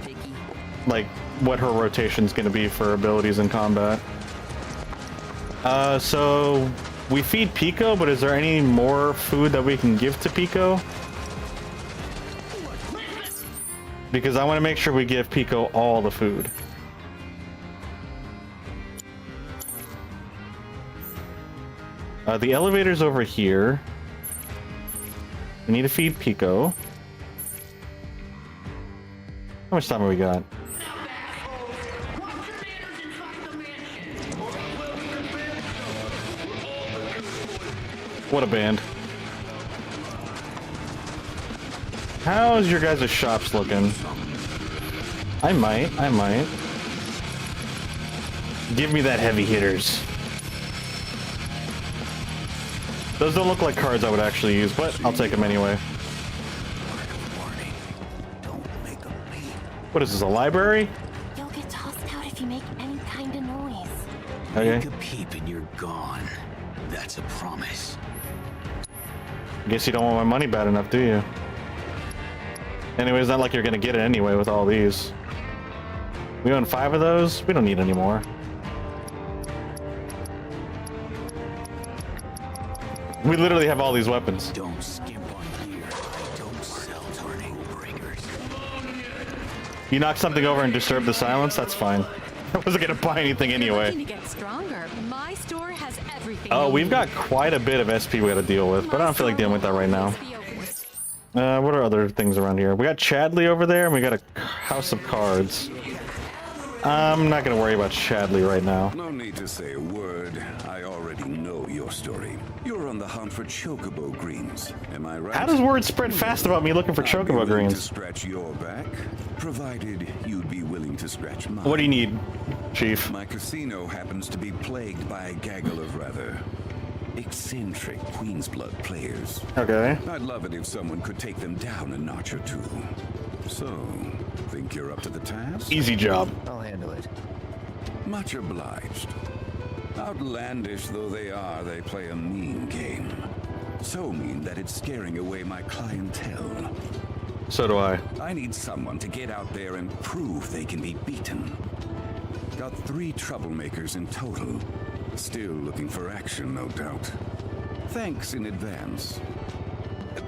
like, what her rotation's going to be for abilities in combat. So We feed Pico, but is there any more food that we can give to Pico? Because I want to make sure we give Pico all the food. The elevator's over here. We need to feed Pico. How much time have we got? What a band. How's your guys' shops looking? I might. Give me that heavy hitters. Those don't look like cards I would actually use, but I'll take them anyway. What is this, a library? You'll get tossed out if you make any kind of noise. Okay. Make a peep and you're gone. That's a promise. Guess you don't want my money bad enough, do you? Anyway, it's not like you're gonna get it anyway with all these. We own 5 of those. We don't need any more. We literally have all these weapons. Don't skimp on gear. I don't sell tornado breakers. You knock something over and disturb the silence, that's fine. I wasn't gonna buy anything anyway. To get stronger. My store has everything. Oh, we've got quite a bit of SP we gotta deal with, but I don't feel like dealing with that right now. What are other things around here? We got Chadley over there, and we got a House of Cards. I'm not gonna worry about Chadley right now. No need to say a word. I already know your story. You're on the hunt for chocobo greens. Am I right? How does word spread fast about me looking for chocobo To greens? scratch your back, provided you'd be willing to scratch mine. What do you need, Chief? My casino happens to be plagued by a gaggle of rather eccentric Queen's Blood players. Okay. I'd love it if someone could take them down a notch or two. So, think you're up to the task? Easy job. I'll handle it. Much obliged. Outlandish though they are, they play a mean game. So mean that it's scaring away my clientele. So do I. I need someone to get out there and prove they can be beaten. Got 3 troublemakers in total. Still looking for action, no doubt. Thanks in advance.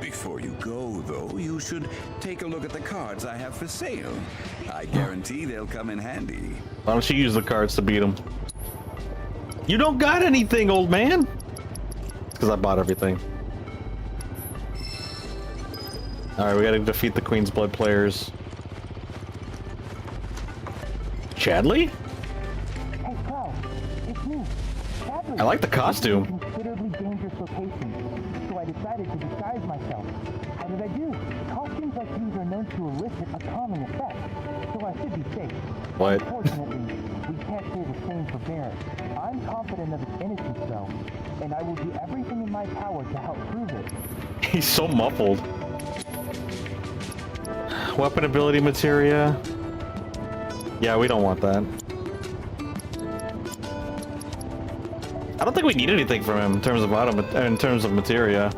Before you go, though, you should take a look at the cards I have for sale. I guarantee they'll come in handy. Why don't you use the cards to beat him? You don't got anything, old man! It's because I bought everything. Alright, we gotta defeat the Queen's Blood players. Chadley? Hey, Cloud, it's me, Chadley. I like the costume. Considerably dangerous location, so I decided to disguise myself. How did I do? Costumes like these are known to elicit a calming effect, so I should be safe. What? Unfortunately, we can't say the same for Barrett. I'm confident of its innocence, though, and I will do everything in my power to help prove it. He's so muffled. Weapon ability materia. Yeah, we don't want that. I don't think we need anything from him in terms of materia.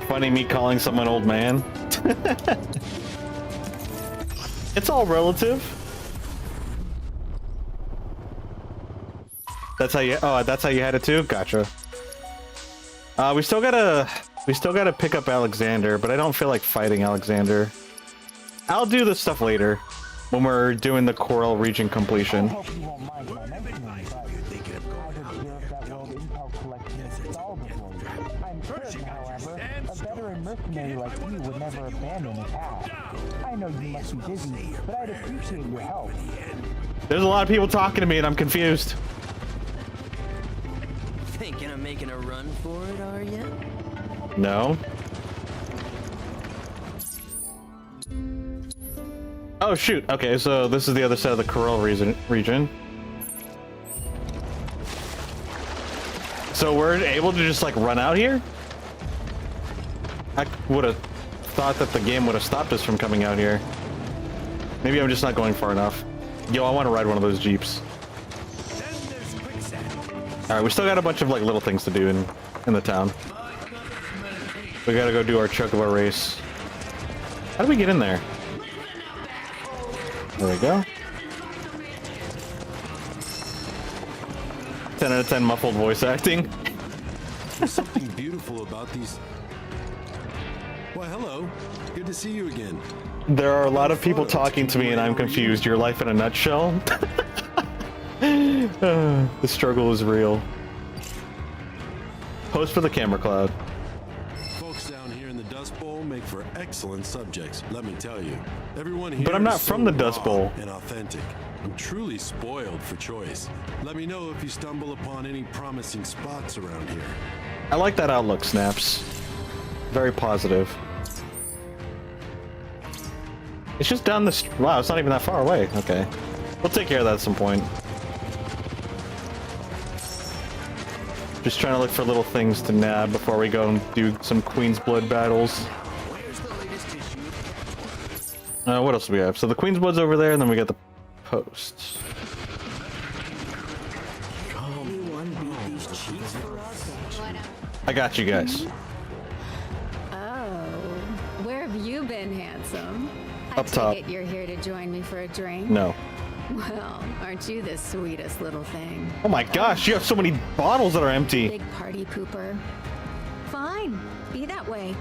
Funny me calling someone old man. It's all relative. That's how you. Oh, that's how you had it too. Gotcha. We still gotta pick up Alexander, but I don't feel like fighting Alexander. I'll do this stuff later when we're doing the Coral region completion. Mercenary like you would never abandon a task. I know you must be busy, but I'd appreciate your help. There's a lot of people talking to me and I'm confused. Thinking of making a run for it, are you? No. Oh shoot, okay, so this is the other side of the Coral region. So we're able to just like run out here? I would have thought that the game would have stopped us from coming out here. Maybe I'm just not going far enough. Yo, I want to ride one of those Jeeps. Alright, we still got a bunch of like little things to do in the town. We gotta go do our chocobo race. How do we get in there? There we go. 10 out of 10 muffled voice acting. There's something beautiful about these. Why, hello. Good to see you again. There are a lot of people talking to me and I'm confused. Your life in a nutshell? The struggle is real. Post for the camera cloud. Folks down here in the Dust Bowl make for excellent subjects, let me tell you. Everyone here But I'm not is from so the Dust raw Bowl. and authentic. I'm truly spoiled for choice. Let me know if you stumble upon any promising spots around here. I like that outlook, Snaps. Very positive. It's just down the wow, it's not even that far away. Okay. We'll take care of that at some point. Just trying to look for little things to nab before we go and do some Queen's Blood battles. What else do we have? So the Queen's Blood's over there, and then we got the posts. I got you guys. Oh, where have you been, handsome? Up top. Take it you're here to join me for a drink? No. Well, aren't you the sweetest little thing? Oh my gosh, you have so many bottles that are empty. Big party pooper. Fine, be that way.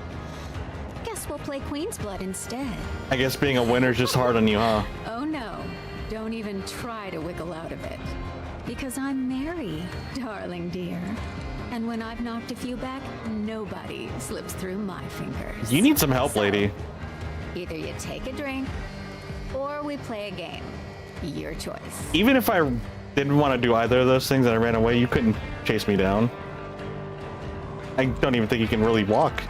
Guess we'll play Queen's Blood instead. I guess being a winner's just hard on you, huh? Oh no, don't even try to wiggle out of it. Because I'm Mary, darling dear. And when I've knocked a few back, nobody slips through my fingers. You need some help, lady. Either you take a drink, or we play a game. Your choice. Even if I didn't want to do either of those things and I ran away, you couldn't chase me down. I don't even think you can really walk.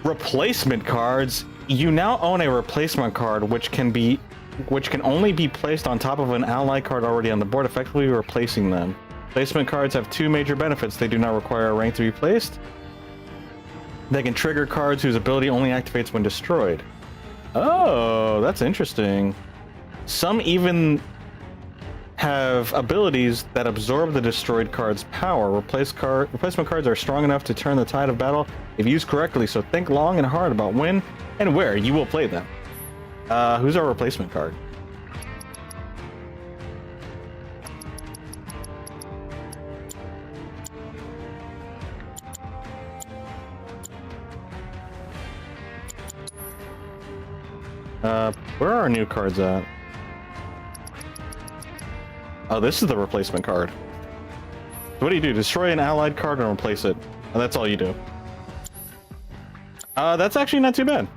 Replacement cards. You now own a replacement card which can only be placed on top of an ally card already on the board, effectively replacing them. Replacement cards have two major benefits. They do not require a rank to be placed. They can trigger cards whose ability only activates when destroyed. Oh, that's interesting. Some even have abilities that absorb the destroyed card's power. Replacement cards are strong enough to turn the tide of battle if used correctly, so think long and hard about when and where you will play them. Who's our replacement card? Where are our new cards at? Oh, this is the replacement card. So what do? Destroy an allied card and replace it. And that's all you do. That's actually not too bad.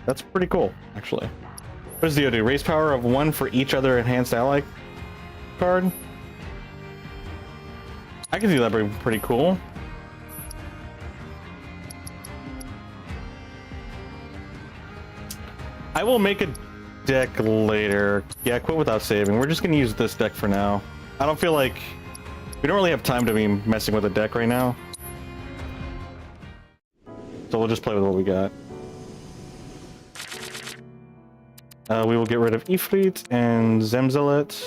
That's pretty cool, actually. What does Dio do? Raise power of 1 for each other enhanced ally card? I can see that being pretty cool. I will make a deck later. Yeah, quit without saving. We're just gonna use this deck for now. I don't feel like we don't really have time to be messing with a deck right now. So we'll just play with what we got. We will get rid of Ifrit and Zemzelet.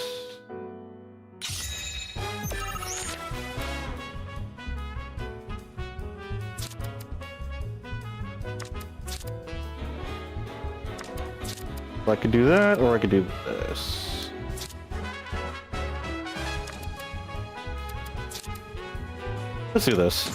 I could do that, or I could do this. Let's do this.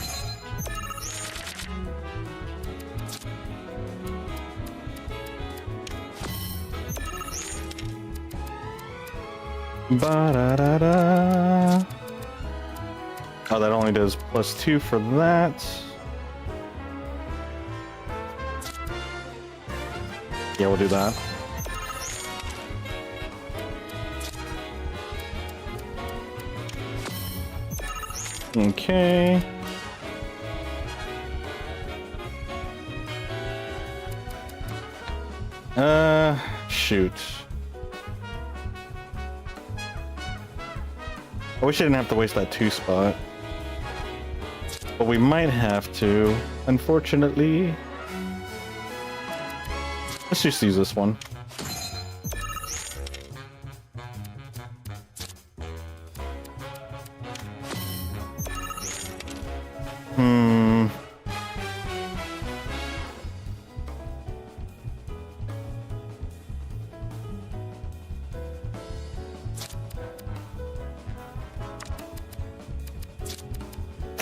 Ba-da-da-da. Oh, that only does +2 for that. Yeah, we'll do that. Okay. Shoot. I wish I didn't have to waste that 2 spot. But we might have to, unfortunately. Let's just use this one.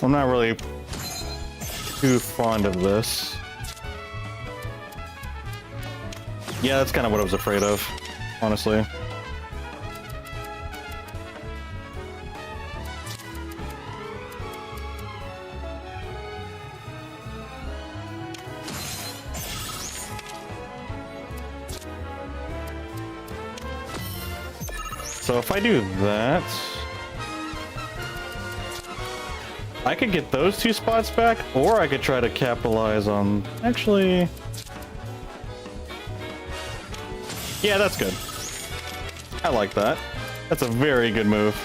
I'm not really too fond of this. Yeah, that's kind of what I was afraid of, honestly. So if I do that, I could get those 2 spots back, or I could try to capitalize on... Actually... Yeah, that's good. I like that. That's a very good move.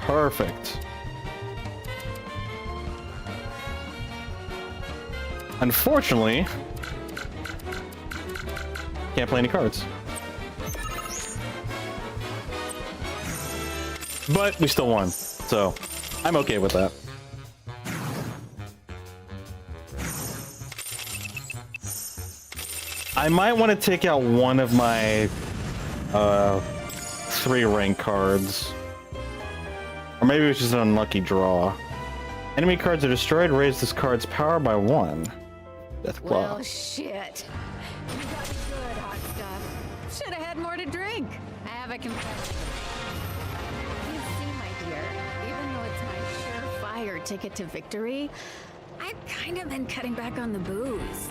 Perfect. Unfortunately, can't play any cards. But we still won, so I'm okay with that. I might want to take out one of my 3 rank cards. Or maybe it's just an unlucky draw. Enemy cards are destroyed, raise this card's power by 1. Death Claw. Well, shit. You got me good, hot stuff. Should have had more to drink. I have a confession. You see, my dear, even though it's my surefire ticket to victory, I've kind of been cutting back on the booze.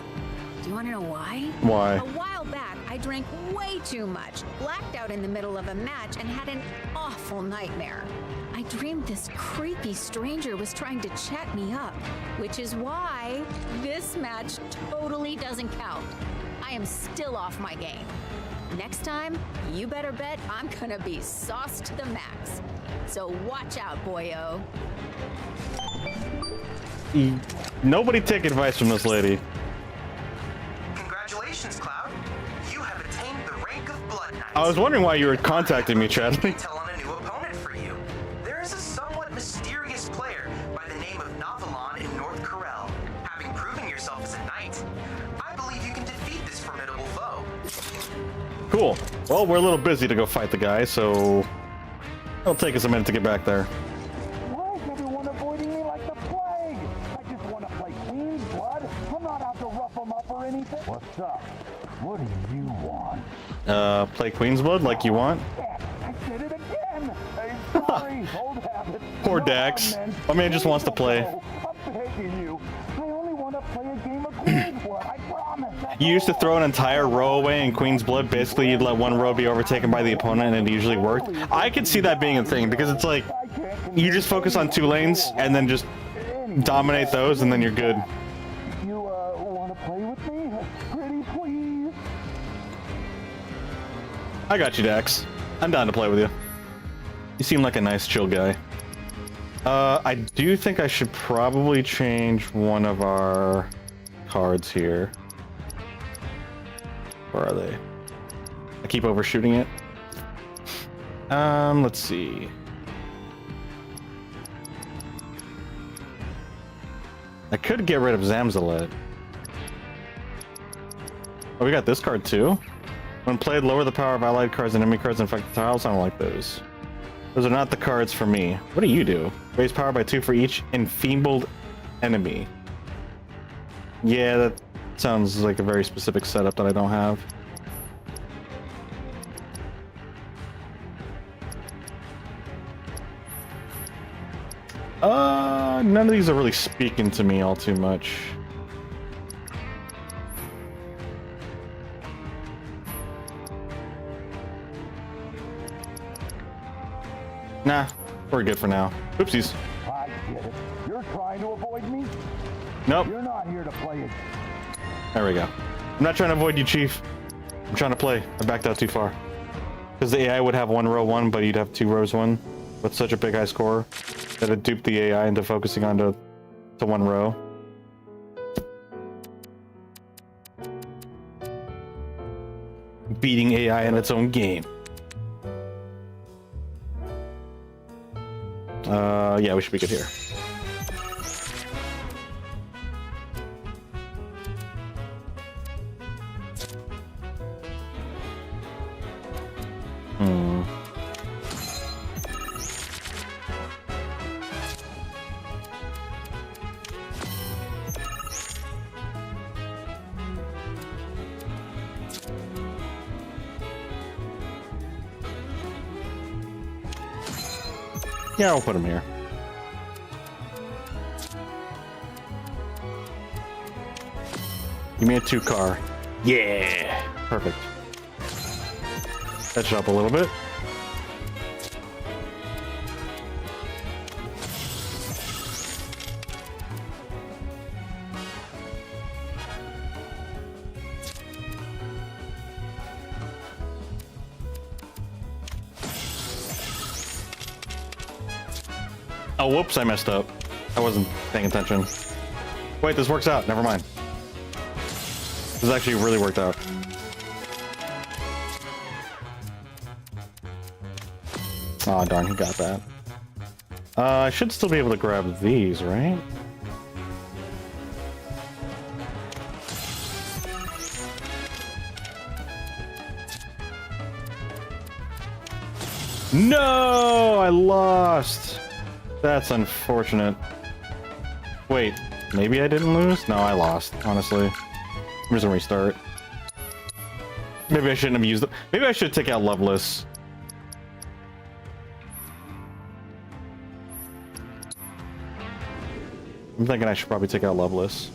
Do you want to know why? Why? A while back, I drank way too much, blacked out in the middle of a match, and had an awful nightmare. I dreamed this creepy stranger was trying to chat me up, which is why this match totally doesn't count. I am still off my game. Next time, you better bet I'm gonna be sauced to the max. So watch out, boyo. Nobody take advice from this lady. Congratulations, Cloud. You have attained the rank of Blood Knight. I was wondering why you were contacting me, Chadley. Tell on a new opponent for you. There is a somewhat mysterious player by the name of Navalon in North Corel. Having proven yourself as a knight, I believe you can defeat this formidable foe. Cool. Well, we're a little busy to go fight the guy, so it'll take us a minute to get back there. Why is everyone avoiding me like the plague? I just want to play Queen's Blood. I'm not out to rough them up or anything. What's up? What do you want? Play Queen's Blood like you want? I did it again. I'm sorry. Old habit. Poor Dax. My man just wants to play. I'm begging you. I only want to play a game of Queen's Blood. I promise. You used to throw an entire row away in Queen's Blood. Basically, you'd let one row be overtaken by the opponent, and it usually worked. I could see that being a thing, because it's like, you just focus on 2 lanes, and then just dominate those, and then you're good. You, want to play with me? Pretty please? I got you, Dax. I'm down to play with you. You seem like a nice, chill guy. I do think I should probably change one of our cards here. Where are they? I keep overshooting it. Let's see. I could get rid of Zamzalet. Oh, we got this card too? When played, lower the power of allied cards and enemy cards and infect the tiles. I don't like those. Those are not the cards for me. What do you do? Raise power by 2 for each enfeebled enemy. Yeah, that sounds like a very specific setup that I don't have. None of these are really speaking to me all too much. Nah, we're good for now. Oopsies. I get it. You're trying to avoid me? Nope. You're not here to play it. There we go. I'm not trying to avoid you, Chief. I'm trying to play. I backed out too far. Because the AI would have 1 row 1, but you'd have 2 rows 1. With such a big high score that it duped the AI into focusing onto 1 row. Beating AI in its own game. Yeah, we should be good here. Yeah, I'll put him here. Give me a 2-car. Yeah! Perfect. Catch it up a little bit. Oh, whoops, I messed up. I wasn't paying attention. Wait, this works out. Never mind. This actually really worked out. Aw, darn, he got that. I should still be able to grab these, right? No, I lost. That's unfortunate. Wait, maybe I didn't lose? No, I lost, honestly. I'm just gonna restart. Maybe I shouldn't have used it. Maybe I should take out Loveless. I'm thinking I should probably take out Loveless.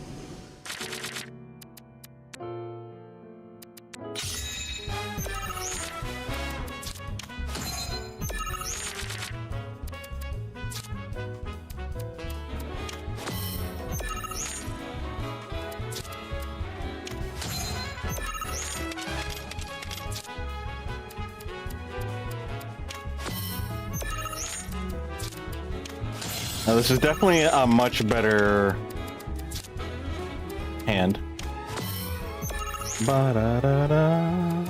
Now, this is definitely a much better hand. Ba-da-da-da.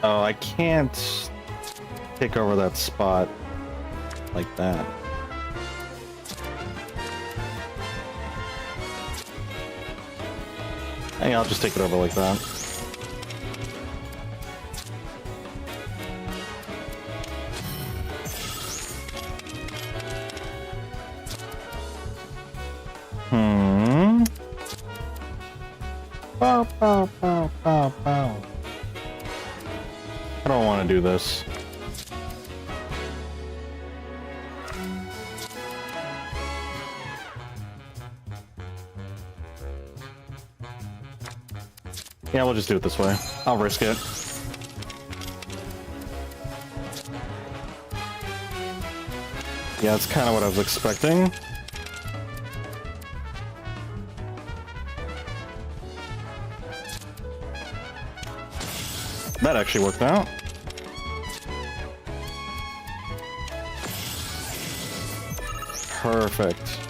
Oh, I can't take over that spot like that. Hey, I'll just take it over like that. Bow, bow, bow, bow, bow. I don't want to do this. Yeah, we'll just do it this way. I'll risk it. Yeah, that's kind of what I was expecting. That actually worked out. Perfect.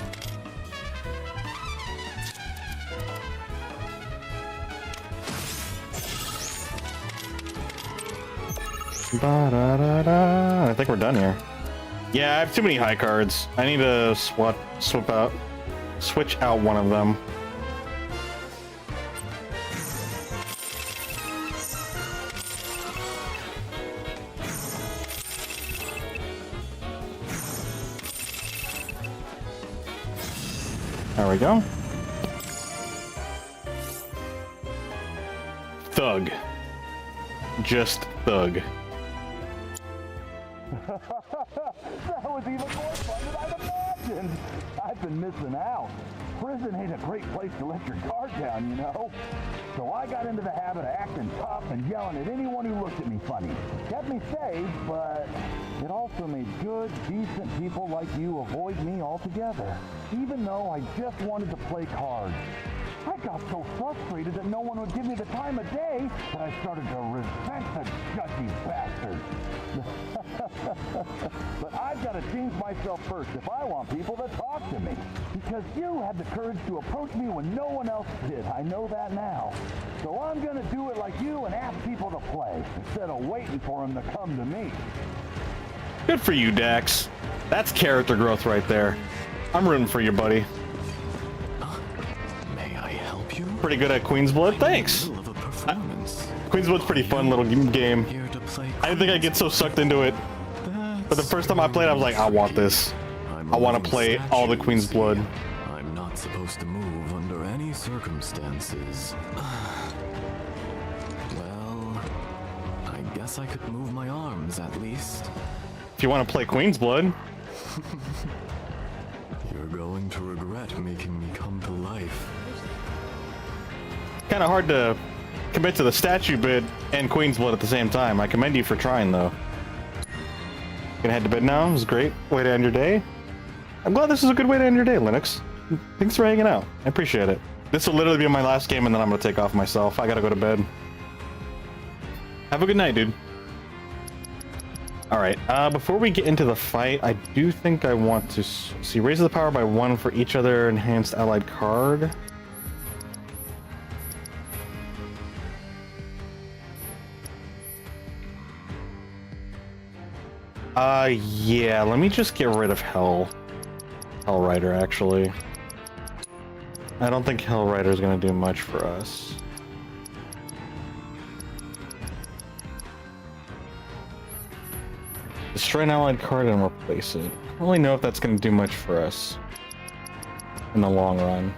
Ba-da-da-da. I think we're done here. Yeah, I have too many high cards. I need to switch out one of them. There we go. Thug. Just thug. That was even more fun than I'd imagined. I've been missing out. Prison ain't a great place to let your guard down, you know? So I got into the habit of acting tough and yelling at anyone who looked at me funny. Kept me safe, but it also made good, decent people like you avoid me altogether. Even though I just wanted to play cards. I got so frustrated that no one would give me the time of day that I started to resent the judgy bastards. But I've got to change myself first if I want people to talk to me. Because you had the courage to approach me when no one else did. I know that now. So I'm going to do it like you and ask people to play instead of waiting for them to come to me. Good for you, Dax. That's character growth right there. I'm rooting for you, buddy. Pretty good at Queen's Blood, thanks. Queen's Blood's pretty fun little game. I didn't think I'd get so sucked into it. But the first time I played, I was like, I want this. I want to play all the Queen's Blood. I'm not supposed to move under any circumstances. Well, I guess I could move my arms at least. if you want to play Queen's Blood. You're going to regret making me come to life. Kind of hard to commit to the statue bid and Queen's Blood at the same time. I commend you for trying, though. Gonna head to bed now. It was a great way to end your day. I'm glad this is a good way to end your day, Linux. Thanks for hanging out. I appreciate it. This will literally be my last game, and then I'm gonna take off myself. I gotta go to bed. Have a good night, dude. Alright, before we get into the fight, I do think I want to see raise the power by 1 for each other enhanced allied card. Yeah, let me just get rid of Hellrider, actually. I don't think Hellrider is gonna do much for us. Destroy an allied card and replace it. I don't really know if that's going to do much for us in the long run.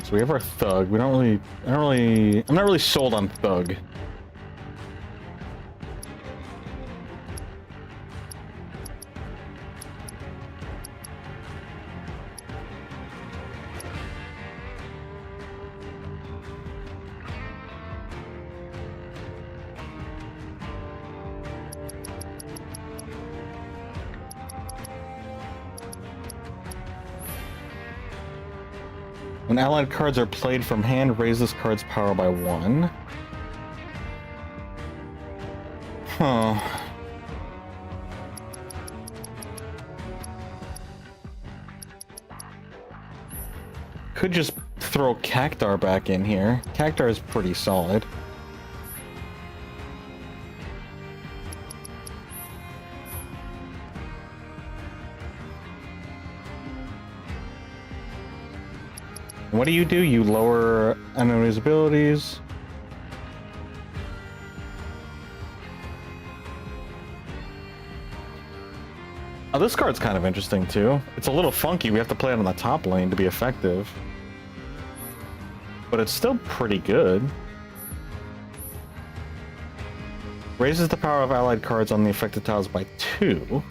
So we have our Thug. I'm not really sold on Thug. When allied cards are played from hand, raise this card's power by 1. Huh. Could just throw Cactar back in here. Cactar is pretty solid. What do? You lower enemies' abilities. Oh, this card's kind of interesting too. It's a little funky. We have to play it on the top lane to be effective. But it's still pretty good. Raises the power of allied cards on the affected tiles by 2.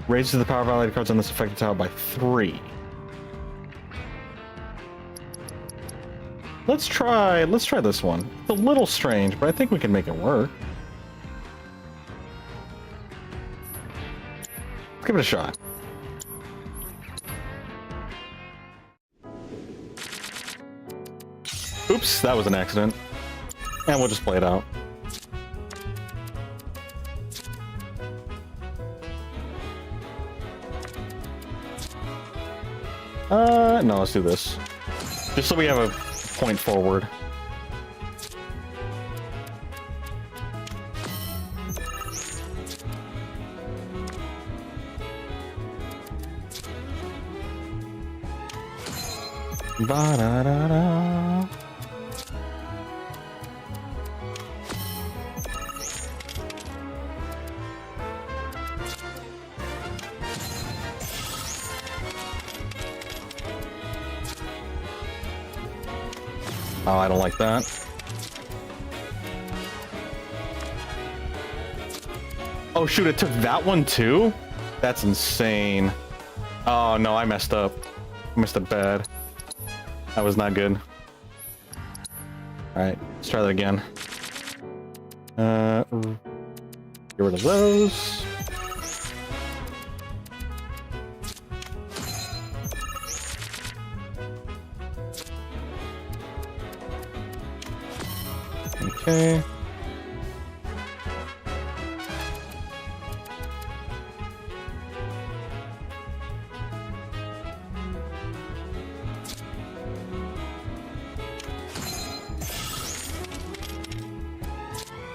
Raises the power of allied cards on this affected tile by 3. Let's try this one. It's a little strange, but I think we can make it work. Let's give it a shot. Oops, that was an accident. And we'll just play it out. No, let's do this. Just so we have a point forward. Ba-da-da-da. Oh, I don't like that. Oh shoot, it took that one too? That's insane. Oh no, I messed up. I messed up bad. That was not good. Alright, let's try that again. Get rid of those. Okay.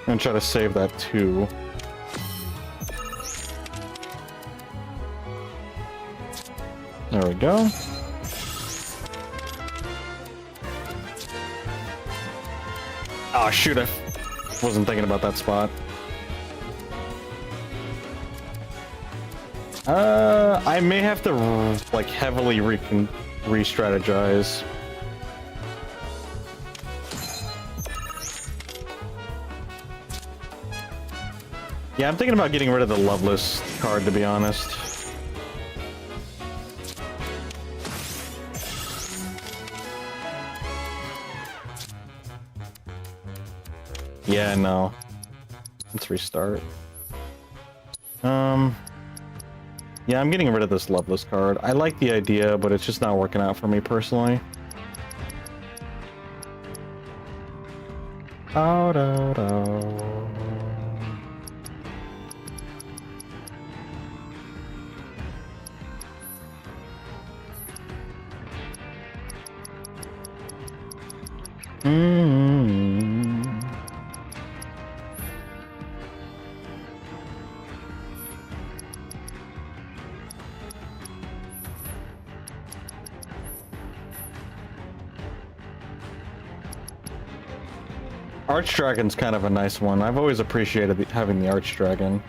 And try to save that too. There we go. Oh shoot, I wasn't thinking about that spot. I may have to like heavily re-strategize. Yeah, I'm thinking about getting rid of the Loveless card, to be honest. Yeah, no. Let's restart. Yeah, I'm getting rid of this Loveless card. I like the idea, but it's just not working out for me personally. Oh, no, no. Archdragon's kind of a nice one. I've always appreciated having the Archdragon.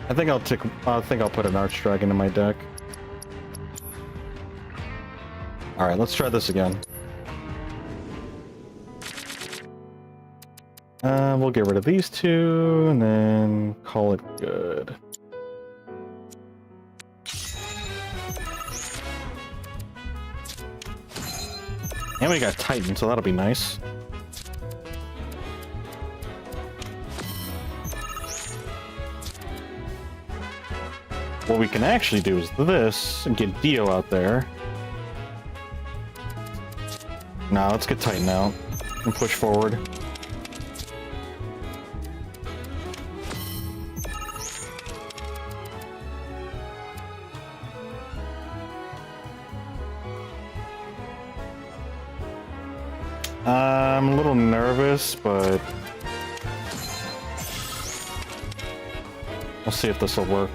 I think I'll put an Archdragon in my deck. All right, let's try this again. We'll get rid of these two and then call it good. And we got Titan, so that'll be nice. What we can actually do is this and get Dio out there. Now let's get Titan out and push forward. I'm a little nervous, but we'll see if this will work.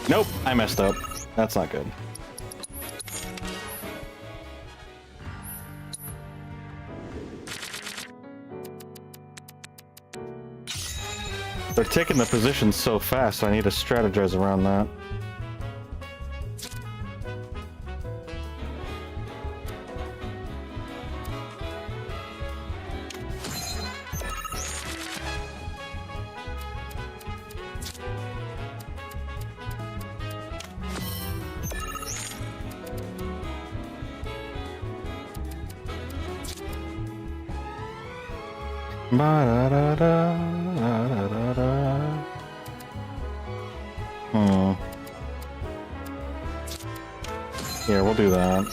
Nope, I messed up. That's not good. They're taking the position so fast, I need to strategize around that. Yeah, we'll do that.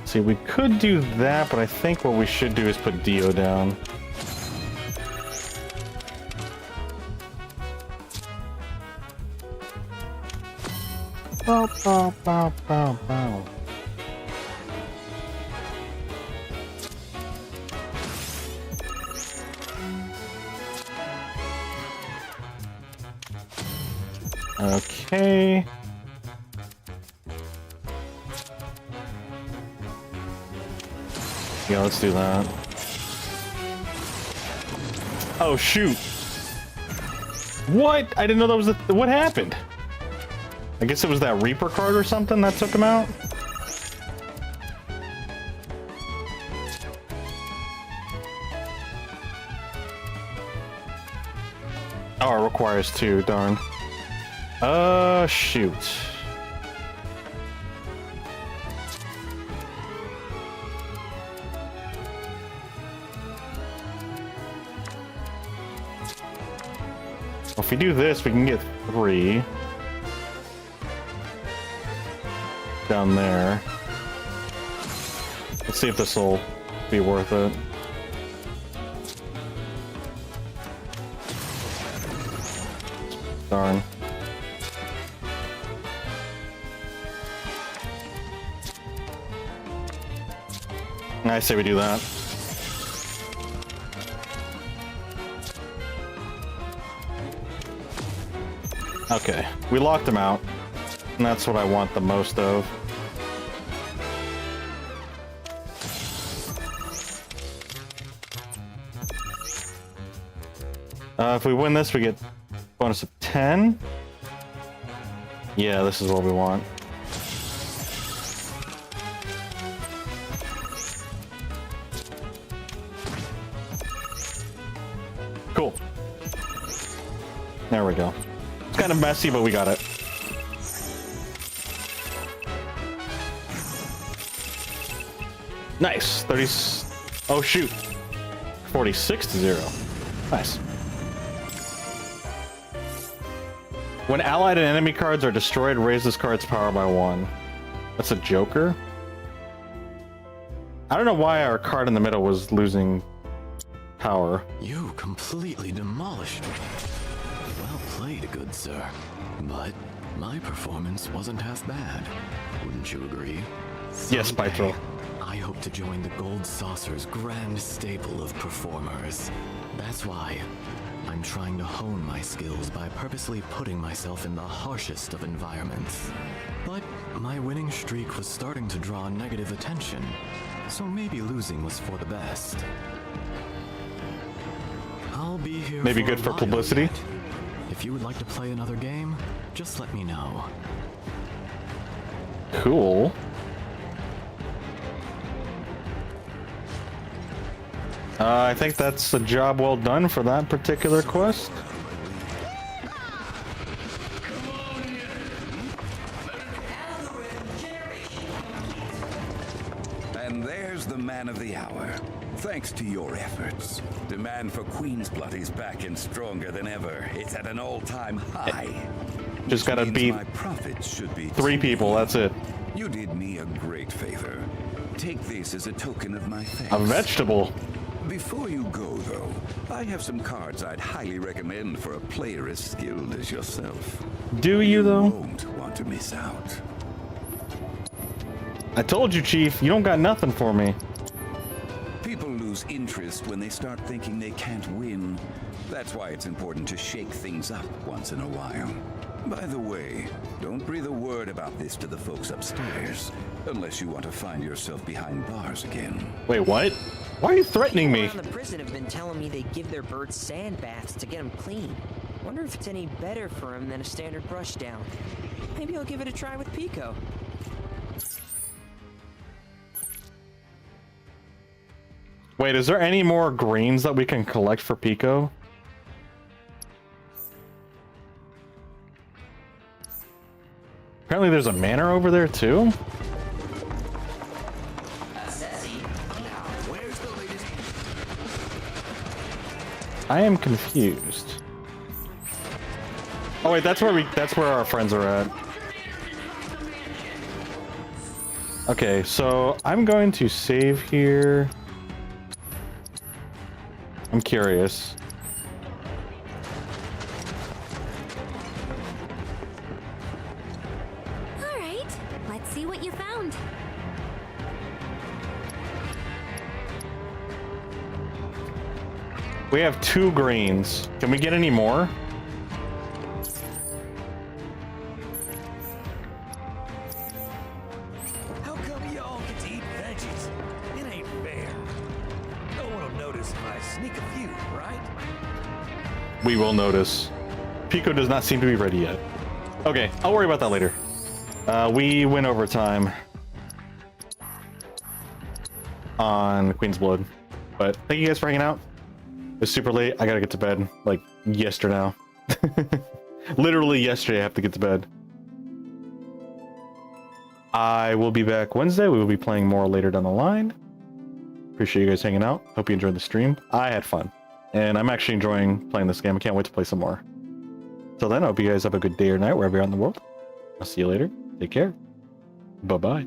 See, we could do that, but I think what we should do is put Dio down. Bow, bow, bow, bow, bow. Okay. Yeah, let's do that. Oh, shoot. What? I didn't know that was what happened? I guess it was that Reaper card or something that took him out? Oh, it requires two, darn. Shoot. Well, if we do this, we can get 3. Down there. Let's see if this will be worth it. Darn. I say we do that. Okay, we locked him out. And that's what I want the most of. If we win this, we get bonus of 10. Yeah, this is what we want. There we go. It's kind of messy, but we got it. Nice. 30. Oh shoot. 46-0. Nice. When allied and enemy cards are destroyed, raise this card's power by 1. That's a Joker. I don't know why our card in the middle was losing power. You completely demolished me. Well played, good sir. But my performance wasn't half bad. Wouldn't you agree? Yes, Spiteful. I hope to join the Gold Saucer's grand stable of performers. That's why I'm trying to hone my skills by purposely putting myself in the harshest of environments. But my winning streak was starting to draw negative attention, so maybe losing was for the best. I'll be here. Maybe good for publicity. Yet. If you would like to play another game, just let me know. Cool. I think that's a job well done for that particular quest. And there's the man of the hour. Thanks to your efforts, demand for Queen's Blood is back and stronger than ever. It's at an all-time high. Just gotta beat my profits should be 3 people, that's it. You did me a great favor. Take this as a token of my thanks. A vegetable. Before you go, though, I have some cards I'd highly recommend for a player as skilled as yourself. Do you, though? Won't want to miss out. I told you, Chief, you don't got nothing for me. People lose interest when they start thinking they can't win. That's why it's important to shake things up once in a while. By the way, don't breathe a word about this to the folks upstairs, unless you want to find yourself behind bars again. Wait, what? Why are you threatening me? People around the prison have been telling me they give their birds sand baths to get them clean. Wonder if it's any better for them than a standard brush down. Maybe I'll give it a try with Pico. Wait, is there any more greens that we can collect for Pico? Apparently there's a manor over there too? I am confused. Oh wait, that's where our friends are at. Okay, so I'm going to save here. I'm curious. All right, let's see what you found. We have 2 greens. Can we get any more? How come y'all get to eat veggies? It ain't fair. No one will notice if I sneak a few, right? We will notice. Pico does not seem to be ready yet. Okay, I'll worry about that later. We win overtime on Queen's Blood. But thank you guys for hanging out. It's super late. I gotta get to bed. Like, yesterday now. Literally yesterday I have to get to bed. I will be back Wednesday. We will be playing more later down the line. Appreciate you guys hanging out. Hope you enjoyed the stream. I had fun. And I'm actually enjoying playing this game. I can't wait to play some more. Till then, I hope you guys have a good day or night wherever you're out in the world. I'll see you later. Take care. Bye-bye.